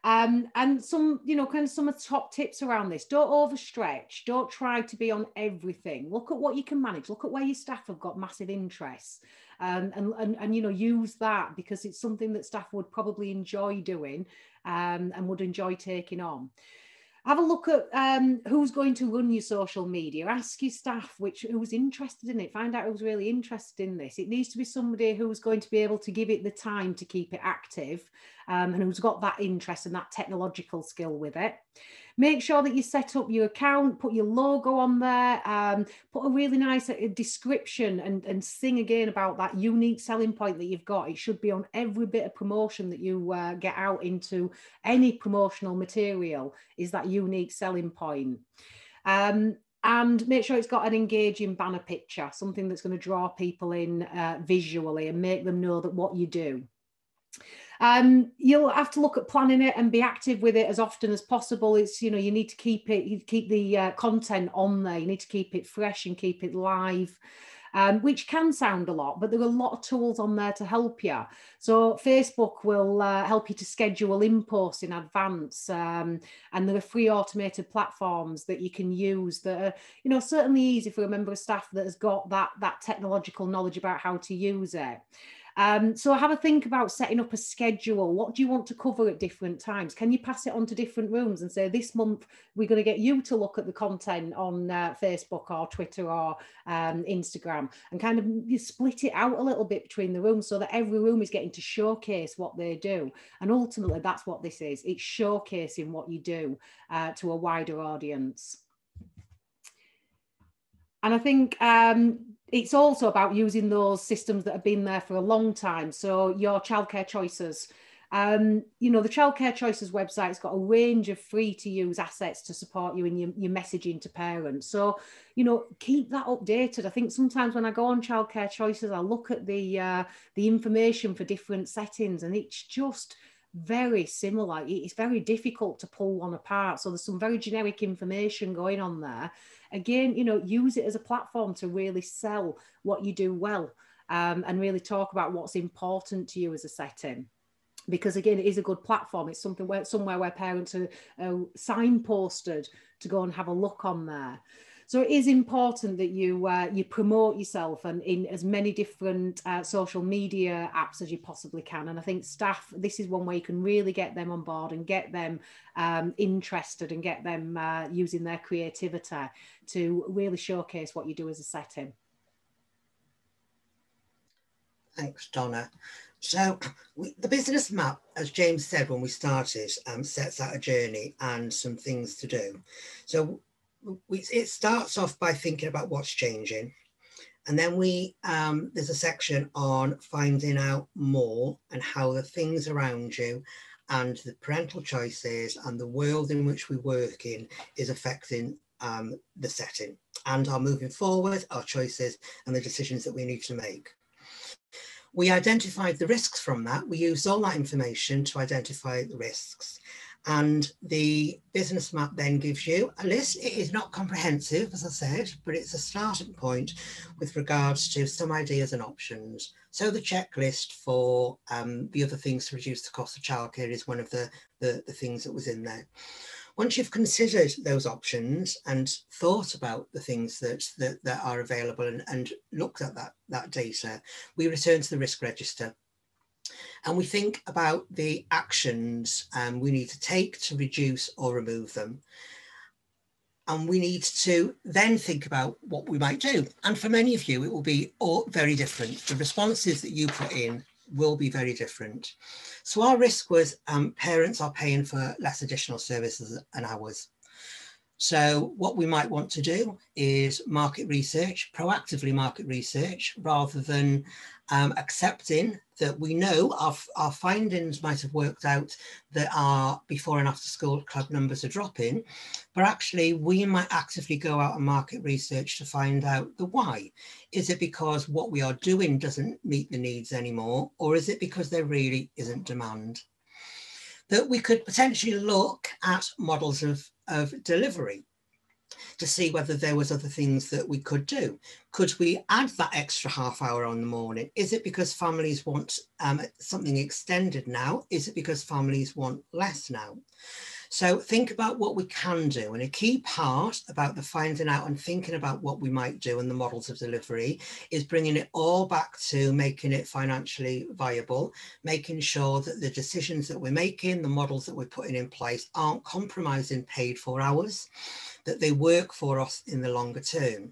And some, you know, kind of some of the top tips around this. Don't overstretch. Don't try to be on everything. Look at what you can manage. Look at where your staff have got massive interests. And you know, use that, because it's something that staff would probably enjoy doing and would enjoy taking on. Have a look at who's going to run your social media. Ask your staff who's interested in it. Find out who's really interested in this. It needs to be somebody who's going to be able to give it the time to keep it active, and who's got that interest and that technological skill with it. Make sure that you set up your account, put your logo on there, put a really nice description, and sing again about that unique selling point that you've got. It should be on every bit of promotion that you get out into any promotional material, is that unique selling point. And make sure it's got an engaging banner picture, something that's going to draw people in visually and make them know that what you do. You'll have to look at planning it and be active with it as often as possible. It's, you know, you need to keep the content on there. You need to keep it fresh and keep it live. Which can sound a lot, but there are a lot of tools on there to help you. So Facebook will help you to schedule in posts in advance, and there are free automated platforms that you can use that are, you know, certainly easy for a member of staff that has got that technological knowledge about how to use it. So have a think about setting up a schedule. What do you want to cover at different times? Can you pass it on to different rooms and say, this month we're going to get you to look at the content on Facebook or Twitter or Instagram, and kind of you split it out a little bit between the rooms so that every room is getting to showcase what they do. And ultimately that's what this is. It's showcasing what you do to a wider audience. And I think it's also about using those systems that have been there for a long time. So your childcare choices, you know, the Childcare Choices website's got a range of free to use assets to support you in your messaging to parents. So, you know, keep that updated. I think sometimes when I go on Childcare Choices, I look at the information for different settings, and it's just very similar. It's very difficult to pull one apart. So there's some very generic information going on there. Again, you know, use it as a platform to really sell what you do well, and really talk about what's important to you as a setting. Because again, it is a good platform. It's somewhere where parents are signposted to go and have a look on there. So it is important that you promote yourself and in as many different social media apps as you possibly can. And I think staff, this is one way you can really get them on board and get them interested and get them using their creativity to really showcase what you do as a setting. Thanks, Donna. So the business map, as James said when we started, sets out a journey and some things to do. So it starts off by thinking about what's changing. And then there's a section on finding out more and how the things around you and the parental choices and the world in which we work in is affecting the setting and our moving forward, our choices and the decisions that we need to make. We identified the risks from that. We used all that information to identify the risks. And the business map then gives you a list. It is not comprehensive, as I said, but it's a starting point with regards to some ideas and options. So the checklist for the other things to reduce the cost of childcare is one of the things that was in there. Once you've considered those options and thought about the things that are available and looked at that data, we return to the risk register. And we think about the actions we need to take to reduce or remove them. And we need to then think about what we might do. And for many of you, it will be all very different. The responses that you put in will be very different. So our risk was parents are paying for less additional services and hours. So what we might want to do is market research, proactively market research, rather than accepting that we know our findings might have worked out that our before and after school club numbers are dropping, but actually we might actively go out and market research to find out the why. Is it because what we are doing doesn't meet the needs anymore, or is it because there really isn't demand? That we could potentially look at models of delivery to see whether there was other things that we could do. Could we add that extra half hour on the morning? Is it because families want something extended now? Is it because families want less now? So think about what we can do. And a key part about the finding out and thinking about what we might do and the models of delivery is bringing it all back to making it financially viable, making sure that the decisions that we're making, the models that we're putting in place aren't compromising paid for hours, that they work for us in the longer term.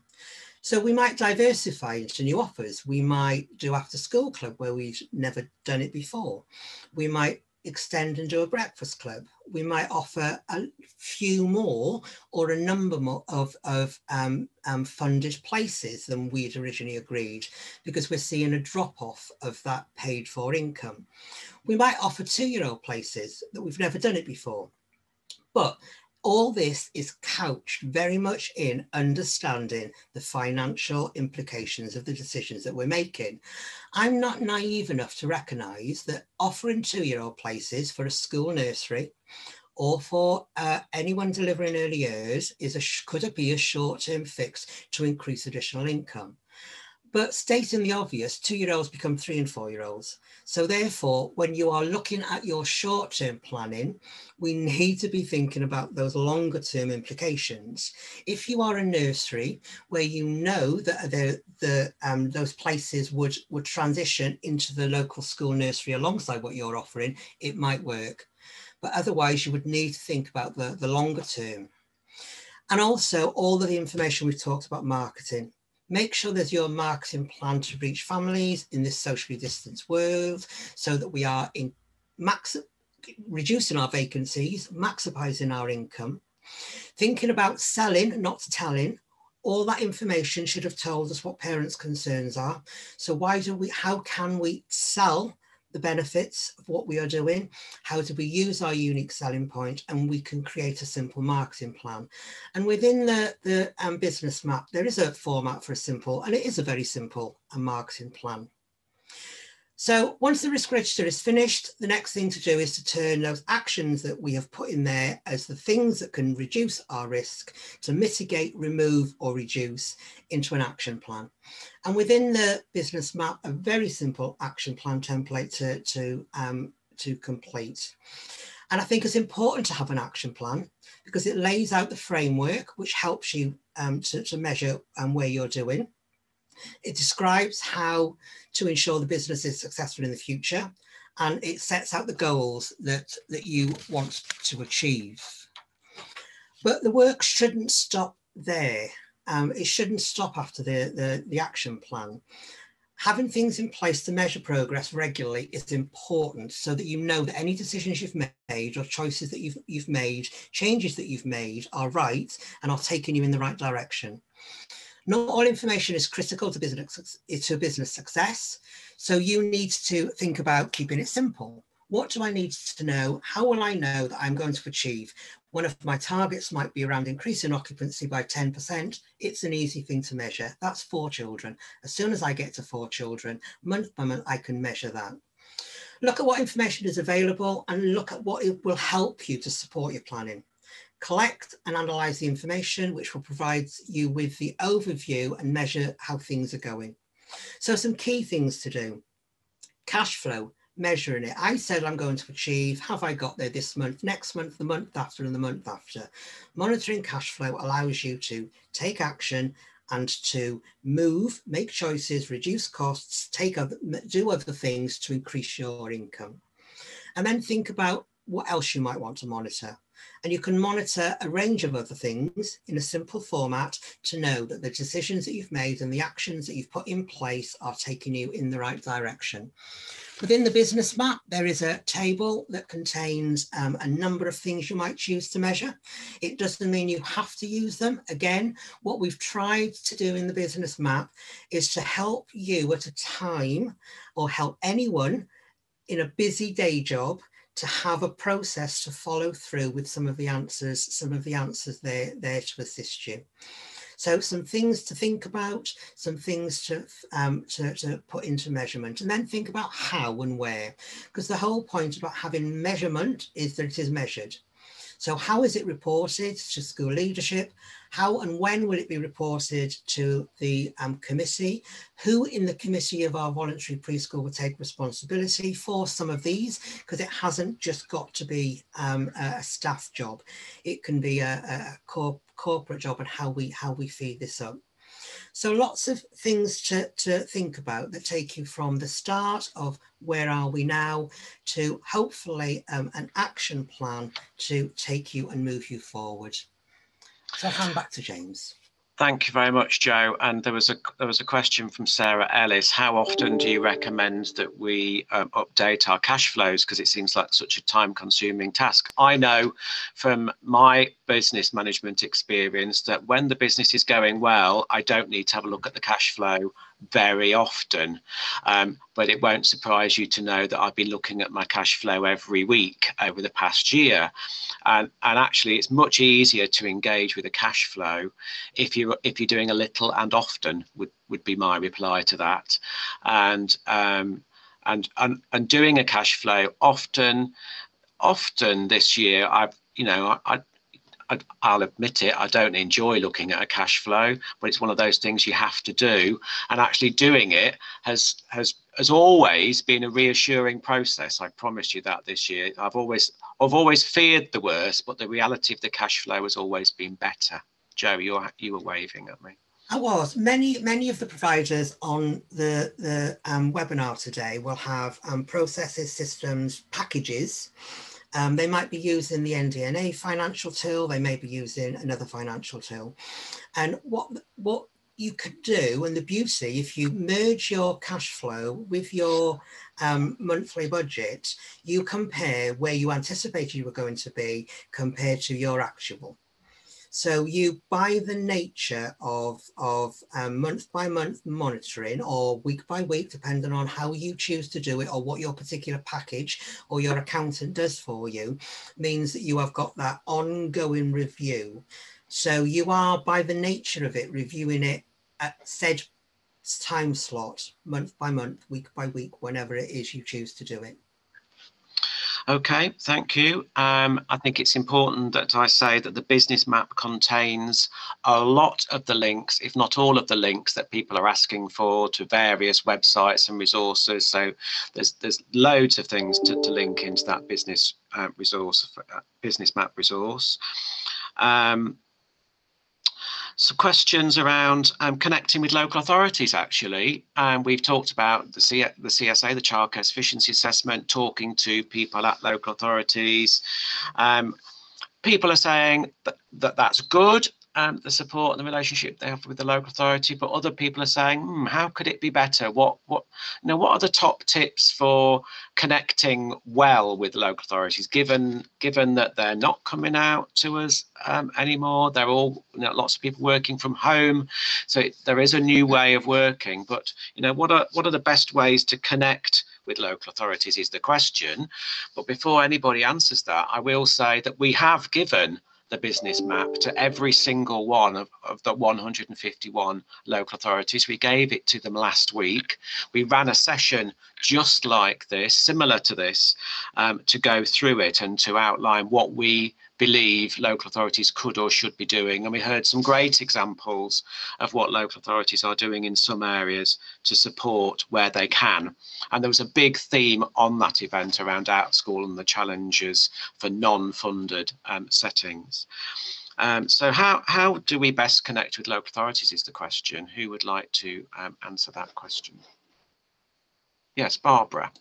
So we might diversify into new offers. We might do after school club where we've never done it before. We might extend and do a breakfast club. We might offer a few more or a number more of funded places than we'd originally agreed, because we're seeing a drop off of that paid for income. We might offer 2-year-old places that we've never done it before. But all this is couched very much in understanding the financial implications of the decisions that we're making. I'm not naive enough to recognise that offering 2-year-old places for a school nursery or for anyone delivering early years could be a short-term fix to increase additional income. But stating the obvious, 2-year-olds become 3 and 4-year-olds. So therefore, when you are looking at your short-term planning, we need to be thinking about those longer-term implications. If you are a nursery where you know that those places would transition into the local school nursery alongside what you're offering, it might work. But otherwise, you would need to think about the longer term. And also all of the information we've talked about marketing. Make sure there's your marketing plan to reach families in this socially distanced world so that we are reducing our vacancies, maximising our income. Thinking about selling, not telling. All that information should have told us what parents' concerns are. So how can we sell the benefits of what we are doing? How do we use our unique selling point? And we can create a simple marketing plan. And within the business map, there is a format for a simple, and it is a very simple marketing plan. So once the risk register is finished, the next thing to do is to turn those actions that we have put in there as the things that can reduce our risk to mitigate, remove or reduce into an action plan. And within the business map, a very simple action plan template to complete. And I think it's important to have an action plan because it lays out the framework which helps you to measure where you're doing. It describes how to ensure the business is successful in the future, and it sets out the goals that you want to achieve. But the work shouldn't stop there. It shouldn't stop after the action plan. Having things in place to measure progress regularly is important so that you know that any decisions you've made or choices that you've made, changes that you've made are right and are taking you in the right direction. Not all information is critical to business success, so you need to think about keeping it simple. What do I need to know? How will I know that I'm going to achieve? One of my targets might be around increasing occupancy by 10%. It's an easy thing to measure. That's 4 children. As soon as I get to 4 children, month by month, I can measure that. Look at what information is available and look at what it will help you to support your planning. Collect and analyse the information, which will provide you with the overview and measure how things are going. So some key things to do. Cash flow, measuring it. I said I'm going to achieve, have I got there this month, next month, the month after and the month after. Monitoring cash flow allows you to take action and to move, make choices, reduce costs, do other things to increase your income. And then think about what else you might want to monitor. And you can monitor a range of other things in a simple format to know that the decisions that you've made and the actions that you've put in place are taking you in the right direction. Within the business map, there is a table that contains a number of things you might choose to measure. It doesn't mean you have to use them. Again, what we've tried to do in the business map is to help you at a time, or help anyone in a busy day job, to have a process to follow through with some of the answers there to assist you. So some things to think about, some things to put into measurement, and then think about how and where, because the whole point about having measurement is that it is measured. So how is it reported to school leadership? How and when will it be reported to the committee? Who in the committee of our voluntary preschool will take responsibility for some of these? Because it hasn't just got to be a staff job. It can be a corporate job, and how we feed this up. So lots of things to think about that take you from the start of where are we now to hopefully an action plan to take you and move you forward. So I'll hand back to James. Thank you very much, Joe. And there was a question from Sarah Ellis. How often do you recommend that we update our cash flows? Because it seems like such a time-consuming task. I know from my business management experience that when the business is going well, I don't need to have a look at the cash flow very often, but it won't surprise you to know that I've been looking at my cash flow every week over the past year, and actually it's much easier to engage with a cash flow if you're doing a little and often, would be my reply to that. And doing a cash flow often this year, I'll admit it, I don't enjoy looking at a cash flow, but it's one of those things you have to do. And actually doing it has always been a reassuring process. I promise you that this year. I've always feared the worst, but the reality of the cash flow has always been better. Joe, you were waving at me. I was. Many of the providers on the webinar today will have processes, systems, packages. They might be using the NDNA financial tool. They may be using another financial tool. And what you could do, and the beauty, if you merge your cash flow with your monthly budget, you compare where you anticipated you were going to be compared to your actual. So you, by the nature of month by month monitoring, or week by week, depending on how you choose to do it or what your particular package or your accountant does for you, means that you have got that ongoing review. So you are, by the nature of it, reviewing it at said time slot, month by month, week by week, whenever it is you choose to do it. Okay, thank you. I think it's important that I say that the business map contains a lot of the links, if not all of the links, that people are asking for to various websites and resources. So there's loads of things to link into that business business map resource. Some questions around connecting with local authorities, actually. We've talked about the CSA, the Childcare Sufficiency Assessment, talking to people at local authorities. People are saying that that's good, the support and the relationship they have with the local authority, but other people are saying, how could it be better? What are the top tips for connecting well with local authorities, given that they're not coming out to us anymore? They're all, lots of people working from home, so there is a new way of working. But what are the best ways to connect with local authorities is the question. But before anybody answers that, I will say that we have given the business map to every single one of the 151 local authorities. We gave it to them last week. We ran a session just like this, similar to this, to go through it and to outline what we believe local authorities could or should be doing. And we heard some great examples of what local authorities are doing in some areas to support where they can. And there was a big theme on that event around out school and the challenges for non-funded settings. So how do we best connect with local authorities is the question. Who would like to answer that question? Yes, Barbara.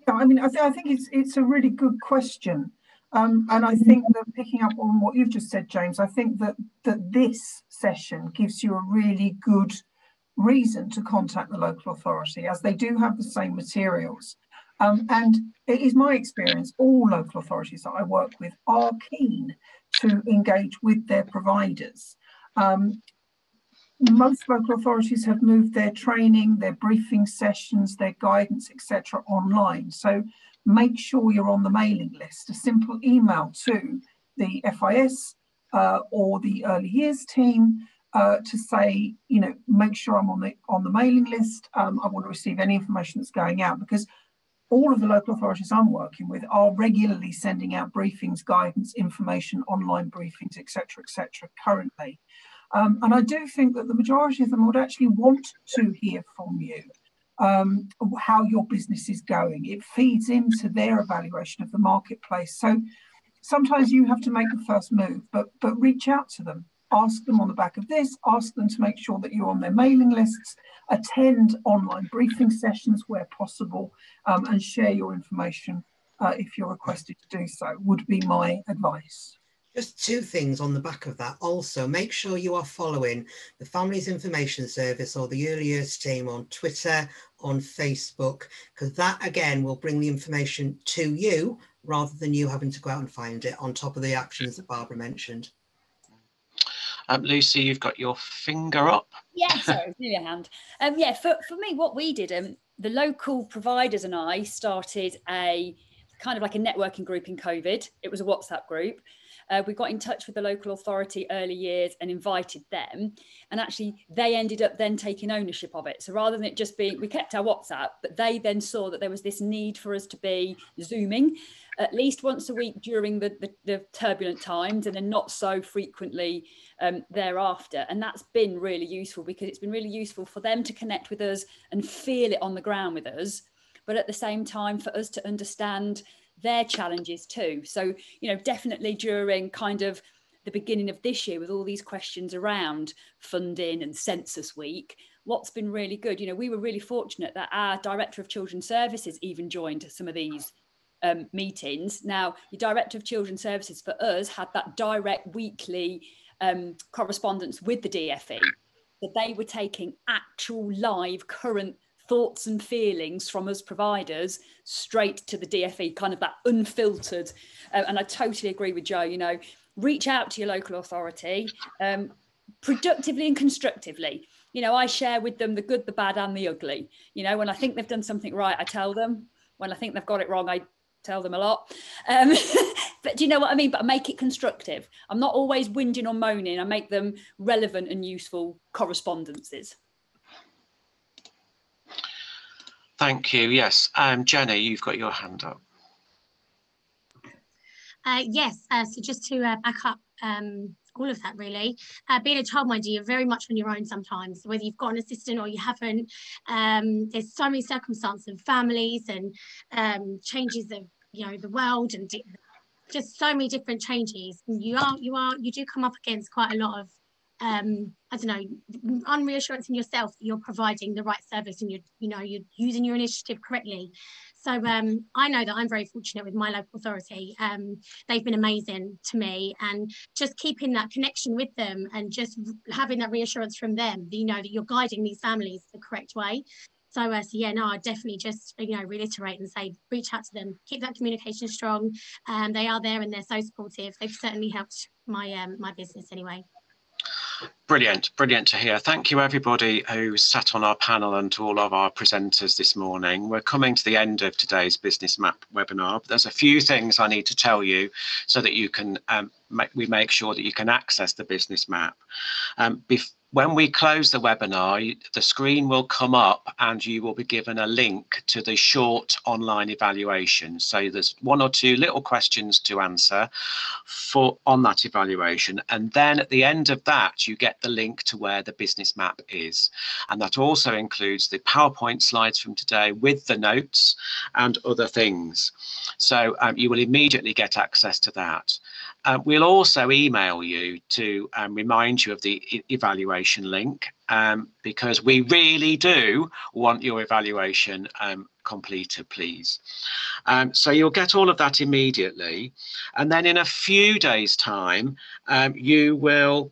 Yeah, I mean, I think it's a really good question. And I think that picking up on what you've just said, James, I think that this session gives you a really good reason to contact the local authority, as they do have the same materials. And it is my experience, all local authorities that I work with are keen to engage with their providers. Most local authorities have moved their training, their briefing sessions, their guidance, etc. online. So make sure you're on the mailing list. A simple email to the FIS or the early years team to say, make sure I'm on the mailing list. I want to receive any information that's going out, because all of the local authorities I'm working with are regularly sending out briefings, guidance, information, online briefings, etc., currently. And I do think that the majority of them would actually want to hear from you how your business is going. It feeds into their evaluation of the marketplace. So sometimes you have to make the first move, but reach out to them. Ask them on the back of this, ask them to make sure that you're on their mailing lists, attend online briefing sessions where possible, and share your information if you're requested to do so, would be my advice. Just two things on the back of that. Also, make sure you are following the Families Information Service or the Early Years team on Twitter, on Facebook, because that again will bring the information to you rather than you having to go out and find it, on top of the actions that Barbara mentioned. Lucy, you've got your finger up. Yeah, sorry, nearly a hand. Yeah, for me, what we did, the local providers and I started a kind of like a networking group in COVID. It was a WhatsApp group. We got in touch with the local authority early years and invited them. And actually, they ended up then taking ownership of it. So rather than it just being, we kept our WhatsApp, but they then saw that there was this need for us to be Zooming at least once a week during the turbulent times, and then not so frequently thereafter. And that's been really useful, because it's been really useful for them to connect with us and feel it on the ground with us, but at the same time for us to understand their challenges too. So, you know, definitely during kind of the beginning of this year with all these questions around funding and census week, what's been really good, you know, we were really fortunate that our Director of Children's Services even joined some of these meetings. Now, your Director of Children's Services for us had that direct weekly correspondence with the DfE, that they were taking actual live current thoughts and feelings from us providers straight to the DfE, kind of that unfiltered. And I totally agree with Jo, you know, reach out to your local authority productively and constructively. You know, I share with them the good, the bad and the ugly. You know, when I think they've done something right, I tell them. When I think they've got it wrong, I tell them a lot. But do you know what I mean? But I make it constructive. I'm not always whinging or moaning. I make them relevant and useful correspondences. Thank you. Yes, Jenny, you've got your hand up. Yes, so just to back up all of that really, being a childminder, you're very much on your own sometimes, whether you've got an assistant or you haven't. There's so many circumstances of families and changes of, you know, the world, and just so many different changes. You do come up against quite a lot of I don't know, unreassurance in yourself that you're providing the right service and you're using your initiative correctly. So I know that I'm very fortunate with my local authority. They've been amazing to me, and just keeping that connection with them and just having that reassurance from them that, you know, that you're guiding these families the correct way. So yeah, no, I definitely just, you know, reiterate and say, reach out to them, keep that communication strong. They are there and they're so supportive. They've certainly helped my my business anyway. Brilliant, brilliant to hear. Thank you everybody who sat on our panel and to all of our presenters this morning. We're coming to the end of today's Business Map webinar, but there's a few things I need to tell you so that you can we make sure that you can access the Business Map. When we close the webinar, the screen will come up and you will be given a link to the short online evaluation. So there's 1 or 2 little questions to answer on that evaluation. And then at the end of that, you get the link to where the business map is. And that also includes the PowerPoint slides from today with the notes and other things. So you will immediately get access to that. We'll also email you to remind you of the evaluation link, because we really do want your evaluation completed, please. So you'll get all of that immediately, and then in a few days' time you will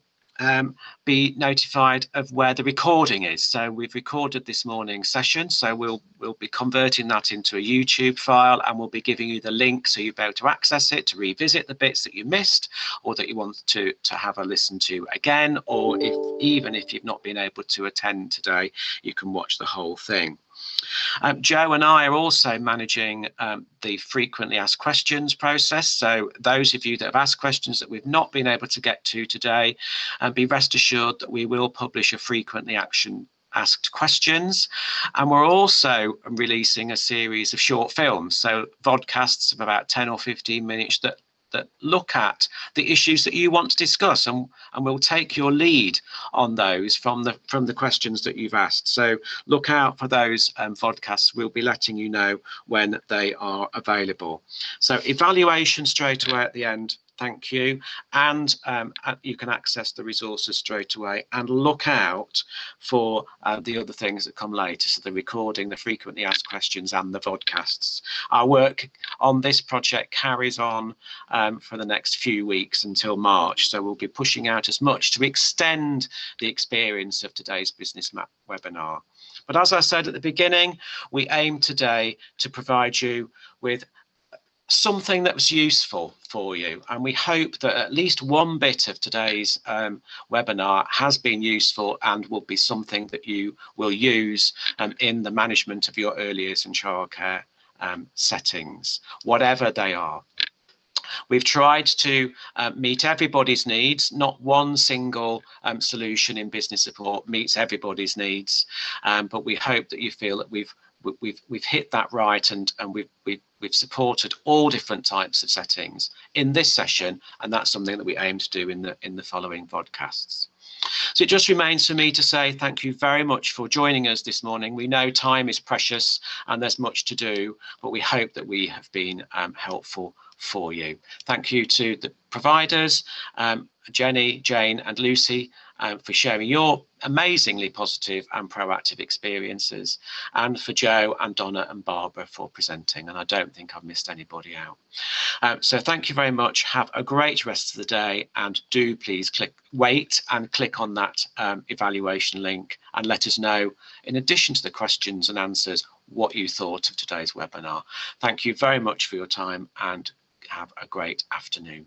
be notified of where the recording is. So we've recorded this morning's session, so we'll be converting that into a YouTube file, and we'll be giving you the link so you'll be able to access it, to revisit the bits that you missed or that you want to have a listen to again, or even if you've not been able to attend today, you can watch the whole thing. Jo and I are also managing the frequently asked questions process. So those of you that have asked questions that we've not been able to get to today, be rest assured that we will publish a frequently asked questions. And we're also releasing a series of short films, so vodcasts of about 10 or 15 minutes that look at the issues that you want to discuss, and we'll take your lead on those from the questions that you've asked. So look out for those vodcasts. We'll be letting you know when they are available. So evaluation straight away at the end. Thank you. And you can access the resources straight away, and look out for the other things that come later. So the recording, the frequently asked questions and the vodcasts. Our work on this project carries on for the next few weeks until March. So we'll be pushing out as much to extend the experience of today's Business Map webinar. But as I said at the beginning, we aim today to provide you with something that was useful for you, and we hope that at least one bit of today's webinar has been useful and will be something that you will use in the management of your early years and childcare settings, whatever they are. We've tried to meet everybody's needs. Not one single solution in business support meets everybody's needs, but we hope that you feel that we've hit that right, and we've supported all different types of settings in this session, and that's something that we aim to do in the following podcasts. So it just remains for me to say thank you very much for joining us this morning. We know time is precious and there's much to do, but we hope that we have been helpful for you. Thank you to the providers, Jenny, Jane and Lucy, for sharing your amazingly positive and proactive experiences, and for Joe and Donna and Barbara for presenting, and I don't think I've missed anybody out. So thank you very much. Have a great rest of the day, and do please wait and click on that evaluation link and let us know, in addition to the questions and answers, what you thought of today's webinar. Thank you very much for your time and have a great afternoon.